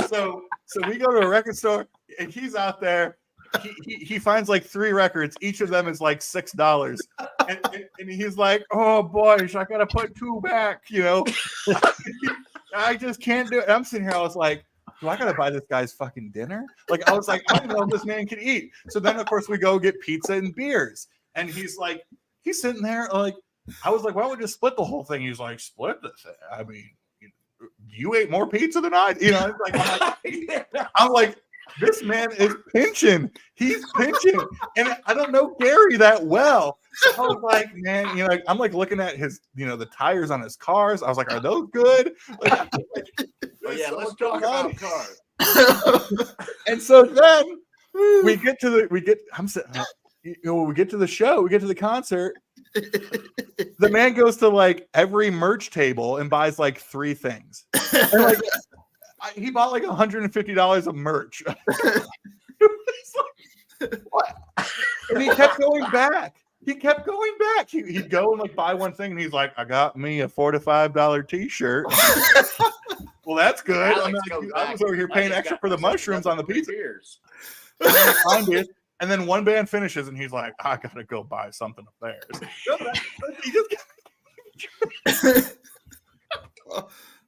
So we go to a record store, and he's out there. He finds 3 records. Each of them is $6. And he's like, oh, boys, I got to put 2 back, I just can't do it. I'm sitting here. I was like, do I got to buy this guy's fucking dinner? I was like, I don't know if this man can eat. So then, of course, we go get pizza and beers. And he's sitting there I was like, why don't we just split the whole thing? He's like, split the thing? I mean, you ate more pizza than I did. I'm like, this man is pinching. He's pinching. And I don't know Gary that well. So I was like, man, I'm looking at his, the tires on his cars. I was like, are those good? Let's talk about cars. And so then we get to the show, we get to the concert. The man goes to every merch table and buys 3 things. And he bought $150 of merch. What? And he kept going back. He'd go and buy one thing, and he's like, I got me a $4 to $5 t-shirt. Well, that's good. I was over here paying extra for the mushrooms on the pizza. And then one band finishes, and he's like, I gotta go buy something of theirs.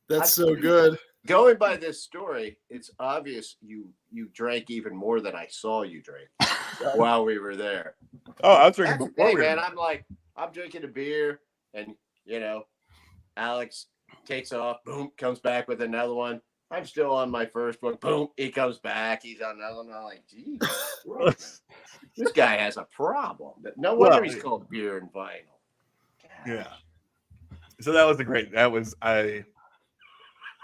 That's so good. Going by this story, it's obvious you drank even more than I saw you drink while we were there. Oh, I was drinking before. Man, I'm drinking a beer, and Alex takes off, boom, comes back with another one. I'm still on my first one. Boom, he comes back. He's on another one. I'm like, geez, this guy has a problem. No wonder he's called Beer and Vinyl. Gosh. Yeah. So that was it was,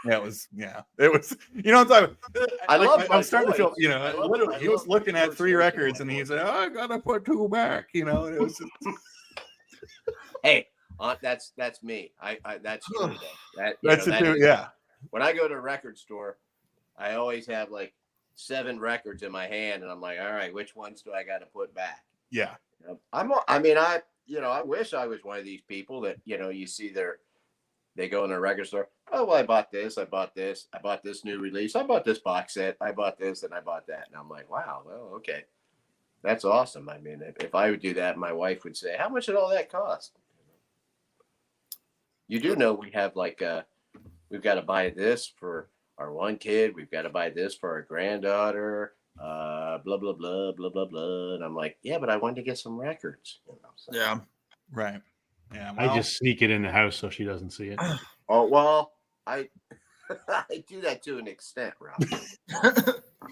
I'm talking about. I'm starting to feel, literally, he was looking at 3 records, and he said, oh, I gotta put 2 back, it was just... Hey, that's me. That's you today. That's it too, yeah. When I go to a record store, I always have 7 records in my hand, and I'm like, all right, which ones do I got to put back? Yeah. I wish I was one of these people that, you see they go in a record store. Oh, well, I bought this, I bought this new release, I bought this box set, I bought this, and I bought that. And I'm like, wow, well, okay. That's awesome. I mean, if I would do that, my wife would say, how much did all that cost? You do know we have we've got to buy this for our one kid. We've got to buy this for our granddaughter. Blah, blah, blah, blah, blah, blah. And I'm like, yeah, but I wanted to get some records. Yeah. Right. Yeah. Well, I just sneak it in the house so she doesn't see it. Oh, well, I do that to an extent, Rob.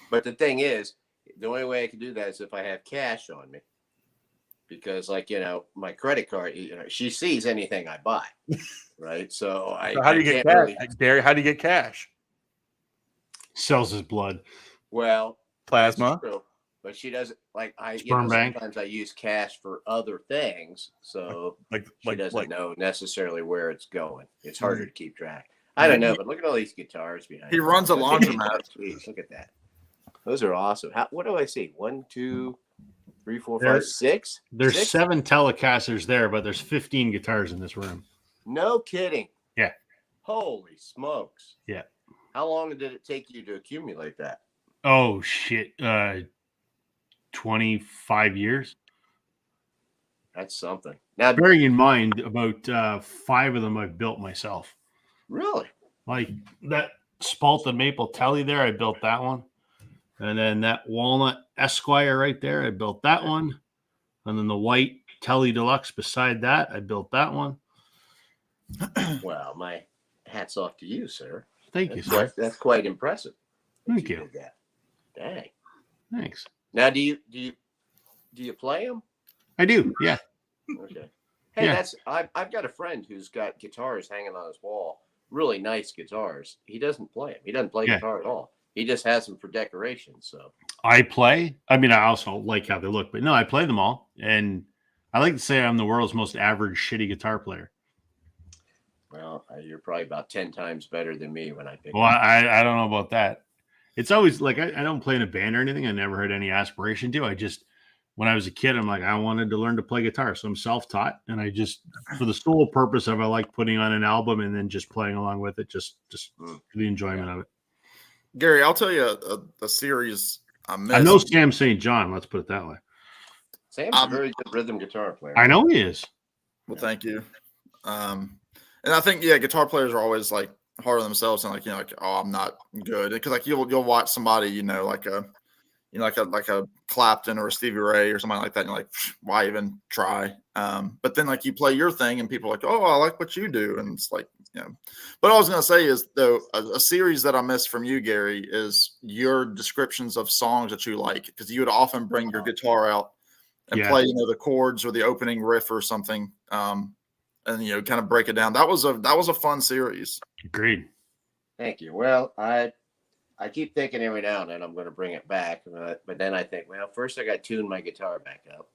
But the thing is, the only way I can do that is if I have cash on me. because, like, my credit card, she sees anything I buy, right? So So how do you get cash, Gary? How do you get cash? Sells his blood. Well, Plasma. true, but she doesn't like Sperm bank. sometimes I use cash for other things, so she doesn't know necessarily where it's going. It's harder to keep track. I don't know, but look at all these guitars behind. He runs a laundromat. Jeez, look at that. Those are awesome. What do I see? 1, 2, 3, 4, 5, 6. There's 7 Telecasters there, but there's 15 guitars in this room. No kidding. Yeah. Holy smokes. Yeah. How long did it take you to accumulate that? Oh shit. 25 years. That's something. Now, bearing in mind, about 5 of them I've built myself. Really? Like that Spalta Maple Telly there, I built that one. And then that Walnut Esquire right there, I built that one. And then the white Telly Deluxe beside that, I built that one. Well, my hat's off to you, sir. Thank you, sir. That's quite impressive. Thank you. Did that. Dang. Thanks. Now, do you play them? I do. Yeah. Okay. Hey, Yeah. I've got a friend who's got guitars hanging on his wall. Really nice guitars. He doesn't play them. He doesn't play guitar at all. He just has them for decoration. So I play. I mean, I also like how they look, but no, I play them all. And I like to say I'm the world's most average shitty guitar player. Well, you're probably about 10 times better than me when I pick. Well, I don't know about that. It's always like I don't play in a band or anything. I never had any aspiration to. I just, when I was a kid, I'm like, I wanted to learn to play guitar. So I'm self-taught. And I just, for the sole purpose of I like putting on an album and then just playing along with it, just for the enjoyment of it. Gary, I'll tell you a series I missed. I know Sam St. John. Let's put it that way. Sam's a very good rhythm guitar player. I know he is. Well, thank you. And I think, guitar players are always like hard on themselves and like, oh, I'm not good. Because like you'll watch somebody, like a Clapton or a Stevie Ray or something like that. And you're like, why even try? But then like you play your thing and people are like, oh, I like what you do. And it's like, But all I was going to say is though, a series that I missed from you, Gary, is your descriptions of songs that you like. Because you would often bring your guitar out and play, the chords or the opening riff or something. And kind of break it down. That was a fun series. Agreed. Thank you. Well, I keep thinking every now and then I'm going to bring it back, but then I think, well, first I got to tune my guitar back up,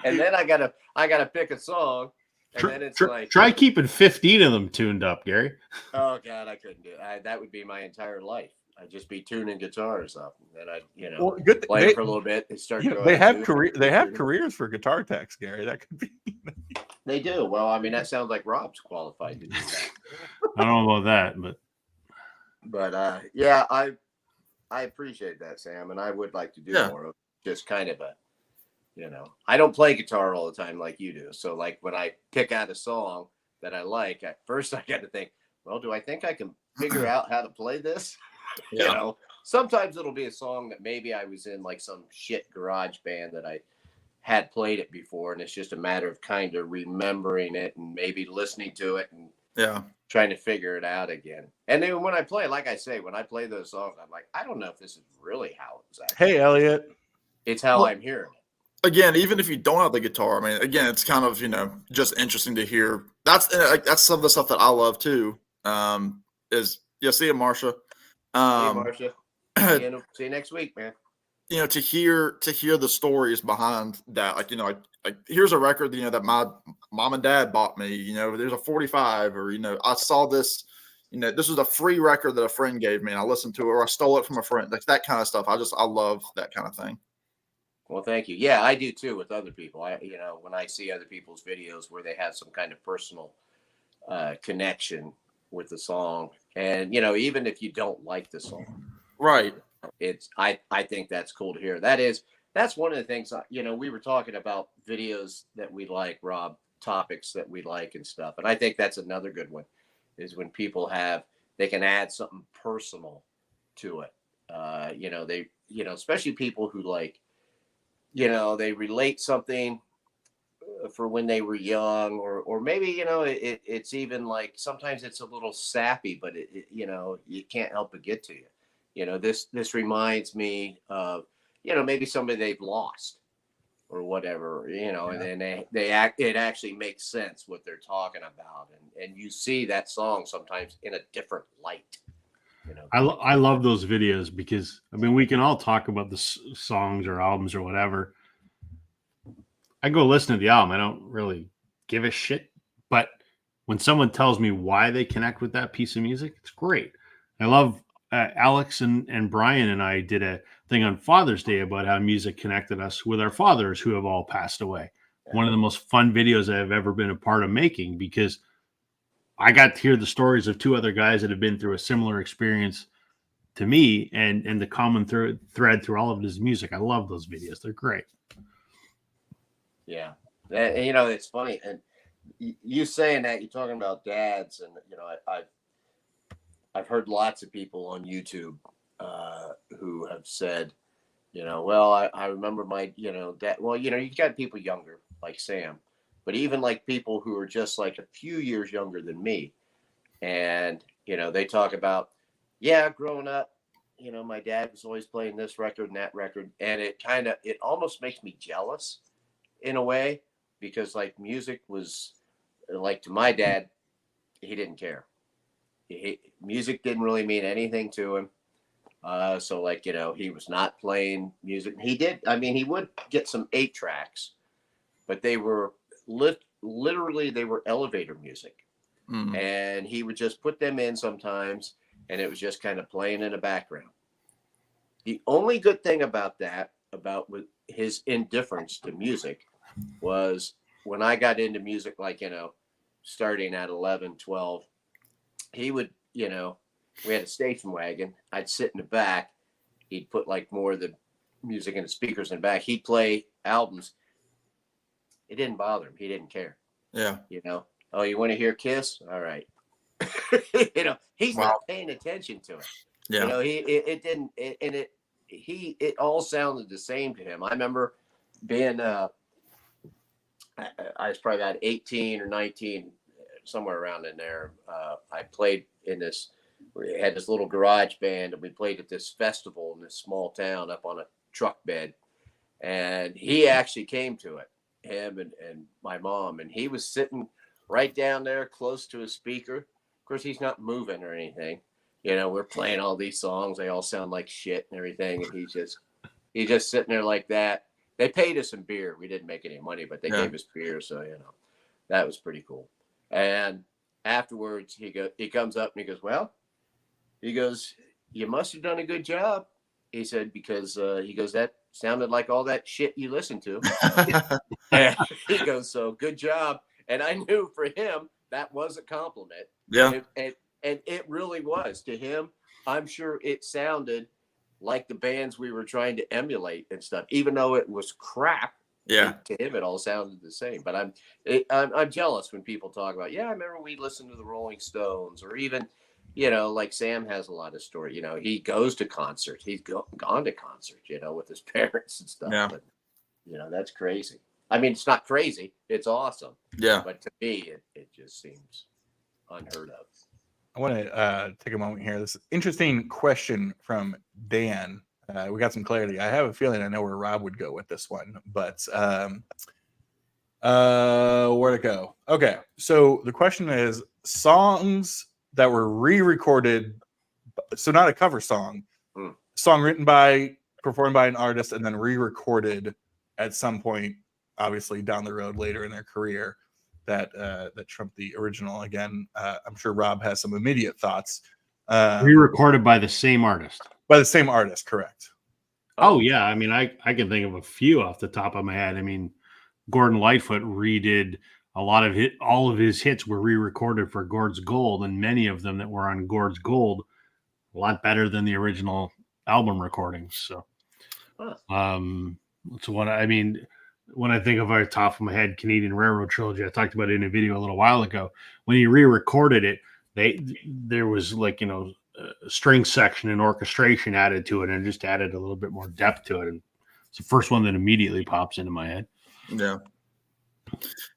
and then I gotta pick a song, and then it's like try keeping 15 of them tuned up, Gary. Oh God, I couldn't do it. That would be my entire life. I'd just be tuning guitars up, and then play for a little bit. They start. They have careers for guitar techs, Gary. That could be. They do. Well, I mean, that sounds like Rob's qualified to do that. I don't know about that, but yeah, I appreciate that, Sam, and I would like to do more of just kind of I don't play guitar all the time like you do. So like when I pick out a song that I like, at first I got to think, well, do I think I can figure out how to play this? Sometimes it'll be a song that maybe I was in like some shit garage band that I had played it before, and it's just a matter of kind of remembering it and maybe listening to it and trying to figure it out again. And then when I play, like I say, when I play those songs, I'm like, I don't know if this is really how it's actually. Hey, Elliot. It's how I'm hearing it. Again, even if you don't have the guitar, I mean, again, it's kind of, just interesting to hear. That's some of the stuff that I love too. See you, Marsha. See you, Marsha. See you next week, man. To hear the stories behind that, like here's a record, that my mom and dad bought me, there's a 45 or, I saw this, this was a free record that a friend gave me and I listened to it or I stole it from a friend, like that kind of stuff. I love that kind of thing. Well, thank you. Yeah, I do too with other people. When I see other people's videos where they have some kind of personal connection with the song, and even if you don't like the song, right? I think that's cool to hear. That's one of the things. We were talking about videos that we like, Rob, topics that we like and stuff, and I think that's another good one. Is when people they can add something personal to it. Especially people who like. They relate something for when they were young, or maybe, it's even like sometimes it's a little sappy, but you can't help but get to you. This reminds me of, maybe somebody they've lost or whatever, and then it actually makes sense what they're talking about. And you see that song sometimes in a different light, I love those videos because, I mean, we can all talk about the songs or albums or whatever. I go listen to the album. I don't really give a shit. But when someone tells me why they connect with that piece of music, it's great. I love Alex and Brian and I did a thing on Father's Day about how music connected us with our fathers who have all passed away. Yeah. One of the most fun videos I've ever been a part of making, because I got to hear the stories of two other guys that have been through a similar experience to me, and the common thread through all of it is music. I love those videos. They're great. Yeah. And, it's funny. And you saying that, you're talking about dads, and, I've heard lots of people on YouTube who have said, well, I remember my, dad. Well, you got people younger like Sam, but even like people who are just like a few years younger than me. And, they talk about, growing up, my dad was always playing this record and that record. And it almost makes me jealous in a way, because like music was like, to my dad, he didn't care. Music didn't really mean anything to him. So like, he was not playing music. He would get some 8-tracks, but they were literally they were elevator music. Mm. And he would just put them in sometimes, and it was just kind of playing in the background. The only good thing about that, with his indifference to music, was when I got into music, like, starting at 11, 12, he would, we had a station wagon. I'd sit in the back. He'd put like more of the music in the speakers in the back. He'd play albums. It didn't bother him. He didn't care. Yeah. Oh, you want to hear Kiss? All right. He's not paying attention to it. Yeah. It all sounded the same to him. I remember being, I was probably about 18 or 19, somewhere around in there. I played in this, we had this little garage band, and we played at this festival in this small town up on a truck bed. And he actually came to it, him and my mom, and he was sitting right down there close to a speaker. Of course, he's not moving or anything. We're playing all these songs. They all sound like shit and everything. And he's just sitting there like that. They paid us some beer. We didn't make any money, but they gave us beer. So, that was pretty cool. And afterwards, he comes up and he goes, well, you must have done a good job. He said, because that sounded like all that shit you listened to. And he goes, so good job. And I knew for him, that was a compliment. Yeah. And it really was to him. I'm sure it sounded like the bands we were trying to emulate and stuff, even though it was crap. Yeah. To him, it all sounded the same. But I'm jealous when people talk about, I remember we listened to the Rolling Stones, or even, like Sam has a lot of story. He goes to concerts. He's gone to concerts, with his parents and stuff. Yeah. But, that's crazy. I mean, it's not crazy. It's awesome. Yeah. But to me, it just seems unheard of. I want to take a moment here. This interesting question from Dan. We got some clarity. I have a feeling I know where Rob would go with this one, but where to go? Okay, so the question is songs that were re-recorded, so not a cover song, song written by, performed by an artist, and then re-recorded at some point, obviously down the road later in their career, that trumped the original. Again, I'm sure Rob has some immediate thoughts. Re-recorded by the same artist. By the same artist, correct. Oh yeah, I mean, I can think of a few off the top of my head. I mean, Gordon Lightfoot redid all of his hits were re-recorded for Gord's Gold, and many of them that were on Gord's Gold a lot better than the original album recordings. So, so what I mean, when I think of our top of my head, Canadian Railroad Trilogy, I talked about it in a video a little while ago. When he re-recorded it, there was like, a string section and orchestration added to it, and just added a little bit more depth to it. And it's the first one that immediately pops into my head. Yeah.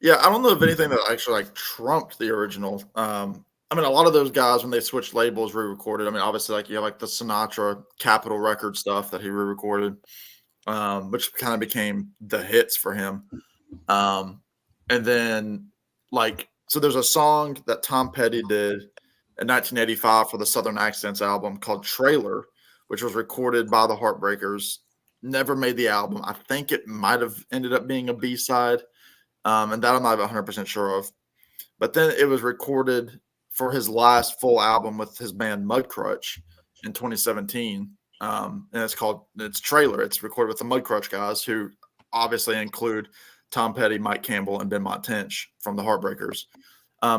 Yeah. I don't know if anything that actually like trumped the original. I mean, a lot of those guys, when they switched labels, re-recorded. I mean, obviously, like you have like the Sinatra Capitol record stuff that he re-recorded. which kind of became the hits for him. And then, so there's a song that Tom Petty did in 1985 for the Southern Accents album called Trailer, which was recorded by the Heartbreakers. Never made the album. I think it might have ended up being a B-side, and that I'm not 100% sure of. But then it was recorded for his last full album with his band Mudcrutch in 2017. And it's Trailer. It's recorded with the Mudcrutch guys, who obviously include Tom Petty, Mike Campbell, and Ben Mott Tench from the Heartbreakers.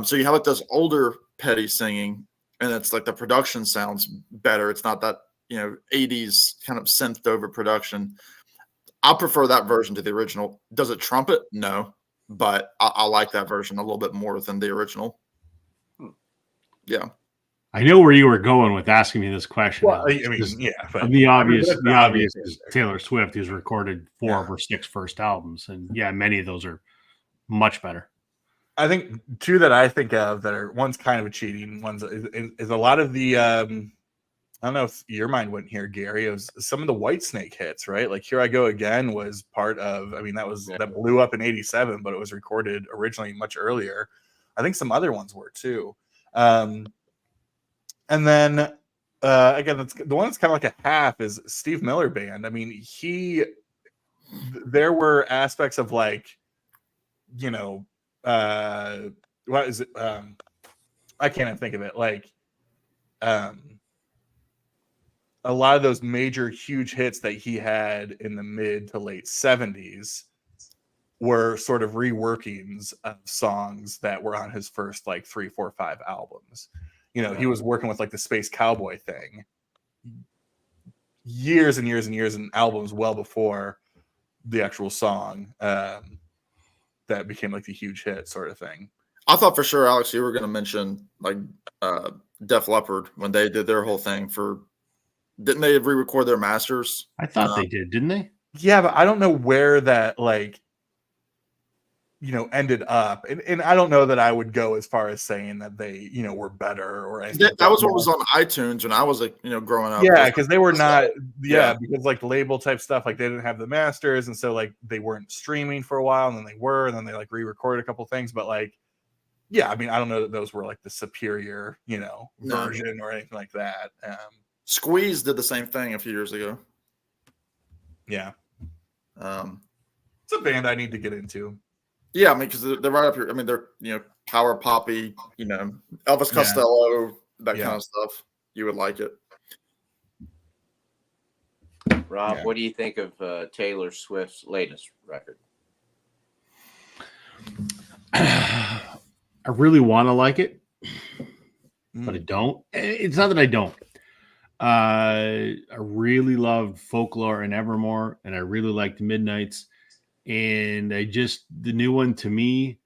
So you have like this older Petty singing, and it's like the production sounds better. It's not that 80s kind of synthed over production. I prefer that version to the original. Does it trump it? No, but I like that version a little bit more than the original. Yeah. I know where you were going with asking me this question. Well, I mean, yeah, but the obvious is Taylor Swift, who's recorded 4 of her 6 first albums, and many of those are much better. I think 2 that I think of that are, one's kind of a cheating, one's is a lot of the I don't know if your mind went here, Gary. It was some of the Whitesnake hits, right? Like Here I Go Again was part of, that blew up in 87, but it was recorded originally much earlier. I think some other ones were too. And then again, the one that's kind of like a half is Steve Miller Band. I mean, there were aspects of like, what is it? I can't even think of it. Like, a lot of those major, huge hits that he had in the mid to late 70s were sort of reworkings of songs that were on his first like 3, 4, 5 albums. He was working with like the Space Cowboy thing years and years and years in albums well before the actual song that became like the huge hit sort of thing. I thought for sure, Alex, you were going to mention like Def Leppard when they did their whole thing didn't they re-record their masters? I thought they did, didn't they? Yeah, but I don't know where that ended up. And I don't know that I would go as far as saying that they, were better or anything. That was what was on iTunes when I was growing up. Yeah, because they were not, because like label type stuff, like they didn't have the masters. And so like they weren't streaming for a while, and then they were, and then they like re-recorded a couple things. But like, I don't know that those were like the superior, version or anything like that. Squeeze did the same thing a few years ago. Yeah. It's a band I need to get into. Yeah, because they're right up here. They're power poppy, Elvis Costello, that kind of stuff. You would like it. Rob, what do you think of Taylor Swift's latest record? I really want to like it, but I don't. It's not that I don't. I really loved Folklore and Evermore, and I really liked Midnights. And the new one to me,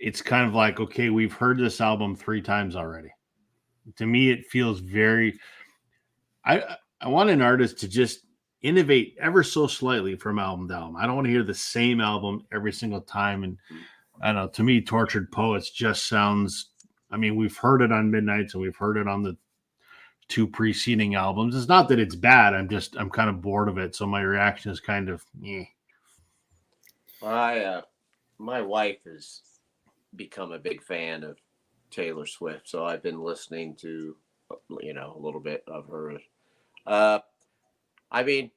it's kind of like, okay, we've heard this album 3 times already. To me, it feels very, I want an artist to just innovate ever so slightly from album to album. I don't want to hear the same album every single time. And I don't know, to me, Tortured Poets just sounds, we've heard it on Midnights and we've heard it on the 2 preceding albums. It's not that it's bad. I'm kind of bored of it. So my reaction is kind of, My wife has become a big fan of Taylor Swift, so I've been listening to, a little bit of her. I like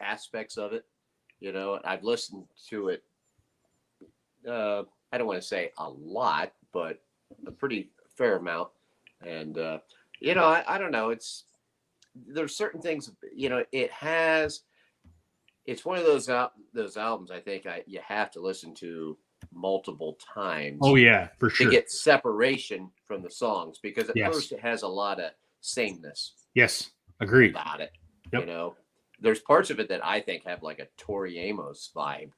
aspects of it. I've listened to it. I don't want to say a lot, but a pretty fair amount. And I don't know. There's certain things. It's one of those albums. I think you have to listen to multiple times. Oh yeah, for sure. To get separation from the songs, because at first it has a lot of sameness. Yes, agreed. About it. Yep. There's parts of it that I think have like a Tori Amos vibe.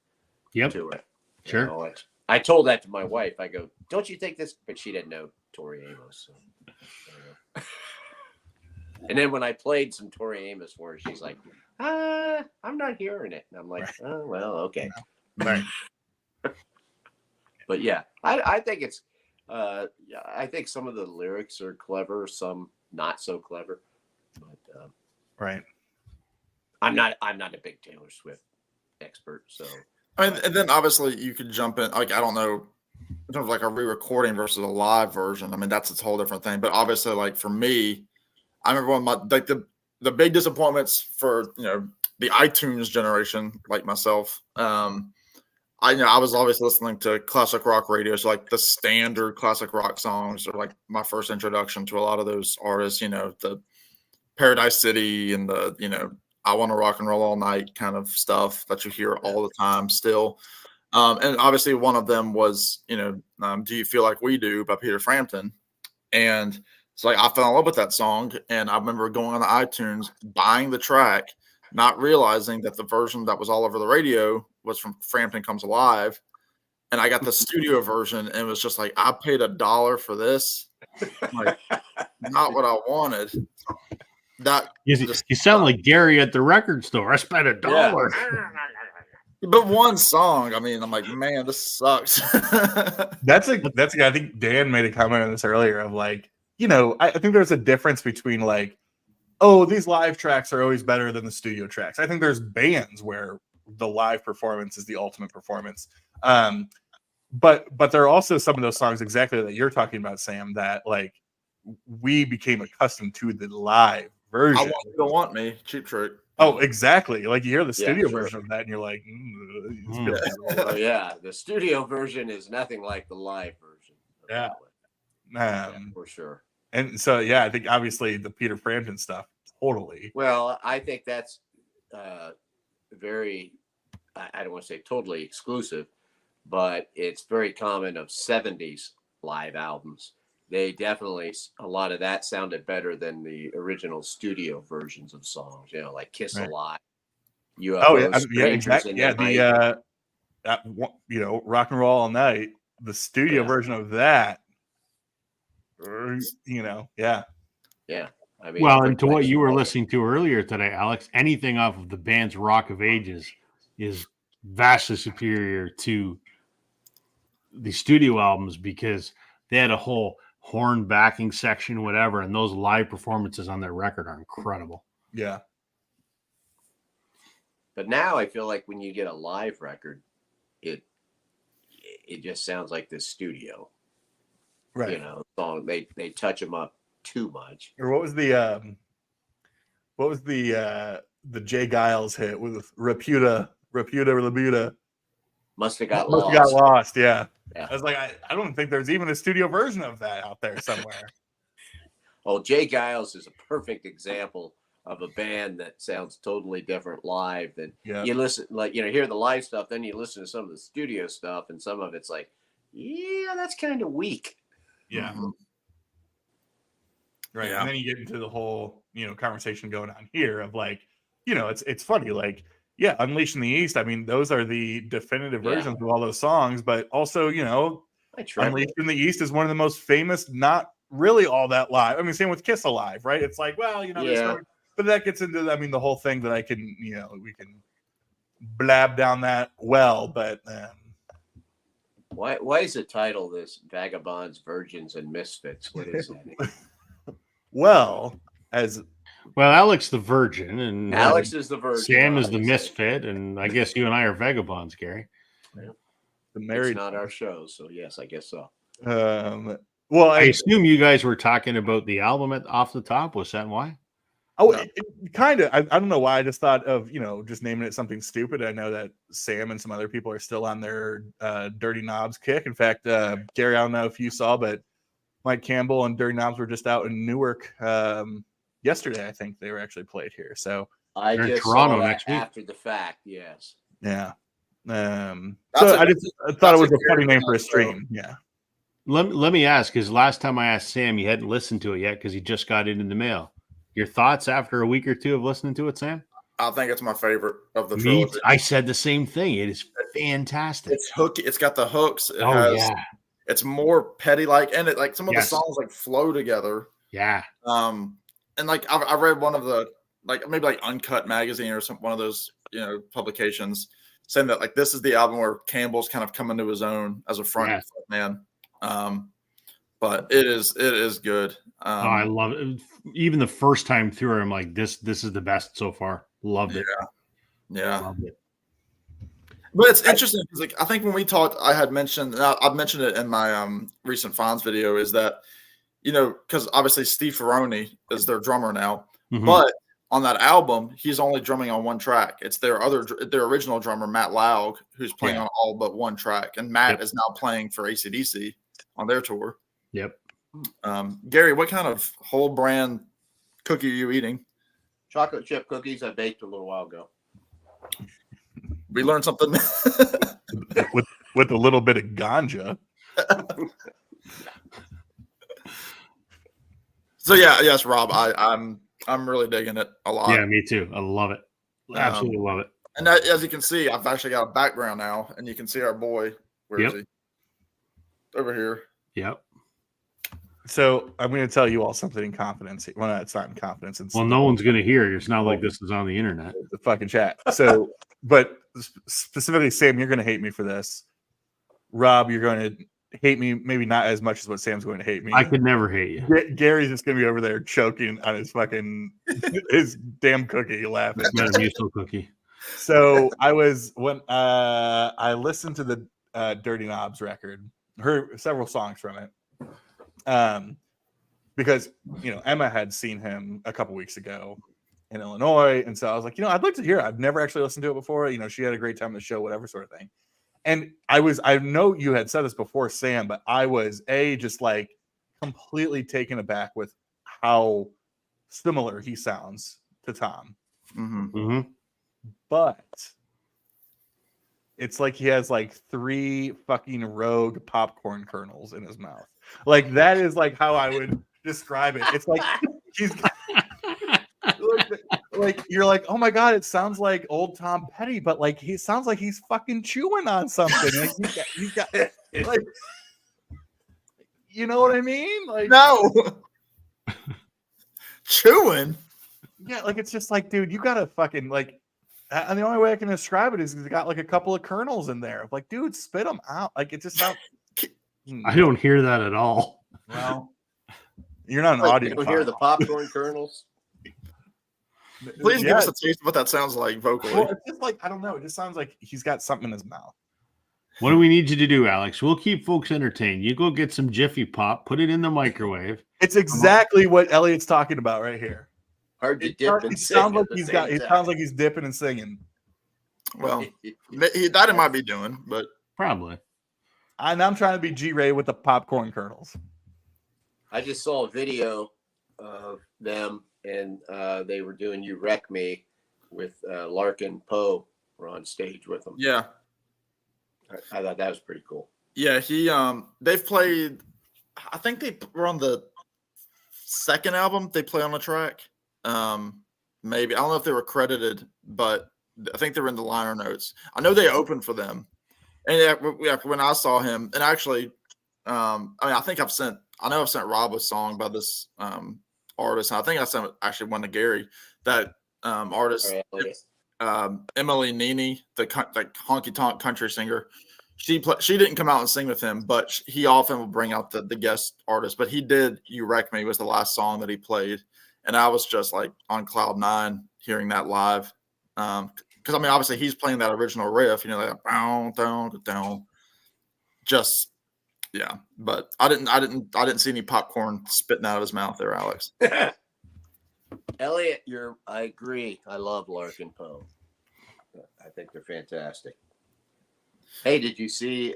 To it. Sure. I told that to my wife. I go, "Don't you think this?" But she didn't know Tori Amos. So, And then when I played some Tori Amos for her, she's like, I'm not hearing it. And I'm like, oh, well, okay. Right. But yeah, I think it's, I think some of the lyrics are clever, some not so clever. But Right. I'm not a big Taylor Swift expert, so I mean, and then obviously you could jump in. Like I don't know, in terms of like a re-recording versus a live version. I mean, that's a whole different thing. But obviously, like for me, I remember one of my like the big disappointments for the iTunes generation, like myself. I was always listening to classic rock radio, so like the standard classic rock songs are like my first introduction to a lot of those artists. The Paradise City and the I Want to Rock and Roll All Night kind of stuff that you hear all the time still. And obviously one of them was Do You Feel Like We Do by Peter Frampton, and it's like I fell in love with that song, and I remember going on iTunes, buying the track, not realizing that the version that was all over the radio was from Frampton Comes Alive. And I got the studio version, and it was just like, I paid $1 for this. Like, not what I wanted. You sound like Gary at the record store. I spent $1. But one song, I mean, I'm like, man, this sucks. That's I think Dan made a comment on this earlier of like, I think there's a difference between like, oh, these live tracks are always better than the studio tracks. I think there's bands where the live performance is the ultimate performance. But there are also some of those songs exactly that you're talking about, Sam, that like we became accustomed to the live version. I Want You to Want Me, Cheap Trick. Oh, exactly. Like you hear the studio version of that, and you're like, oh yeah, the studio version is nothing like the live version. Yeah, for sure. And so, I think obviously the Peter Frampton stuff, totally. Well, I think that's very, I don't want to say totally exclusive, but it's very common of 70s live albums. They definitely, a lot of that sounded better than the original studio versions of songs, like Kiss Alive. Exactly. Rock and Roll All Night, the studio version of that. Yeah. I mean, well, and to what you were listening to earlier today, Alex, anything off of the band's Rock of Ages is vastly superior to the studio albums because they had a whole horn backing section, whatever, and those live performances on their record are incredible. Yeah. But now I feel like when you get a live record, it just sounds like the studio. Right. Song they touch them up too much. Or what was the Jay Giles hit with Reputa? Must have got lost. Yeah. I was like, I don't think there's even a studio version of that out there somewhere. Oh, Jay Giles is a perfect example of a band that sounds totally different live than you listen, like, hear the live stuff, then you listen to some of the studio stuff, and some of it's like, that's kind of weak. Yeah. Mm-hmm. Right. Yeah. And then you get into the whole, conversation going on here of like, it's funny, like, Unleash in the East. I mean, those are the definitive versions of all those songs, but also, Unleash in the East is one of the most famous, not really all that live. I mean, same with Kiss Alive, right? It's like, well, but that gets into, the whole thing that I can, we can blab down that well, but why is the title this Vagabonds, Virgins, and Misfits? What is that? Well, Alex the Virgin, and Alex is the Virgin. Sam is the Misfit, and I guess you and I are Vagabonds, Gary. Yeah. It's not our show, so yes, I guess so. Well, I assume you guys were talking about the album off the top. Was that why? Oh, kind of. I don't know why. I just thought of just naming it something stupid. I know that Sam and some other people are still on their Dirty Knobs kick. In fact, Gary, I don't know if you saw, but Mike Campbell and Dirty Knobs were just out in Newark yesterday. I think they were actually played here. So I just Toronto saw next week after the fact. Yes. Yeah. So I thought it was a funny name for a stream. Yeah. Let me ask, because last time I asked Sam, you hadn't listened to it yet because he just got it in the mail. Your thoughts after a week or two of listening to it, Sam? I think it's my favorite of the trilogy. I said the same thing. It is fantastic. It's hooky. It's got the hooks. It's more petty, and it like some of the songs like flow together. Yeah. And like I read one of the maybe Uncut Magazine or one of those publications saying that like this is the album where Campbell's kind of coming to his own as a front man. But it is good. I love it. Even the first time through, I'm like, this is the best so far. Loved it. Yeah. Loved it. But it's interesting because, like, I think when we talked, I had mentioned, and I've mentioned it in my recent Fonz video, is that, you know, because obviously Steve Ferroni is their drummer now, but on that album, he's only drumming on one track. It's their original drummer, Matt Laug, who's playing on all but one track. And Matt is now playing for AC/DC on their tour. Yep. Gary, what kind of whole brand cookie are you eating? Chocolate chip cookies I baked a little while ago. We learned something. with a little bit of ganja. So yes, Rob, I'm really digging it a lot. Yeah, me too. I love it. Absolutely love it. And as you can see, I've actually got a background now, and you can see our boy. Where is he? Over here. Yep. So I'm going to tell you all something in confidence. Well, it's not in confidence. Well, no one's going to hear. It's not like this is on the internet. The fucking chat. So, but specifically, Sam, you're going to hate me for this. Rob, you're going to hate me, maybe not as much as what Sam's going to hate me. I could never hate you. Gary's just going to be over there choking on his fucking his damn cookie, laughing. Metamucil cookie. So I listened to the Dirty Knobs record, heard several songs from it. Because Emma had seen him a couple weeks ago in Illinois, and so I was like, I'd like to hear it. I've never actually listened to it before. She had a great time at the show, whatever sort of thing. And I know you had said this before, Sam, but I was just like completely taken aback with how similar he sounds to Tom. But it's like he has like 3 fucking rogue popcorn kernels in his mouth. Like that is like how I would describe it. It's like he's like you're like, oh my god, it sounds like old Tom Petty, but like he sounds like he's fucking chewing on something. Like he's got like, you know what I mean? Like no chewing. Yeah, like it's just like, dude, you gotta fucking like. And the only way I can describe it is he's got like a couple of kernels in there. Like, dude, spit them out. Like it just sounds. I don't hear that at all. Well, you're not an audio. You don't hear the popcorn kernels. Please give us a taste of what that sounds like vocally. Well, it's just like, I don't know. It just sounds like he's got something in his mouth. What do we need you to do, Alex? We'll keep folks entertained. You go get some Jiffy Pop, put it in the microwave. It's exactly what Elliot's talking about right here. Hard to dip and sing. Sounds like it sounds like he's dipping and singing. Well, that it might be doing, but probably. And I'm trying to be G-Ray with the popcorn kernels. I just saw a video of them, and they were doing "You Wreck Me" with Larkin Poe were on stage with them. Yeah, I thought that was pretty cool. Yeah, they've played. I think they were on the second album. They play on a track. Maybe I don't know if they were credited, but I think they were in the liner notes. I know they opened for them, and when I saw him, and actually, I think I've sent Rob a song by this artist, and I think I sent actually one to Gary. That artist, Emily Nene, the honky tonk country singer. She didn't come out and sing with him, but he often will bring out the guest artist. But he did. "You Wreck Me" was the last song that he played. And I was just like on cloud 9 hearing that live. Because obviously he's playing that original riff, like down. Just yeah. But I didn't see any popcorn spitting out of his mouth there, Alex. Elliot, I agree. I love Larkin Poe. I think they're fantastic. Hey, did you see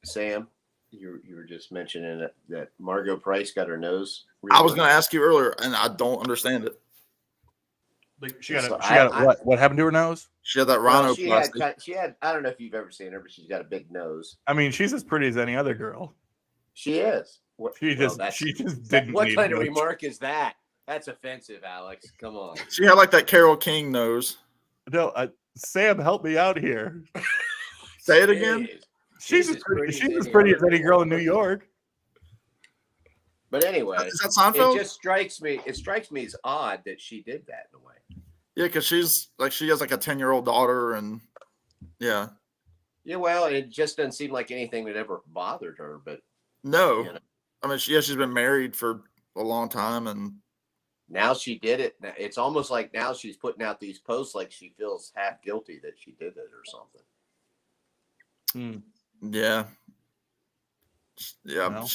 Sam? You were just mentioning that Margot Price got her nose redone. I was going to ask you earlier, and I don't understand it. Like she got what happened to her nose? She had that rhinoplasty. She had. I don't know if you've ever seen her, but she's got a big nose. I mean, she's as pretty as any other girl. She is. She just didn't. What kind of remark is that? That's offensive, Alex. Come on. She had like that Carole King nose. No, Sam, help me out here. Say it again. She's as pretty as any girl in New York. But anyway, is that Seinfeld? It strikes me as odd that she did that in a way. Yeah, because she has like a 10-year-old daughter, and yeah. Yeah, well, it just doesn't seem like anything that ever bothered her. But no, she's been married for a long time, and now she did it. It's almost like now she's putting out these posts like she feels half guilty that she did it or something. yeah, Well.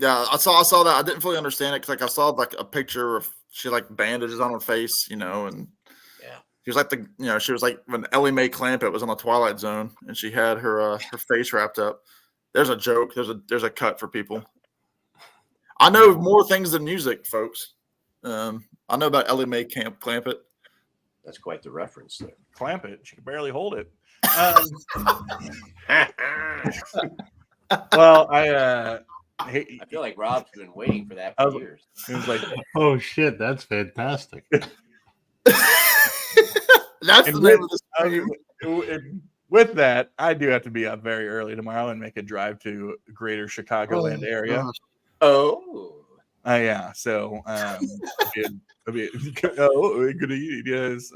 I saw that. I didn't fully understand it because like I saw like a picture of she like bandages on her face, and Yeah. she was like she was like when Ellie Mae Clampett was on the Twilight Zone and she had her face wrapped up. There's a joke. There's a cut for people. I know more things than music, folks. I know about Ellie Mae Clampett. That's quite the reference there. Clamp it. She can barely hold it. Well, I feel like Rob's been waiting for that for years. It was like, oh shit, that's fantastic. That's the name of the stream. With that, I do have to be up very early tomorrow and make a drive to greater Chicagoland area. Oh. Yeah. So, good evening. Yes.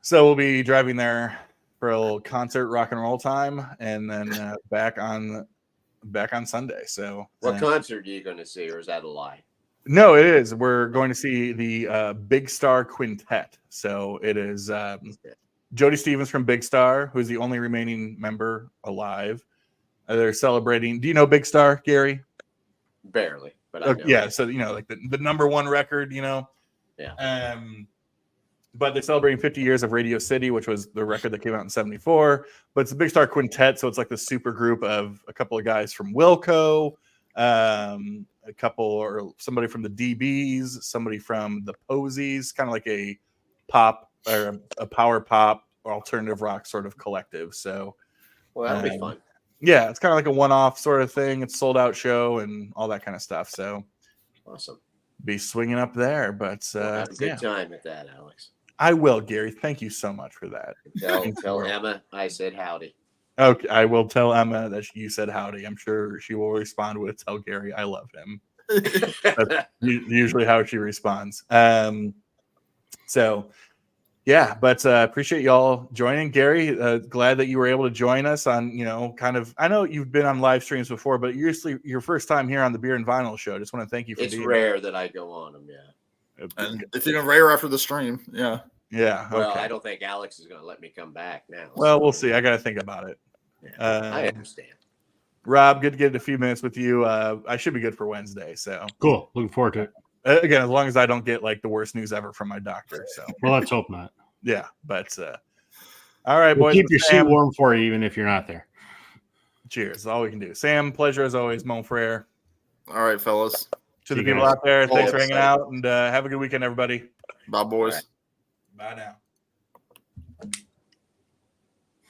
So we'll be driving there for a little concert, rock and roll time, and then back on Sunday. So, what concert are you going to see, or is that a lie? No, it is. We're going to see the Big Star Quintet. So it is Jody Stevens from Big Star, who's the only remaining member alive. They're celebrating. Do you know Big Star, Gary? Barely, but I know. Yeah. So like the number one record. Yeah. But they're celebrating 50 years of Radio City, which was the record that came out in '74. But it's a Big Star Quintet, so it's like the super group of a couple of guys from Wilco, a couple or somebody from the DBs, somebody from the Posies, kind of like a pop or a power pop or alternative rock sort of collective. So, well, that'll be fun. Yeah, it's kind of like a one-off sort of thing. It's sold out show and all that kind of stuff. So, awesome. Be swinging up there, but have a good time at that, Alex. I will, Gary. Thank you so much for that. Tell Emma I said howdy. Okay, I will tell Emma that you said howdy. I'm sure she will respond with "Tell Gary I love him." That's usually how she responds. So, yeah, but appreciate y'all joining, Gary. Glad that you were able to join us on, kind of. I know you've been on live streams before, but usually your first time here on the Beer and Vinyl Show. Just want to thank you for. It's rare that I go on them. Yeah. And it's even rare after the stream. Yeah. Yeah. Well, okay. I don't think Alex is going to let me come back now. Well, we'll see. I got to think about it. Yeah, I understand. Rob, good to get a few minutes with you. I should be good for Wednesday. So cool. Looking forward to it. Again, as long as I don't get like the worst news ever from my doctor. So well, let's hope not. Yeah, but all right, we'll boys. keep your seat warm for you, even if you're not there. Cheers. That's all we can do. Sam, pleasure as always. Mon frere. All right, fellas. To the people out there, thanks for hanging out, and have a good weekend, everybody. Bye, boys. Right. Bye now.